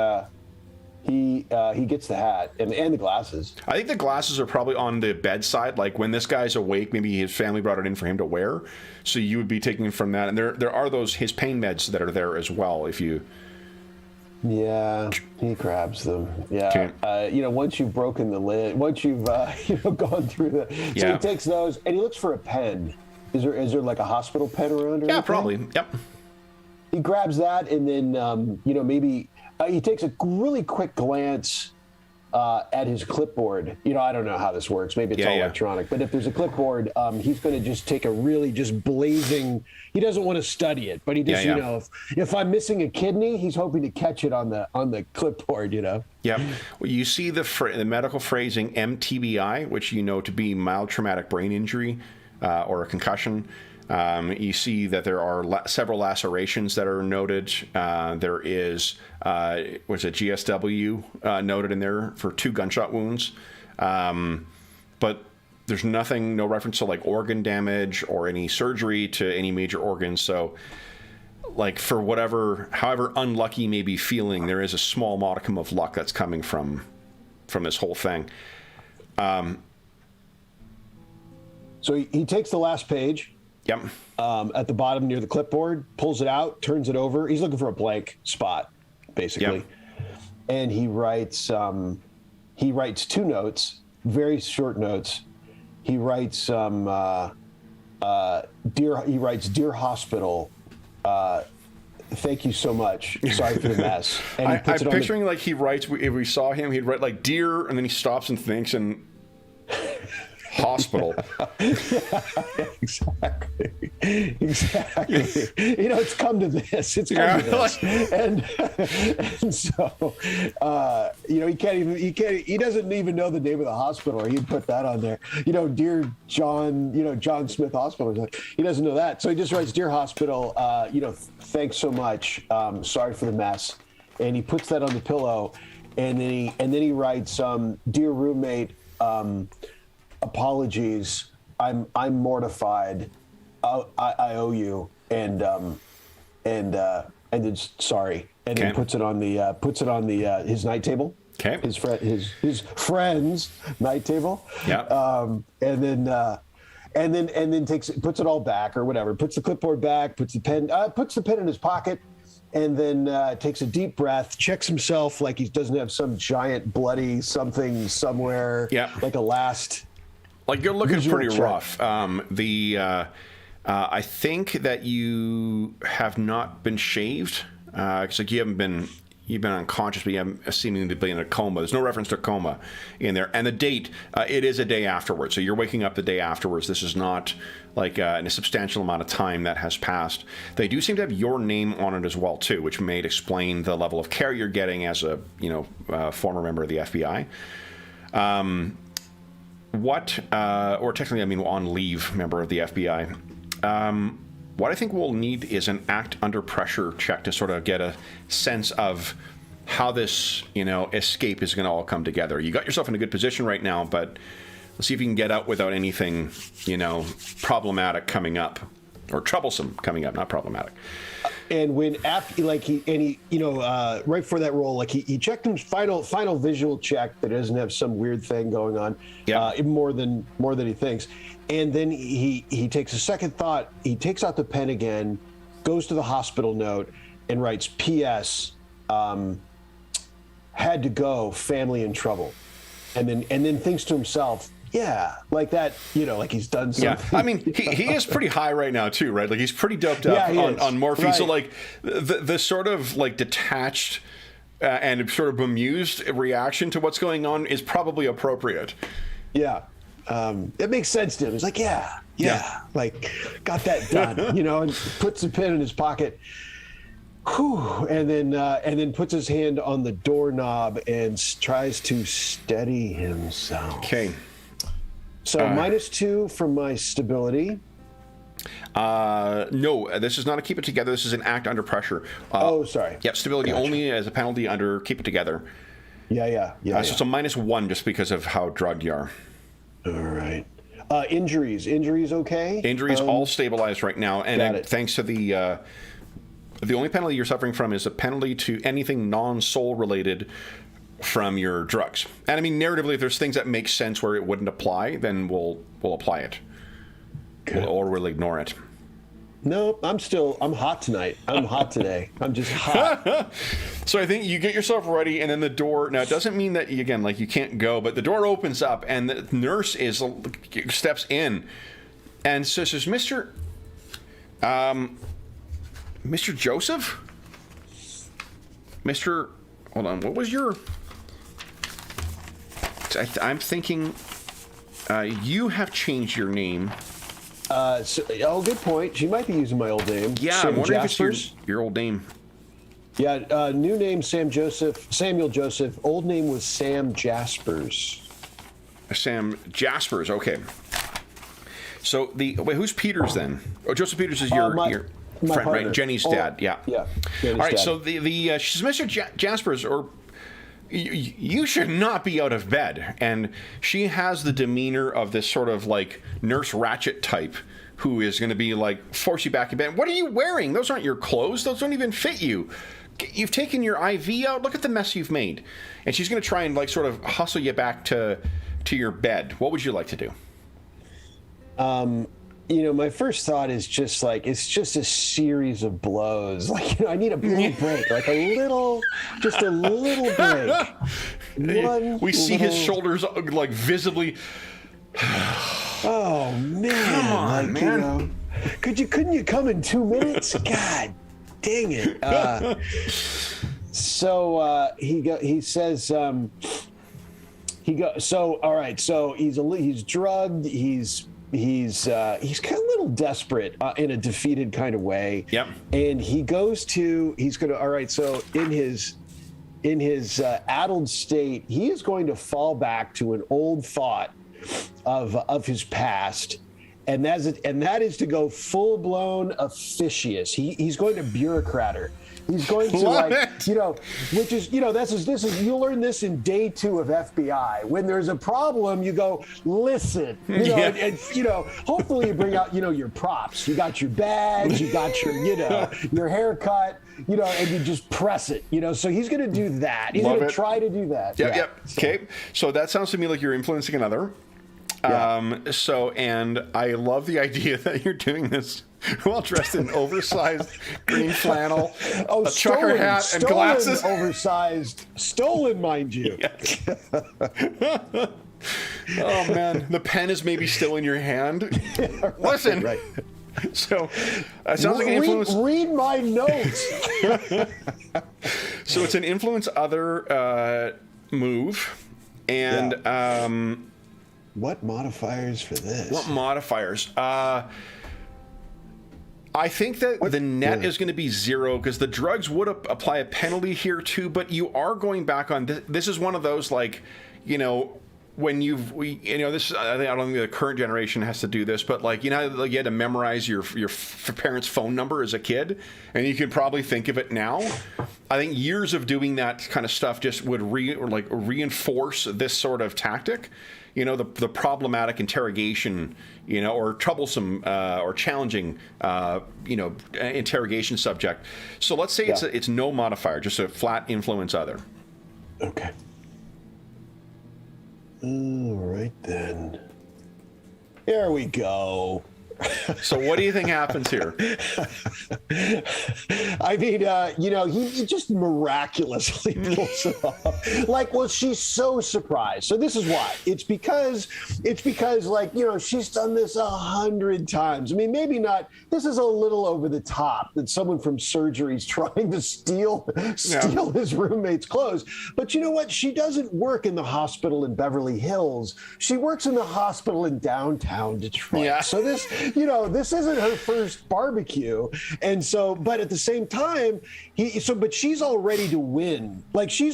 gets the hat and the glasses. I think the glasses are probably on the bedside. Like when this guy's awake, maybe his family brought it in for him to wear. So you would be taking it from that. And there are his pain meds that are there as well. If you. Yeah, he grabs them. Yeah, once you've broken the lid, once you've gone through so he takes those and he looks for a pen. Is there like a hospital pen around? Or anything? Probably. Yep. He grabs that and then maybe he takes a really quick glance at his clipboard. I don't know how this works. Maybe it's all electronic. But if there's a clipboard, he's going to just take a really just blazing. He doesn't want to study it, but he just if I'm missing a kidney, he's hoping to catch it on the clipboard. Yeah. Well, you see the medical phrasing MTBI, which to be mild traumatic brain injury or a concussion. You see that there are several lacerations that are noted. There is was a GSW noted in there for 2 gunshot wounds, but there's no reference to like organ damage or any surgery to any major organs. So, like for however unlucky you may be feeling, there is a small modicum of luck that's coming from this whole thing. So he takes the last page. Yep. At the bottom near the clipboard, pulls it out, turns it over. He's looking for a blank spot, basically. Yep. And he writes 2 notes, very short notes. He writes dear hospital, thank you so much. Sorry for the mess. And he puts I'm picturing like he writes, if we saw him, he'd write like dear, and then he stops and thinks and hospital. Exactly. It's come to this. It's come to this. And so, he doesn't even know the name of the hospital, or he'd put that on there. Dear John, John Smith Hospital. He doesn't know that. So he just writes, dear hospital, thanks so much. Sorry for the mess. And he puts that on the pillow, and then he writes, dear roommate, apologies. I'm mortified. I owe you, and then sorry, and then puts it on the his night table. Okay. His friend's night table. Yeah. And then puts it all back or whatever. Puts the clipboard back. Puts the pen in his pocket. And then takes a deep breath, checks himself like he doesn't have some giant bloody something somewhere. Yeah. Like a last. Like you're looking pretty rough. I think that you have not been shaved. Because like you haven't been you've been unconscious, but you have seemingly to be in a coma. There's no reference to coma in there. And the date, it is a day afterwards. So you're waking up the day afterwards. This is not like in a substantial amount of time that has passed. They do seem to have your name on it as well, too, which may explain the level of care you're getting as a former member of the FBI. Or technically, I mean, on leave member of the FBI. What I think we'll need is an act under pressure check to sort of get a sense of how this, escape is going to all come together. You got yourself in a good position right now, but let's see if you can get out without anything, problematic coming up, or troublesome coming up, not problematic. And when right before that roll, like he checked his final visual check that doesn't have some weird thing going on, more than he thinks. And then he takes a second thought. He takes out the pen again, goes to the hospital note, and writes P.S. Had to go, family in trouble, and then thinks to himself, yeah, like that, like he's done something. Yeah, I mean, he is pretty high right now too, right? Like he's pretty doped up on morphine. Right. So like the sort of like detached and sort of bemused reaction to what's going on is probably appropriate. Yeah. It makes sense to him. He's like, yeah, like got that done, and puts the pen in his pocket. Whew, and then puts his hand on the doorknob and tries to steady himself. Okay. So -2 from my stability. No, this is not a keep it together. This is an act under pressure. Sorry. Yep, stability only as a penalty under keep it together. Yeah. So it's a -1 just because of how drugged you are. All right. Injuries okay? Injuries all stabilized right now, and thanks to the only penalty you're suffering from is a penalty to anything non-soul related from your drugs. And I mean, narratively, if there's things that make sense where it wouldn't apply, then we'll apply it, or we'll ignore it. No, I'm hot tonight. I'm hot today. I'm just hot. So I think you get yourself ready, and then the door. Now it doesn't mean that you can't go, but the door opens up, and the nurse steps in, and says, "Mr. Joseph, hold on. What was your? I'm thinking you have changed your name." Good point. She might be using my old name. Yeah, Sam I'm wondering Jaspers. if it's your old name. Yeah, new name Samuel Joseph. Old name was Sam Jaspers. Sam Jaspers. Okay. So who's Peters then? Oh, Joseph Peters is your friend, partner. right? Jenny's dad. Yeah. Jenny's all right. dad. So she says, Mr. Jaspers, or you should not be out of bed. And she has the demeanor of this sort of like Nurse Ratched type who is going to be like, force you back in bed. What are you wearing? Those aren't your clothes. Those don't even fit you. You've taken your IV out. Look at the mess you've made. And she's going to try and like sort of hustle you back to your bed. What would you like to do? My first thought is just like, it's just a series of blows. Like, I need a little break, like just a little break. We see his shoulders like visibly. Oh man! Come on, man. Couldn't you come in 2 minutes? God dang it! He says. So all right. So he's drugged. He's kind of a little desperate in a defeated kind of way. Yep. And all right. So in his addled state, he is going to fall back to an old thought of his past, and that is to go full blown officious. He's going to bureaucrat her. He's going to which is this is you'll learn this in day 2 of FBI. When there's a problem, you go listen, and hopefully you bring out your props. You got your bags, you got your your haircut, and you just press it. So he's going to do that. He's going to try to do that. Yep. Okay. So that sounds to me like you're influencing another. Yeah. And I love the idea that you're doing this while dressed in oversized green flannel, a trucker hat, and glasses. Oversized, stolen, mind you. Yes. Oh man, the pen is maybe still in your hand. Right, Listen. Right. So that sounds like an influence. Read my notes. So it's an influence other move. And what modifiers for this? What modifiers? I think that the net is going to be 0 because the drugs would apply a penalty here too, but you are going back on this is one of those, like, you know, when this I don't think the current generation has to do this, but like, you know, like you had to memorize your parents' phone number as a kid, and you can probably think of it now. I think years of doing that kind of stuff just would reinforce this sort of tactic. You know, the problematic interrogation, you know, or troublesome or challenging, interrogation subject. So let's say it's no modifier, just a flat influence other. Okay. All right, then. There we go. So what do you think happens here? I mean, he just miraculously pulls it off. Like, well, she's so surprised. So this is why. It's because, like, you know, she's done this 100 times. I mean, maybe not. This is a little over the top that someone from surgery is trying to steal his roommate's clothes. But you know what? She doesn't work in the hospital in Beverly Hills. She works in the hospital in downtown Detroit. Yeah. So this isn't her first barbecue. And so, but at the same time, but she's all ready to win. Like, she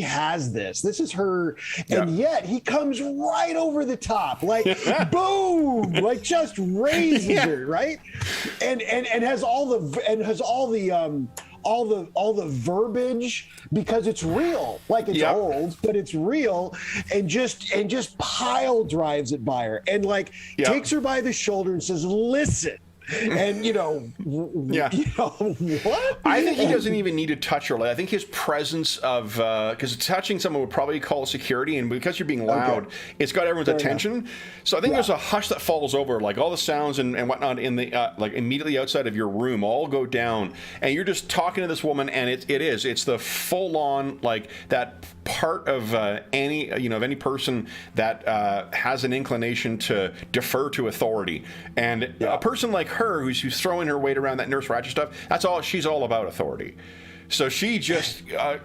has this. This is her. And yet he comes right over the top, like, boom, like just raises her, right? And has all the verbiage, because it's real. Like, it's old, but it's real, and just pile drives it by her, and like takes her by the shoulder and says, "Listen." And what? I think he doesn't even need to touch her. Like, I think his presence of because touching someone would probably call security, and because you're being loud, it's got everyone's attention. So I think there's a hush that falls over, like all the sounds and whatnot in the like immediately outside of your room all go down, and you're just talking to this woman, and it's the full on, like, that part of any person that has an inclination to defer to authority, and a person like her who's throwing her weight around that Nurse Ratched stuff, that's all she's all about, authority. So she just of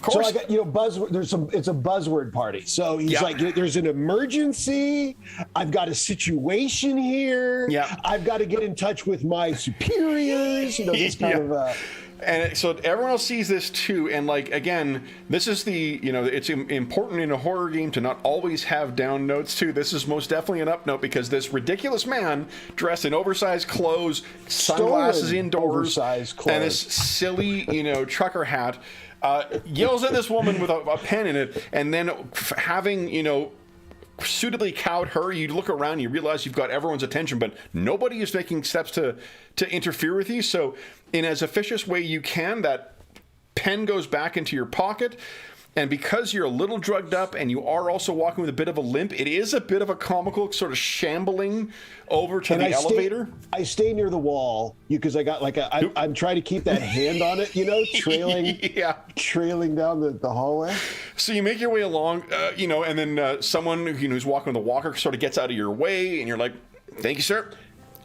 course. So I got, buzzword. It's a buzzword party. So he's like, there's an emergency. I've got a situation here. Yeah. I've got to get in touch with my superiors. This kind of. And so everyone else sees this too, and like, again, this is it's important in a horror game to not always have down notes too. This is most definitely an up note, because this ridiculous man dressed in oversized clothes, sunglasses indoors, and this silly, trucker hat, yells at this woman with a pen in it, and then having, suitably cowed her, you look around, you realize you've got everyone's attention, but nobody is making steps to interfere with you. So in as officious way you can, that pen goes back into your pocket, and because you're a little drugged up and you are also walking with a bit of a limp, it is a bit of a comical sort of shambling over to the elevator. I stay near the wall because I got I'm trying to keep that hand on it, trailing down the hallway. So you make your way along, and then someone who's walking with a walker sort of gets out of your way, and you're like, "Thank you, sir."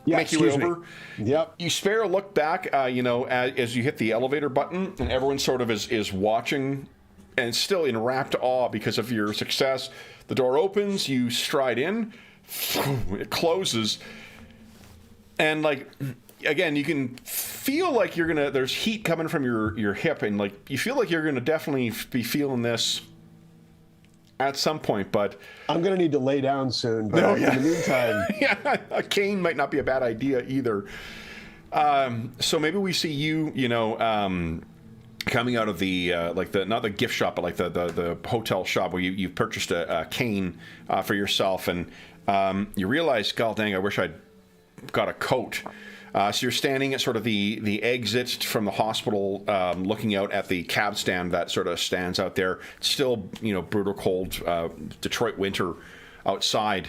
Yeah, make your way over. Yep. You spare a look back, as you hit the elevator button, and everyone sort of is watching and still in rapt awe because of your success. The door opens, you stride in, it closes, and like, again, you can feel like there's heat coming from your hip, and like, you feel like you're gonna definitely be feeling this at some point, but I'm gonna need to lay down soon. But in the meantime, a cane might not be a bad idea either. So maybe we see you, coming out of the not the gift shop, but like the hotel shop where you've purchased a cane for yourself, and you realize, God dang, I wish I'd got a coat. So you're standing at sort of the exit from the hospital, looking out at the cab stand that sort of stands out there. It's still, brutal cold Detroit winter outside.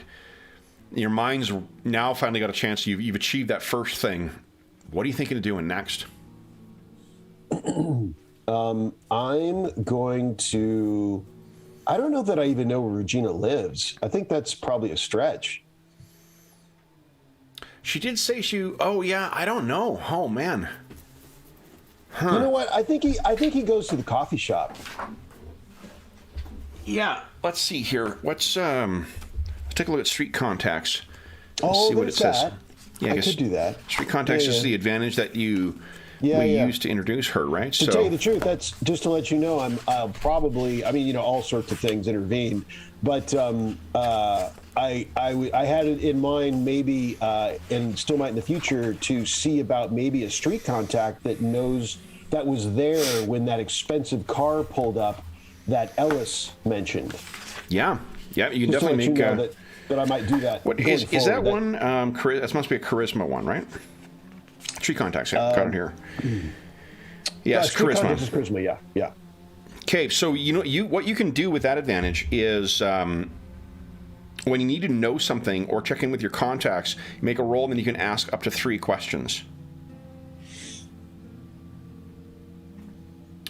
Your mind's now finally got a chance. You've achieved that first thing. What are you thinking of doing next? I'm going to... I don't know that I even know where Regina lives. I think that's probably a stretch. She did say oh yeah, I don't know. Oh man. You know what? I think he goes to the coffee shop. Yeah. Let's see here. Let's take a look at street contacts. Oh, see what it says. Yeah, I could do that. Street contacts is the advantage that you use to introduce her, right? To tell you the truth, that's just to let you know. I'll probably, I mean, all sorts of things intervene, but I had it in mind maybe, and still might in the future, to see about maybe a street contact that knows that was there when that expensive car pulled up that Ellis mentioned. Yeah, you can just definitely make. That I might do that. What is that one? That must be a charisma one, right? Street contacts. Yeah, got it here. Yes, charisma. Is charisma. Yeah. Okay, so what you can do with that advantage is when you need to know something or check in with your contacts, make a roll, and then you can ask up to 3 questions.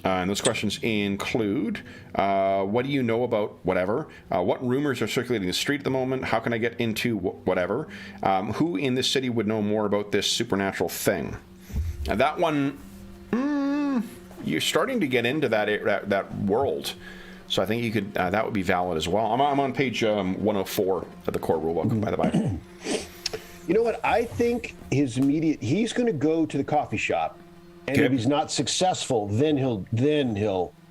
And those questions include, what do you know about whatever? What rumors are circulating the street at the moment? How can I get into whatever? Who in this city would know more about this supernatural thing? Now that one, you're starting to get into that world. So I think you could, that would be valid as well. I'm on page 104 of the core rulebook, by the way. You know what? I think he's going to go to the coffee shop. And if he's not successful, then he'll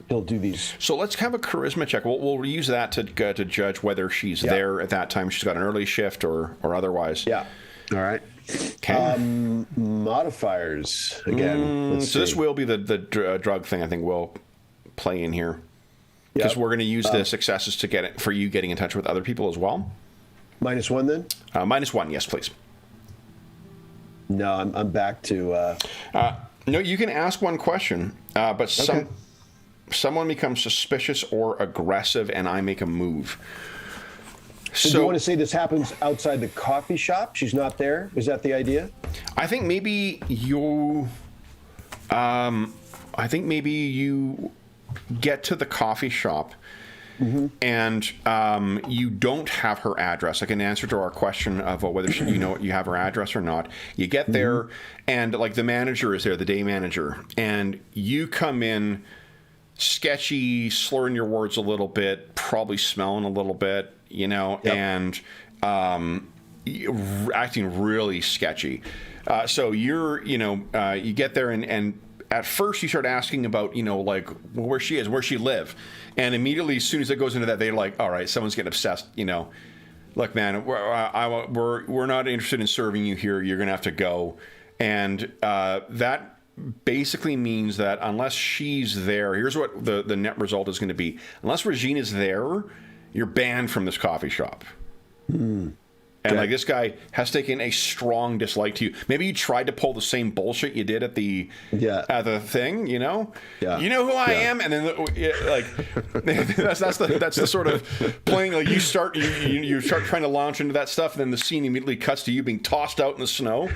do these. So let's have a charisma check. We'll use that to judge whether she's there at that time. She's got an early shift or otherwise. Yeah. All right. Okay. Modifiers again. So this will be the drug thing. I think will play in here because we're going to use the successes to get it for you getting in touch with other people as well. -1 then. -1, yes, please. No, I'm back to. No, you can ask one question, but someone becomes suspicious or aggressive, and I make a move. So do you want to say this happens outside the coffee shop? She's not there? Is that the idea? I think maybe you get to the coffee shop. Mm-hmm. And you don't have her address. Like in answer to our question of whether you have her address or not, you get there, and like the manager is there, the day manager, and you come in sketchy, slurring your words a little bit, probably smelling a little bit, and acting really sketchy. So you get there and at first you start asking about, like where she is, where she live. And immediately, as soon as it goes into that, they're like, all right, someone's getting obsessed, Look, man, we're not interested in serving you here. You're going to have to go. And that basically means that unless she's there, here's what the net result is going to be. Unless Regina's there, you're banned from this coffee shop. And like this guy has taken a strong dislike to you. Maybe you tried to pull the same bullshit you did at the thing, Yeah. You know who I am, and then that's the sort of playing. Like you start trying to launch into that stuff, and then the scene immediately cuts to you being tossed out in the snow.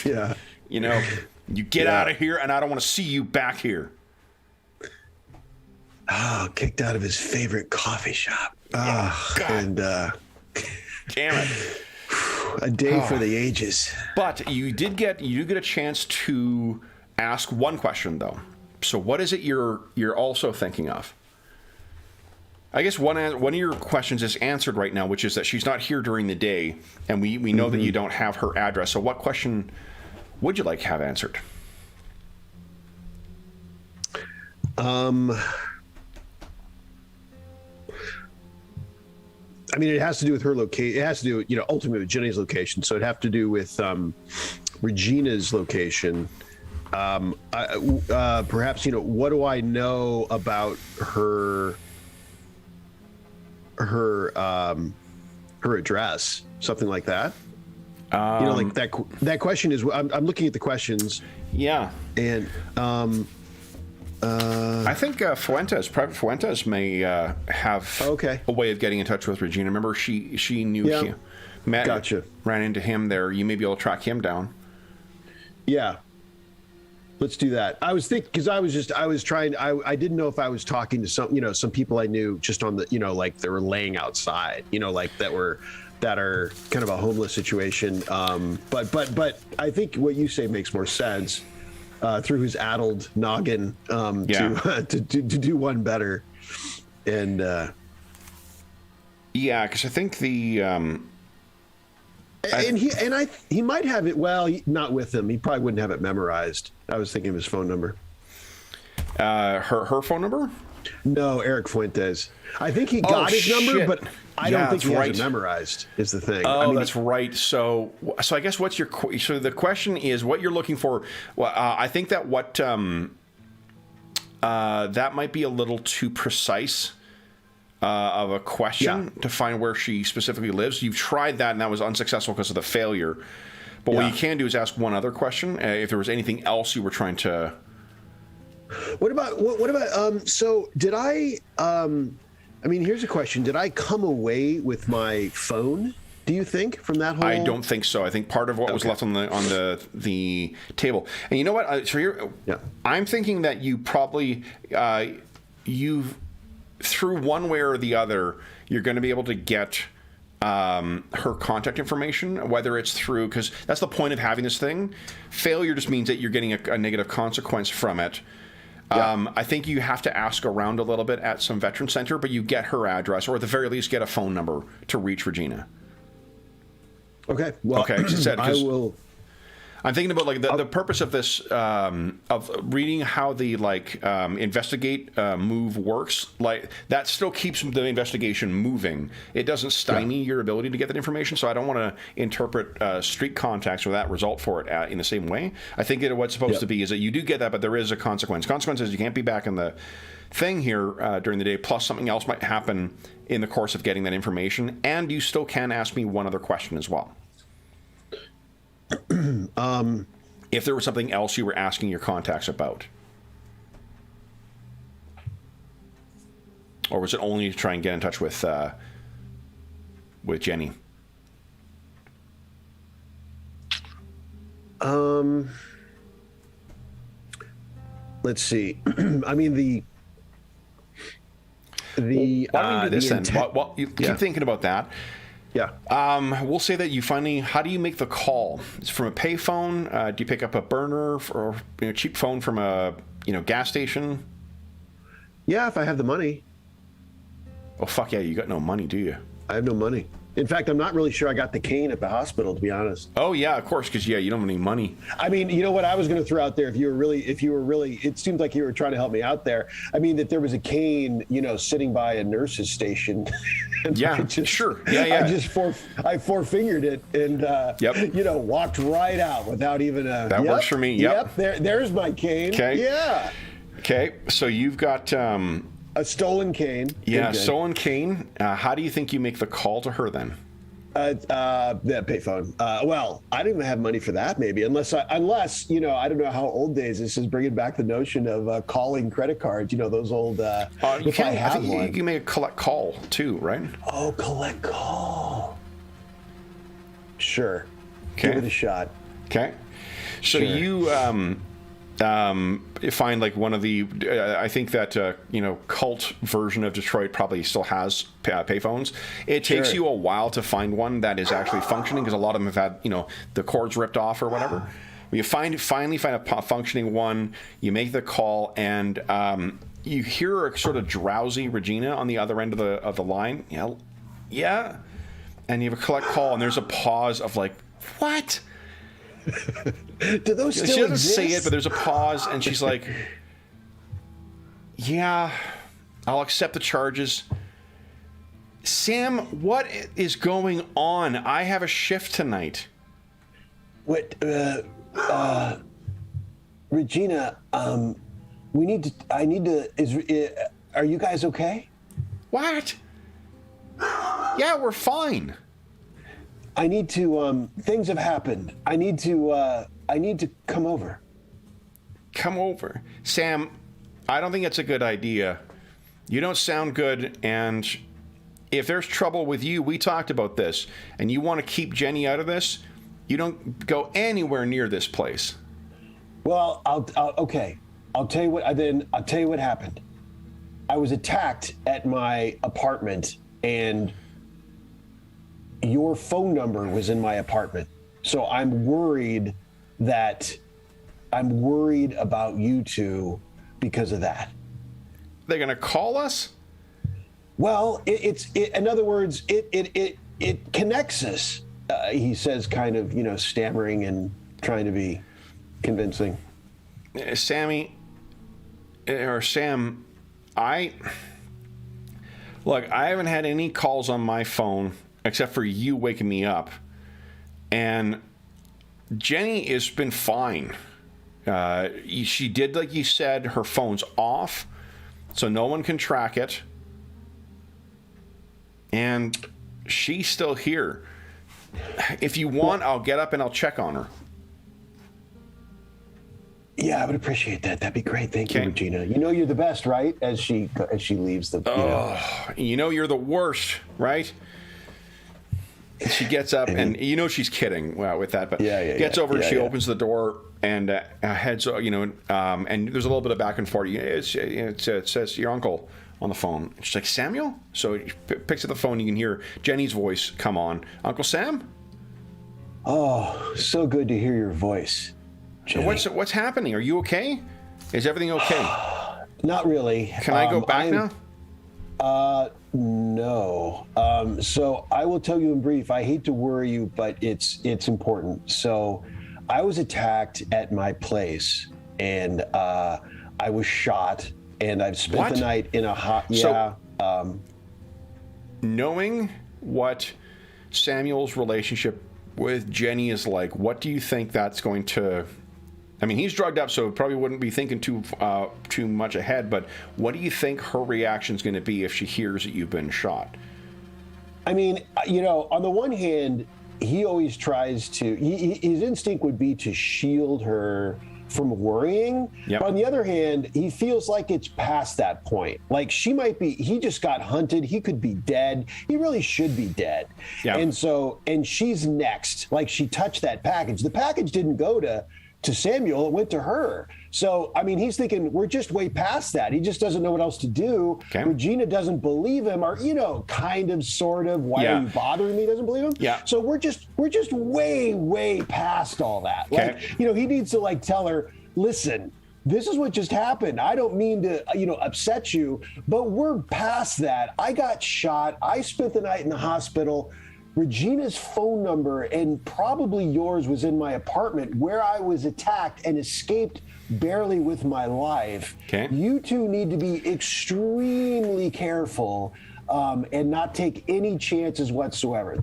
Yeah. You get out of here, and I don't want to see you back here. Oh, kicked out of his favorite coffee shop. And damn it. A day for the ages. But you get a chance to ask one question though. So what is it you're also thinking of? I guess one of your questions is answered right now, which is that she's not here during the day, and we know that you don't have her address. So what question would you like to have answered? I mean, it has to do with her location. It has to do, ultimately with Jenny's location. So it'd have to do with Regina's location. Perhaps, what do I know about her address? Something like that. Like that question is. I'm looking at the questions. Yeah. And I think Private Fuentes may have a way of getting in touch with Regina. Remember, she knew him. Matt ran into him there. You may be able to track him down. Yeah. Let's do that. I was thinking, because I was trying, I didn't know if I was talking to some people I knew just on the, like they were laying outside, like that are kind of a homeless situation. But I think what you say makes more sense. through his addled noggin to do one better. And yeah, because I think the he might have it. Well, not with him. He probably wouldn't have it memorized. I was thinking of his phone number. Her phone number? No, Eric Fuentes. I think he got his number, but I don't think he has it memorized. Is the thing. Oh, I mean, that's right. So I guess what's your so the question is what you're looking for. Well, I think that what that might be a little too precise of a question to find where she specifically lives. You've tried that, and that was unsuccessful because of the failure. But what you can do is ask one other question. If there was anything else you were trying to. What about so did I mean, here's a question. Did I come away with my phone, do you think, from that whole... I don't think so. I think part of what was left on the table. And you know what? So here, I'm thinking that you probably through one way or the other, you're going to be able to get her contact information, whether it's through, because that's the point of having this thing. Failure just means that you're getting a negative consequence from it. I think you have to ask around a little bit at some veteran center, but you get her address, or at the very least get a phone number to reach Regina. Okay. Well, I will. I'm thinking about like the purpose of this, of reading how the investigate move works. Like that still keeps the investigation moving. It doesn't stymie your ability to get that information. So I don't want to interpret street contacts or that result for it in the same way. I think that what's supposed to be is that you do get that, but there is a consequence. Consequence is you can't be back in the thing here during the day. Plus something else might happen in the course of getting that information, and you still can ask me one other question as well. If there was something else you were asking your contacts about, or was it only to try and get in touch with Jenny? Let's see. I mean why don't we do this then? Well, you keep thinking about that. Yeah. We'll say that you finally. How do you make the call? It's from a payphone. Do you pick up a burner or cheap phone from a gas station? Yeah, if I have the money. Oh fuck yeah! You got no money, do you? I have no money. In fact, I'm not really sure I got the cane at the hospital, to be honest. Oh yeah, of course, because you don't have any money. I mean, you know what I was going to throw out there? If you were really, it seemed like you were trying to help me out there. I mean, that there was a cane, sitting by a nurse's station. Sure. Yeah. I four-fingered it and walked right out without even a. That works for me. Yep. There's my cane. Okay. Yeah. Okay. So you've got. A stolen cane. Yeah, stolen cane. How do you think you make the call to her then? That payphone. Well, I don't even have money for that. Maybe unless I don't know how old days this is, bringing back the notion of calling credit cards. Those old. You can. I think you can make a collect call too, right? Oh, collect call. Sure. Okay. Give it a shot. Okay. So you find like one of the I think that Kult version of Detroit probably still has payphones. It takes you a while to find one that is actually functioning, because a lot of them have had the cords ripped off or whatever. You finally find a functioning one. You make the call, and you hear a sort of drowsy Regina on the other end of the line. Yeah, and you have a collect call, and there's a pause of like, what? Do those still She doesn't exist? say it, but there's a pause, and she's like, yeah, I'll accept the charges. Sam, what is going on? I have a shift tonight. What, Regina, are you guys okay? What? Yeah, we're fine. I need to, things have happened. I need to come over. Come over. Sam, I don't think it's a good idea. You don't sound good, and if there's trouble with you, we talked about this, and you want to keep Jenny out of this, you don't go anywhere near this place. Well, okay. I'll tell you what happened. I was attacked at my apartment, and your phone number was in my apartment. So I'm worried that I'm worried about you two because of that. They're gonna call us? Well, in other words, it connects us. He says, kind of, stammering and trying to be convincing. Sam, I haven't had any calls on my phone except for you waking me up, and Jenny has been fine. She did, like you said, her phone's off, so no one can track it, and she's still here. If you want, I'll get up and I'll check on her. Yeah, I would appreciate that. That'd be great. Thank you, Regina. You know you're the best, right? As she leaves the. You're the worst, right? And she gets up, and she's kidding with that, but gets over and she opens the door and heads, and there's a little bit of back and forth. It says your uncle on the phone. She's like, Samuel? So he picks up the phone. You can hear Jenny's voice come on. Uncle Sam? Oh, so good to hear your voice. Jenny. What's happening? Are you okay? Is everything okay? Not really. Can I go back now? No. So I will tell you in brief. I hate to worry you, but it's important. So I was attacked at my place, and I was shot, and I've spent the night in a hot. Knowing what Samuel's relationship with Jenny is like, what do you think that's going to? I mean, he's drugged up, so probably wouldn't be thinking too much ahead, but what do you think her reaction is going to be if she hears that you've been shot? I mean, on the one hand, he always tries to, his instinct would be to shield her from worrying. Yep. But on the other hand, he feels like it's past that point. Like he just got hunted. He could be dead. He really should be dead. Yep. And she's next. Like, she touched that package. The package didn't go to Samuel, it went to her. So, I mean, he's thinking we're just way past that. He just doesn't know what else to do. Okay. Regina doesn't believe him, or, kind of, sort of, why are you bothering me? Doesn't believe him. Yeah. So we're just way past all that. Okay. Like, he needs to tell her, listen, this is what just happened. I don't mean to, upset you, but we're past that. I got shot. I spent the night in the hospital. Regina's phone number, and probably yours, was in my apartment where I was attacked and escaped barely with my life. Okay. You two need to be extremely careful and not take any chances whatsoever.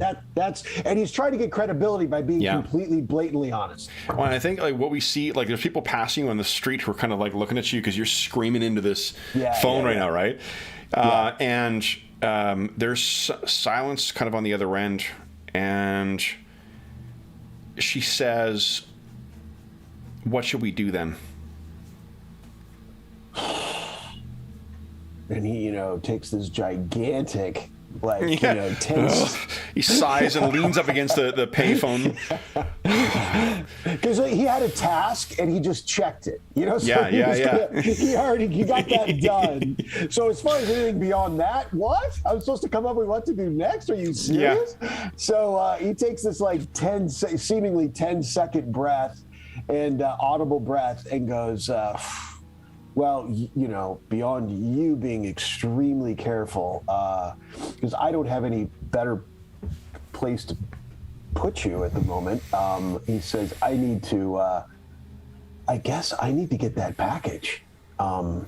And he's trying to get credibility by being completely blatantly honest. Well, and I think what we see, there's people passing you on the street who are kind of looking at you because you're screaming into this phone right now, right? And there's silence kind of on the other end, and she says, what should we do then? And he, takes this gigantic, tense. He sighs and leans up against the payphone. Because he had a task and he just checked it. He got that done. So as far as anything beyond that, what? I'm supposed to come up with what to do next? Are you serious? Yeah. So he takes this seemingly 10-second breath and audible breath and goes, well, beyond you being extremely careful, because I don't have any better place to put you at the moment. He says, I need to get that package. And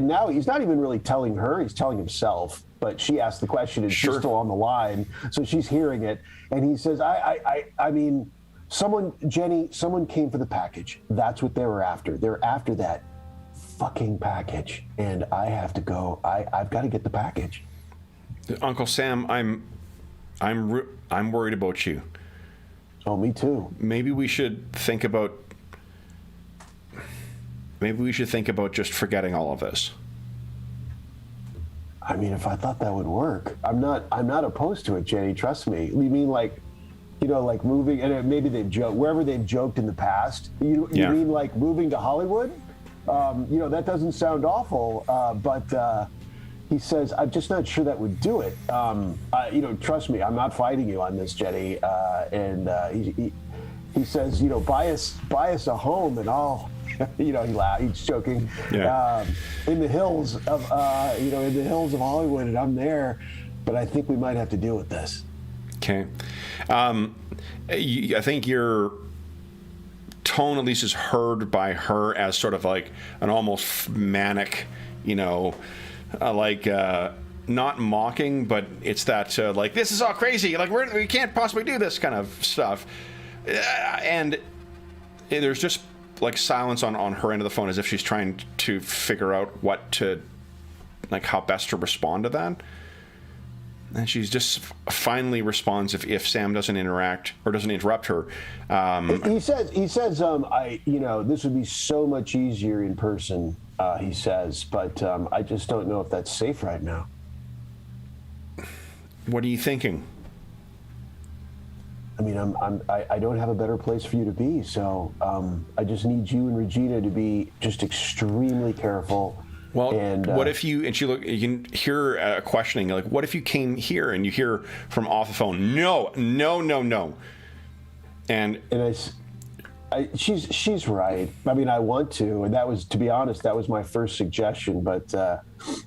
now he's not even really telling her, he's telling himself, but she asked the question and she's still on the line. So she's hearing it. And he says, I mean, someone came for the package. That's what they were after. They're after that fucking package. And I have to go. I've got to get the package. Uncle Sam, I'm worried about you. Oh, me too. Maybe we should think about just forgetting all of this. I mean, if I thought that would work, I'm not opposed to it, Jenny. Trust me. You mean like moving, and maybe they've joked wherever they've joked in the past. You mean like moving to Hollywood? That doesn't sound awful, but he says, I'm just not sure that would do it. Trust me, I'm not fighting you on this, Jenny. And he says, buy us a home and I'll, he laughs, he's joking. Yeah. In the hills of, in the hills of Hollywood, and I'm there, but I think we might have to deal with this. Okay. I think your tone at least is heard by her as sort of like an almost manic, not mocking, but it's that like, this is all crazy, like we can't possibly do this kind of stuff, and there's just like silence on her end of the phone, as if she's trying to figure out how best to respond to that. And she's just finally responds if Sam doesn't interact or doesn't interrupt her. He says, this would be so much easier in person. He says, but I just don't know if that's safe right now. What are you thinking? I mean, I don't have a better place for you to be, so I just need you and Regina to be just extremely careful. Well, what if you can hear questioning, like, what if you came here and you hear from off the phone, no. And she's right. I mean, I want to, and to be honest, that was my first suggestion, but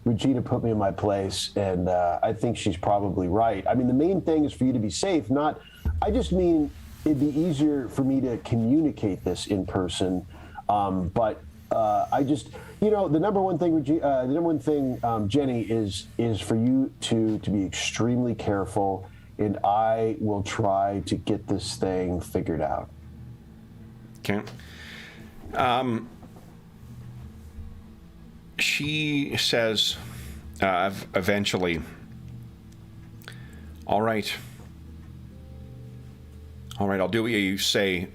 Regina put me in my place, and I think she's probably right. I mean, the main thing is for you to be safe, I just mean it'd be easier for me to communicate this in person, but I just, the number one thing, Jenny, is for you to be extremely careful, and I will try to get this thing figured out. Okay. She says, eventually, all right, I'll do what you say.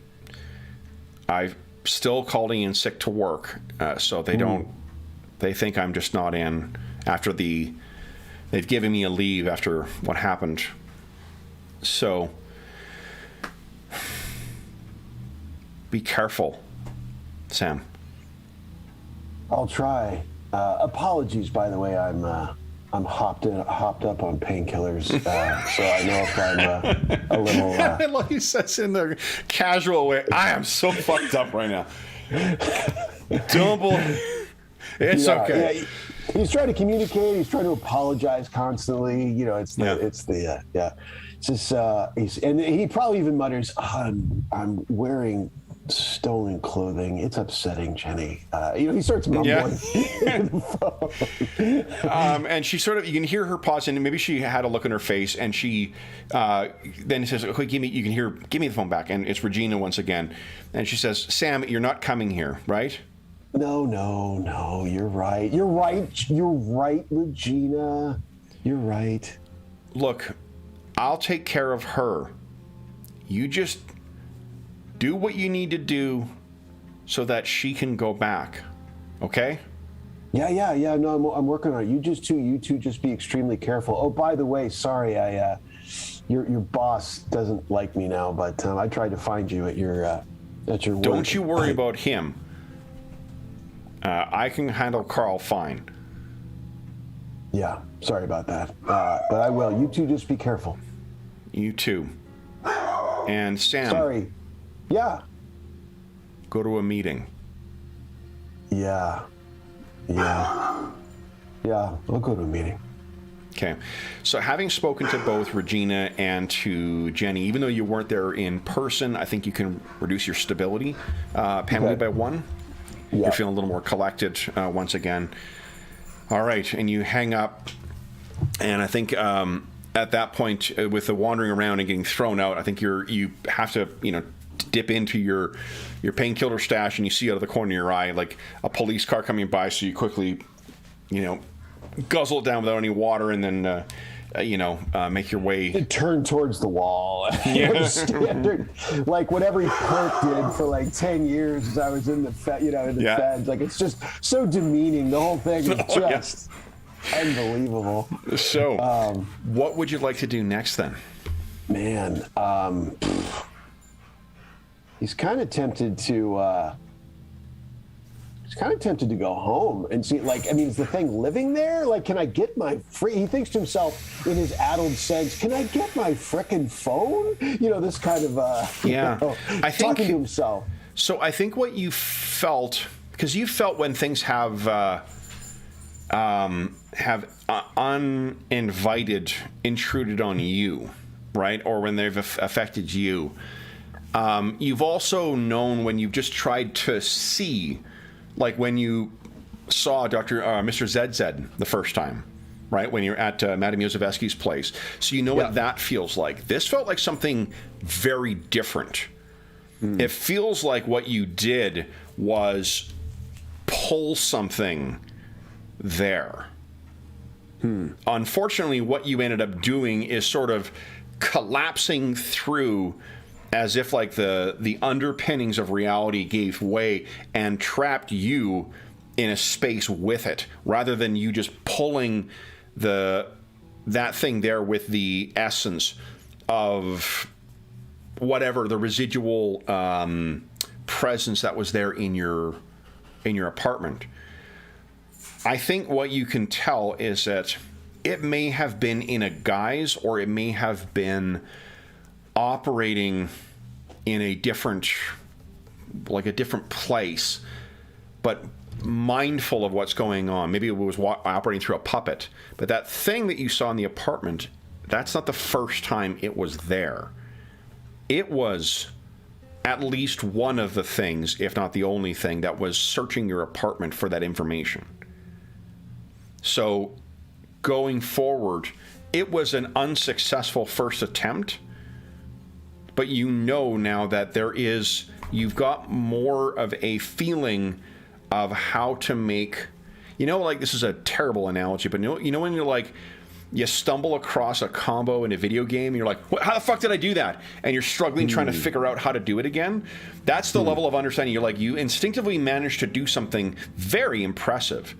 I've still calling in sick to work, so they think I'm just not in after they've given me a leave after what happened. So be careful, Sam. I'll try. Apologies, by the way. I'm hopped up on painkillers, so I know if I'm a little. Like he says in the casual way, I am so fucked up right now. It's okay. Yeah, he's trying to communicate. He's trying to apologize constantly. It's just and he probably even mutters, "I'm wearing stolen clothing. It's upsetting, Jenny." He starts mumbling. And she sort of, you can hear her pause, and maybe she had a look in her face, and she then says, "Okay, give me the phone back." And it's Regina once again, and she says, "Sam, you're not coming here, right?" No. You're right, Regina. You're right. Look, I'll take care of her. You just do what you need to do so that she can go back, okay? Yeah. No, I'm working on it. You two just be extremely careful. Oh, by the way, sorry, your boss doesn't like me now, but I tried to find you at your work. Don't you worry about him. I can handle Carl fine. Yeah, sorry about that, but I will. You two just be careful. You too. And Sam. Sorry. Yeah. Go to a meeting. Yeah. I'll go to a meeting. Okay. So having spoken to both Regina and to Jenny, even though you weren't there in person, I think you can reduce your stability penalty by 1. Yeah. You're feeling a little more collected once again. All right. And you hang up. And I think at that point, with the wandering around and getting thrown out, I think you have to, dip into your painkiller stash, and you see out of the corner of your eye like a police car coming by, so you quickly guzzle it down without any water, and then make your way, turn towards the wall. Standard, like what every clerk did for like 10 years as I was in the feds. Like, it's just so demeaning. The whole thing is just unbelievable. So what would you like to do next then? Man, he's kind of tempted to he's kind of tempted to go home and see, like, I mean, is the thing living there? Like, can I get my he thinks to himself in his addled sense, can I get my frickin' phone? You know, this kind of, I think, talking to himself. So I think what you felt, because you felt when things have uninvited intruded on you, right? Or when they've affected you. You've also known when you've just tried to see, like when you saw Mr. ZZ the first time, right? When you're at Madame Yozoveski's place. So you know what that feels like. This felt like something very different. It feels like what you did was pull something there. Unfortunately, what you ended up doing is sort of collapsing through as if like the underpinnings of reality gave way and trapped you in a space with it, rather than you just pulling that thing there with the essence of whatever the residual presence that was there in your apartment. I think what you can tell is that it may have been in a guise, or it may have been operating in a different place, but mindful of what's going on. Maybe it was operating through a puppet. But that thing that you saw in the apartment, that's not the first time it was there. It was at least one of the things, if not the only thing, that was searching your apartment for that information. So going forward, it was an unsuccessful first attempt, but you know now that you've got more of a feeling of how to make, like, this is a terrible analogy, but you know when you're like, you stumble across a combo in a video game, and you're like, how the fuck did I do that? And you're struggling trying to figure out how to do it again. That's the level of understanding. You're like, you instinctively managed to do something very impressive.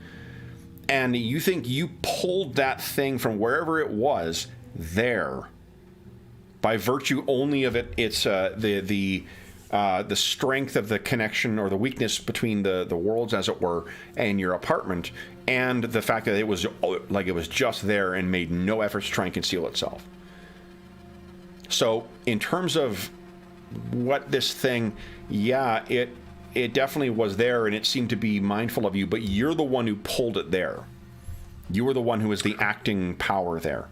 And you think you pulled that thing from wherever it was there by virtue only of it's the strength of the connection, or the weakness between the worlds, as it were, and your apartment, and the fact that it was just there and made no efforts to try and conceal itself. So in terms of what this thing, it definitely was there, and it seemed to be mindful of you, but you're the one who pulled it there. You were the one who was the acting power there.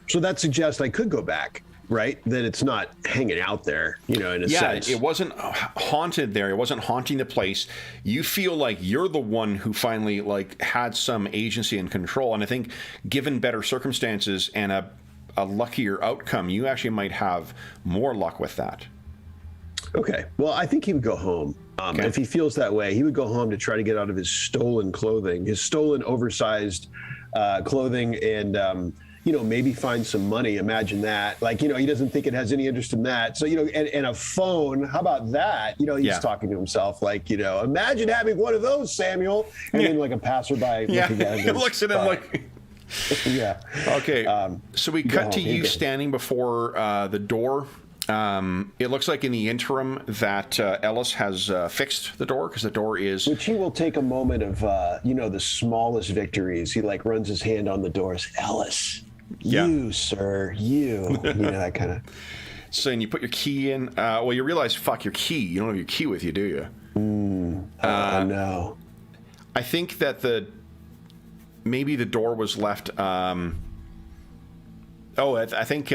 So that suggests I could go back, right? That it's not hanging out there, in a sense. Yeah, it wasn't haunted there. It wasn't haunting the place. You feel like you're the one who finally, like, had some agency and control. And I think given better circumstances and a luckier outcome, you actually might have more luck with that. Okay. Well, I think he would go home. If he feels that way, he would go home to try to get out of his stolen clothing, his stolen oversized clothing, and maybe find some money. Imagine that. Like, he doesn't think it has any interest in that. So, and a phone, how about that? He's talking to himself like, imagine having one of those, Samuel. And then like a passerby looking at him. He looks at him like... Yeah. Okay. So we cut to you standing before the door. It looks like in the interim that Ellis has fixed the door, because the door is... Which he will take a moment of, the smallest victories. He like runs his hand on the doors. Ellis, you, sir, you. That kind of... So and you put your key in. Well, you realize, fuck, your key. You don't have your key with you, do you? No. I think that maybe the door was left... I think...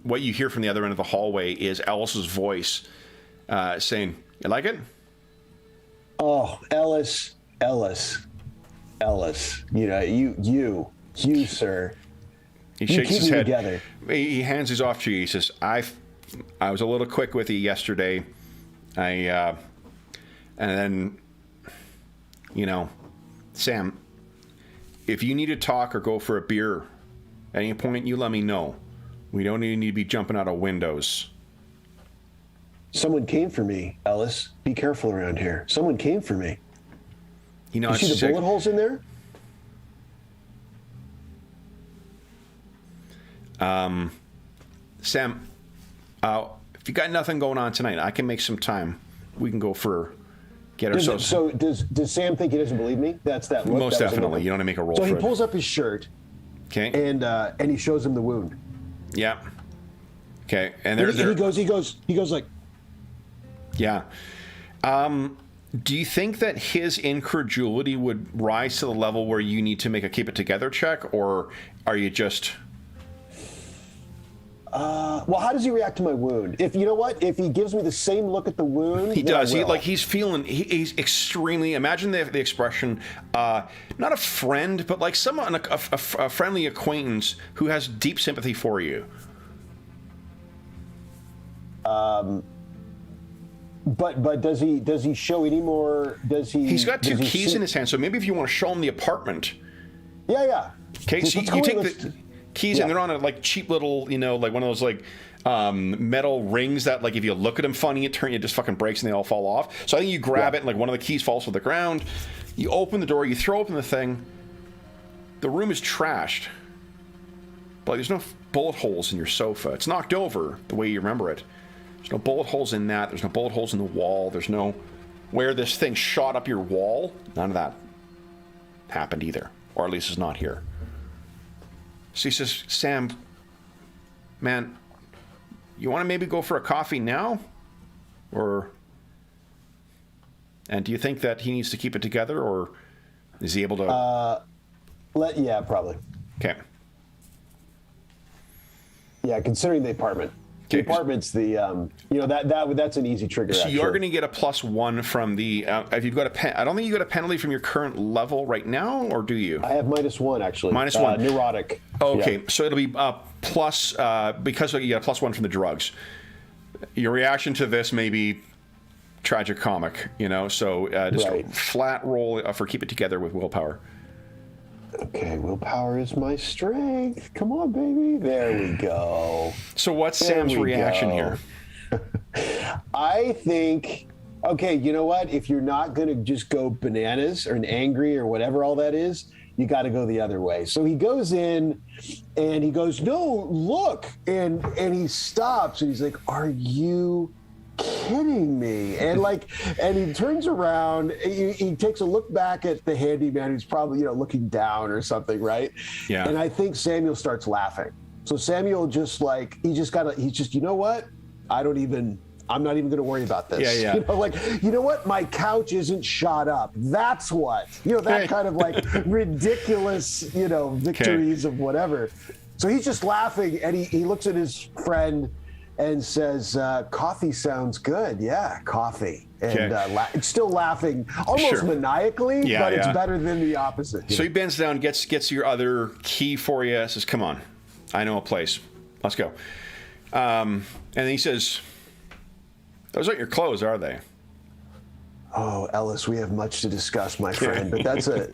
what you hear from the other end of the hallway is Ellis's voice saying, "You like it?" Oh, Ellis. You, sir. He shakes his head. Together. He hands his off to you. He says, I was a little quick with you yesterday. And then, Sam, if you need to talk or go for a beer at any point, you let me know. We don't even need to be jumping out of windows. Someone came for me, Ellis. Be careful around here. Someone came for me. You see the bullet holes in there? Sam, if you got nothing going on tonight, I can make some time. We can go for Get her. So does Sam think he doesn't believe me? That's that look. Most definitely. You don't want to make a roll. So for he it. pulls up his shirt. Okay. And he shows him the wound. Yeah. Okay. And he goes like. Yeah. Do you think that his incredulity would rise to the level where you need to make a keep it together check, or are you just? Well, how does he react to my wound? If you know what, if he gives me the same look at the wound, he does. He's feeling. He's extremely. Imagine the expression, not a friend, but like someone, a friendly acquaintance who has deep sympathy for you. But does he show any more? He's got two keys in his hand, so maybe if you want to show him the apartment. Yeah. Okay, so you take the keys, and they're on a like cheap little, like one of those like metal rings that like if you look at them funny, it just fucking breaks and they all fall off. So I think you grab it, and like one of the keys falls to the ground. You open the door, you throw open the thing. The room is trashed, but there's no bullet holes in your sofa. It's knocked over the way you remember it. There's no bullet holes in that. There's no bullet holes in the wall. There's no where this thing shot up your wall. None of that happened either, or at least it's not here. So he says, Sam, man, you want to maybe go for a coffee now? And do you think that he needs to keep it together, or is he able to? Yeah, probably. Okay. Yeah, considering the apartment. The apartment's that's an easy trigger. So you're going to get a +1 from the. If you've got I don't think you got a penalty from your current level right now, or do you? I have -1 actually. -1. Neurotic. Okay, yeah. So it'll be plus because you got a +1 from the drugs. Your reaction to this may be tragicomic, So just right. a flat roll for keep it together with willpower. Okay, willpower is my strength. Come on, baby. There we go. So what's Sam's reaction here? I think, okay, you know what? If you're not going to just go bananas or angry or whatever all that is, you got to go the other way. So he goes in and he goes, no, look. And he stops and he's like, are you kidding me? And he turns around, he takes a look back at the handyman who's probably looking down or something, right? Yeah. And I think Samuel starts laughing. So Samuel he's you know what, I'm not even going to worry about this. Yeah. You know what, my couch isn't shot up, that's what, that kind of like ridiculous victories of whatever. So he's just laughing, and he looks at his friend and says, coffee sounds good. Yeah, coffee. And it's still laughing almost maniacally, but it's better than the opposite. So he bends down, gets your other key for you, says, come on, I know a place. Let's go. And then he says, those aren't your clothes, are they? Oh, Ellis, we have much to discuss, my friend, but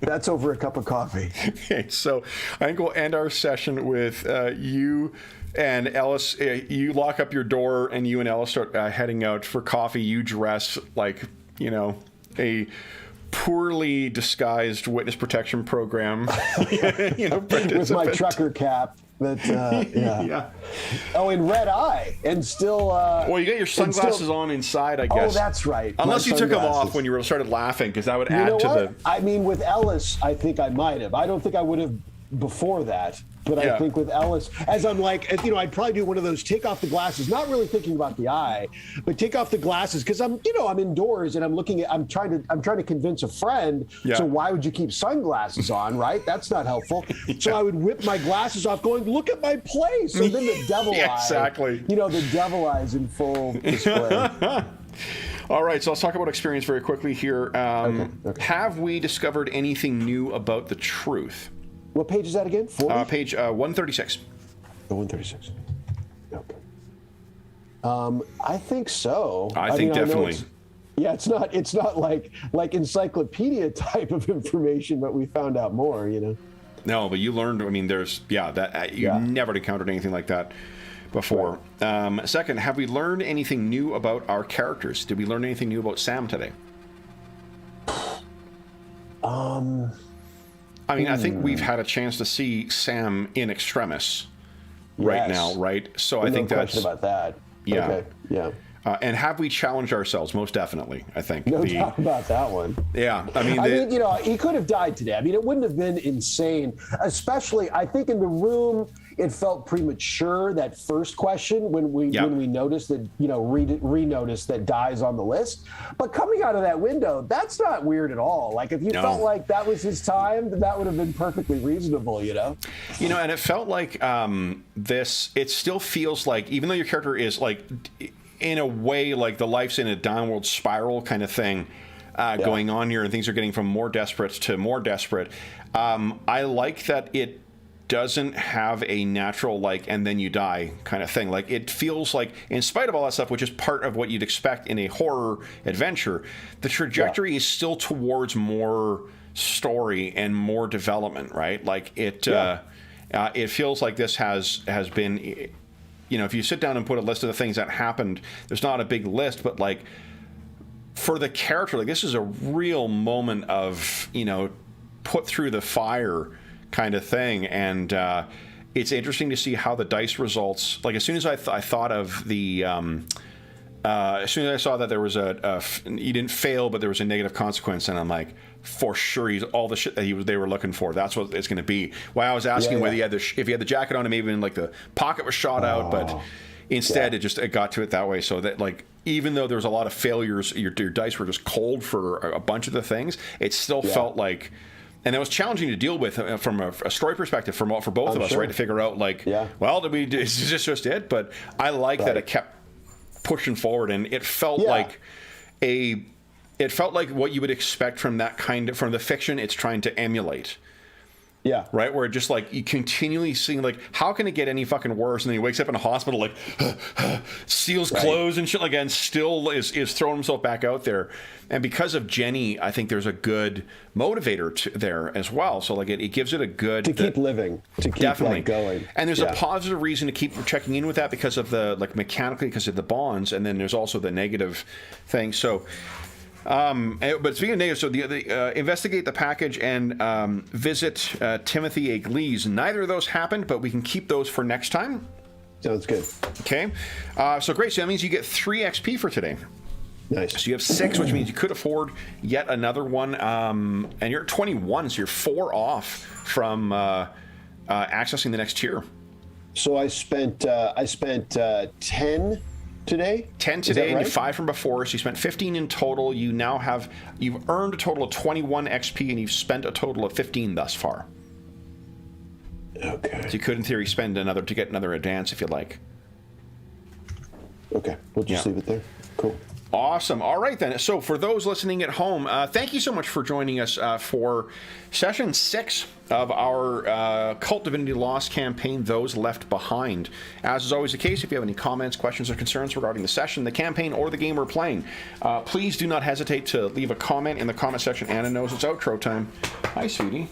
that's over a cup of coffee. Okay, so I think we'll end our session with you and Ellis. You lock up your door, and you and Ellis start heading out for coffee. You dress like, a poorly disguised witness protection program. With my trucker cap. Yeah. Oh, and red eye, and still. Well, you got your sunglasses on inside, I guess. Oh, that's right. Unless you took them off when you started laughing, because that would add to the. I mean, with Ellis, I think I might have. I don't think I would have before that. But I think with Ellis, as I'm like, I'd probably do one of those take off the glasses, not really thinking about the eye, but take off the glasses, because I'm indoors and I'm trying to convince a friend. Yeah. So why would you keep sunglasses on, right? That's not helpful. So I would whip my glasses off, going, look at my place. And then the devil eye. Exactly. The devil eyes in full display. All right, so let's talk about experience very quickly here. Okay. Have we discovered anything new about the truth? What page is that again? 40? Page 136. 136. Okay. I think so. I think definitely. It's not like encyclopedia type of information, but we found out more, No, but you learned. I mean, there's never encountered anything like that before. Right. Second, have we learned anything new about our characters? Did we learn anything new about Sam today? I mean, I think we've had a chance to see Sam in extremis right now, right? So I think that's question about that. Yeah. Okay. Yeah. And have we challenged ourselves? Most definitely, I think. No doubt about that one. Yeah, I mean, he could have died today. I mean, it wouldn't have been insane. Especially, I think in the room, it felt premature, that first question when we noticed that, re-noticed that dies on the list. But coming out of that window, that's not weird at all. Like, if you felt like that was his time, that would have been perfectly reasonable, and it felt like it still feels like, even though your character is like, in a way, like the life's in a downward spiral kind of thing going on here, and things are getting from more desperate to more desperate. I like that it doesn't have a natural and then you die kind of thing. Like, it feels like, in spite of all that stuff, which is part of what you'd expect in a horror adventure, the trajectory is still towards more story and more development, right? Like, it feels like this has been, if you sit down and put a list of the things that happened, there's not a big list, but like, for the character, like, this is a real moment of, put through the fire kind of thing. And it's interesting to see how the dice results, like, as soon as I thought of the as soon as I saw that there was you didn't fail, but there was a negative consequence, and I'm like, for sure, he's all the shit that they were looking for. That's what it's going to be. Why I was asking whether if he had the jacket on, and maybe even like the pocket was shot out, but instead it got to it that way. So that, like, even though there was a lot of failures, your dice were just cold for a bunch of the things. It still felt like. And it was challenging to deal with from a story perspective for both of us, right? To figure out, like, well, is this just it? But I like that it kept pushing forward, and it felt like what you would expect from from the fiction it's trying to emulate. Yeah. Right? Where it just, like, you continually seeing, like, how can it get any fucking worse? And then he wakes up in a hospital, like, seals clothes and shit like that, and still is throwing himself back out there. And because of Jenny, I think there's a good motivator there as well. So, like, it gives it a good... To keep living. To keep, definitely going. And there's a positive reason to keep checking in with that because of the, like, mechanically, because of the bonds. And then there's also the negative thing. So... but speaking of negative, so the investigate the package and visit Timothy A. Glees. Neither of those happened, but we can keep those for next time. Sounds good. Okay. So great. So that means you get 3 XP for today. Nice. So you have 6, which means you could afford yet another one. And you're at 21, so you're 4 off from accessing the next tier. So I spent 10 today? 10 today, and 5 from before, so you spent 15 in total. You've earned a total of 21 XP, and you've spent a total of 15 thus far. Okay. So you could, in theory, spend another to get another advance if you'd like. Okay, we'll just leave it there. Cool. Awesome. All right, then. So for those listening at home, thank you so much for joining us for Session 6 of our Kult Divinity Lost campaign, Those Left Behind. As is always the case, if you have any comments, questions, or concerns regarding the session, the campaign, or the game we're playing, please do not hesitate to leave a comment in the comment section. Anna knows it's outro time. Hi, sweetie.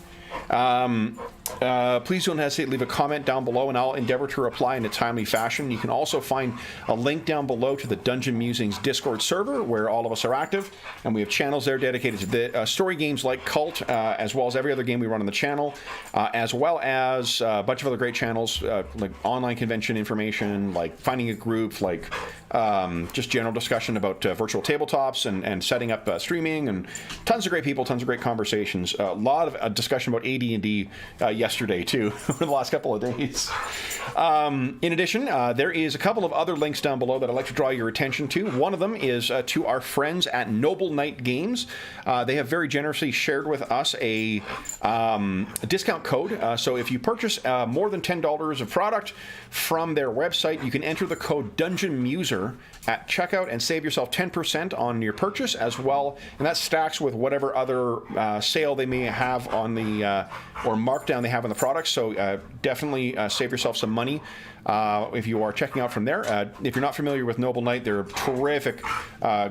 Please don't hesitate to leave a comment down below, and I'll endeavor to reply in a timely fashion. You can also find a link down below to the Dungeon Musings Discord server, where all of us are active, and we have channels there dedicated to the story games like Kult, as well as every other game we run on the channel, as well as a bunch of other great channels, like online convention information, like finding a group, like just general discussion about virtual tabletops and setting up streaming, and tons of great people, tons of great conversations. A lot of discussion about AD&D yesterday too, over the last couple of days. In addition, there is a couple of other links down below that I'd like to draw your attention to. One of them is to our friends at Noble Knight Games. They have very generously shared with us a discount code. So if you purchase more than $10 of product from their website, you can enter the code DungeonMuser at checkout and save yourself 10% on your purchase as well. And that stacks with whatever other sale they may have on the or markdown they have on the product. So definitely save yourself some money if you are checking out from there. If you're not familiar with Noble Knight, they're a terrific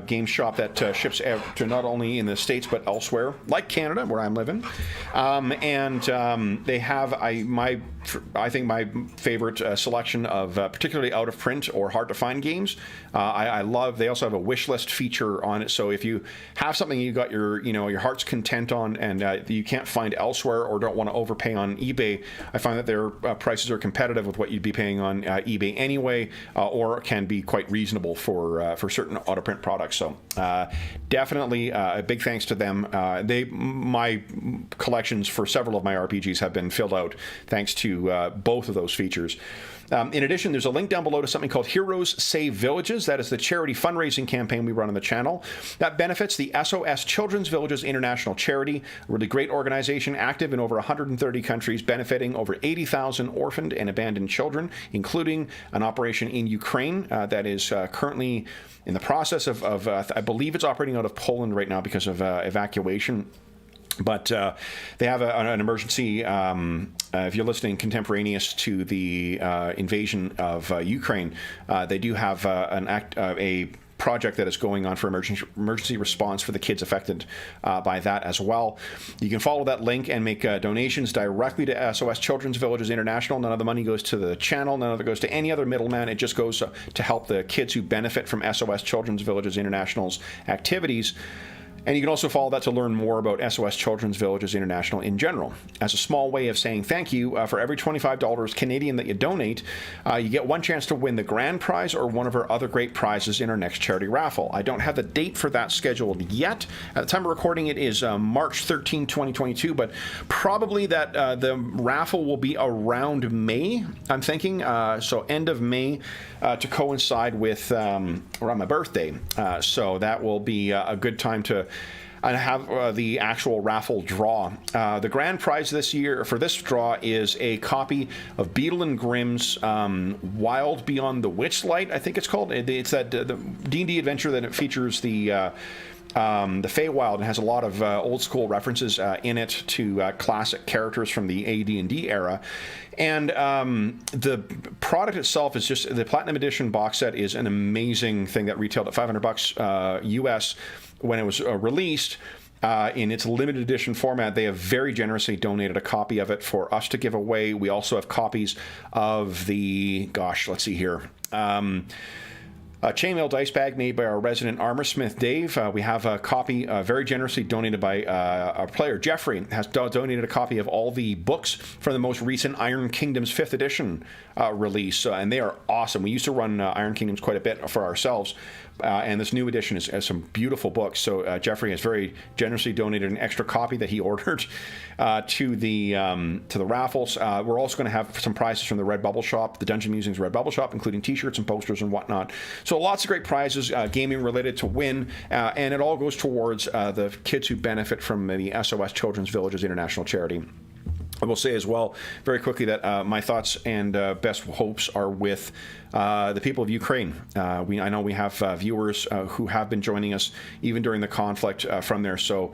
game shop that ships to not only in the States but elsewhere, like Canada, where I'm living. And they have I think my favorite selection of particularly out of print or hard to find games. features. I love. They also have a wish list feature on it. So if you have something you got your heart's content on, and you can't find elsewhere, or don't want to overpay on eBay, I find that their prices are competitive with what you'd be paying on eBay anyway, or can be quite reasonable for certain autoprint products. So definitely a big thanks to them. My collections for several of my RPGs have been filled out thanks to both of those features. In addition, there's a link down below to something called Heroes Save Villages. That is the charity fundraising campaign we run on the channel. That benefits the SOS Children's Villages International Charity, a really great organization active in over 130 countries, benefiting over 80,000 orphaned and abandoned children, including an operation in Ukraine that is currently in the process of I believe it's operating out of Poland right now because of evacuation. But they have an emergency, if you're listening contemporaneous to the invasion of Ukraine, they do have a project that is going on for emergency response for the kids affected by that as well. You can follow that link and make donations directly to SOS Children's Villages International. None of the money goes to the channel. None of it goes to any other middleman. It just goes to help the kids who benefit from SOS Children's Villages International's activities. And you can also follow that to learn more about SOS Children's Villages International in general. As a small way of saying thank you, for every $25 Canadian that you donate, you get one chance to win the grand prize or one of our other great prizes in our next charity raffle. I don't have the date for that scheduled yet. At the time of recording, it is March 13, 2022, but probably that the raffle will be around May, I'm thinking. So end of May to coincide with around my birthday. So that will be a good time to and have the actual raffle draw. The grand prize this year for this draw is a copy of Beadle and Grimm's Wild Beyond the Witchlight, I think it's called. It's that the D&D adventure that it features the Feywild, and has a lot of old school references in it to classic characters from the AD&D era. And the product itself is just, the Platinum Edition box set is an amazing thing that retailed at $500 US when it was released. In its limited edition format, they have very generously donated a copy of it for us to give away. We also have copies of the, let's see here. A chainmail dice bag made by our resident armorsmith, Dave. We have a copy very generously donated by our player, Jeffrey, has donated a copy of all the books from the most recent Iron Kingdoms 5th edition release, and they are awesome. We used to run Iron Kingdoms quite a bit for ourselves, and this new edition has some beautiful books. So Jeffrey has very generously donated an extra copy that he ordered to the raffles. We're also going to have some prizes from the Redbubble shop, the Dungeon Musings Redbubble shop, including t-shirts and posters and whatnot. So lots of great prizes, gaming related, to win, and it all goes towards the kids who benefit from the SOS Children's Villages International Charity. I will say as well, very quickly, that my thoughts and best hopes are with the people of Ukraine. I know we have viewers who have been joining us even during the conflict from there, so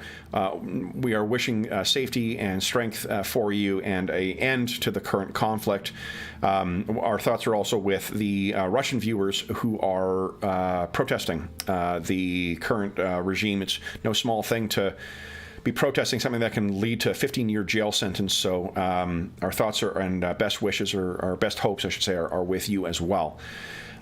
we are wishing safety and strength for you and an end to the current conflict. Our thoughts are also with the Russian viewers who are protesting the current regime. It's no small thing to be protesting something that can lead to a 15-year jail sentence. So our thoughts are, and best wishes, or our best hopes, I should say, are with you as well.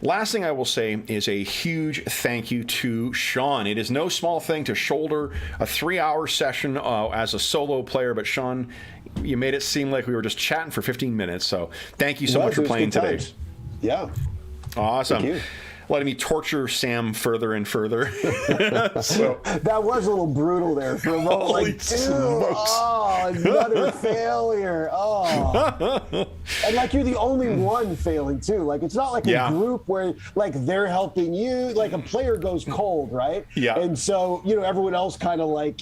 Last thing I will say is a huge thank you to Sean. It is no small thing to shoulder a 3-hour session as a solo player, but Sean, you made it seem like we were just chatting for 15 minutes. So thank you so much for playing today. Yeah. Awesome. Thank you. Letting me torture Sam further and further. So, that was a little brutal there for a moment. Holy like, dude, smokes. oh, another failure. Oh. And like, you're the only one failing too. Like, it's not like a group where like they're helping you. Like, a player goes cold, right? Yeah. And so, everyone else kind of like,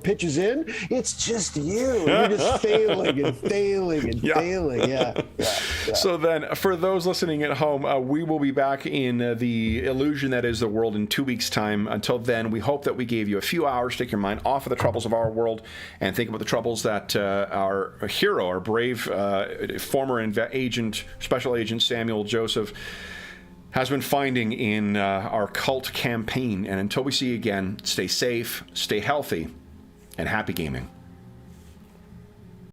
pitches in. It's just you. You're just failing and failing and failing. Yeah. So then, for those listening at home, we will be back in the illusion that is the world in 2 weeks' time. Until then, we hope that we gave you a few hours to take your mind off of the troubles of our world and think about the troubles that our hero, our brave former special agent Samuel Joseph, has been finding in our Kult campaign. And until we see you again, stay safe, stay healthy, and happy gaming.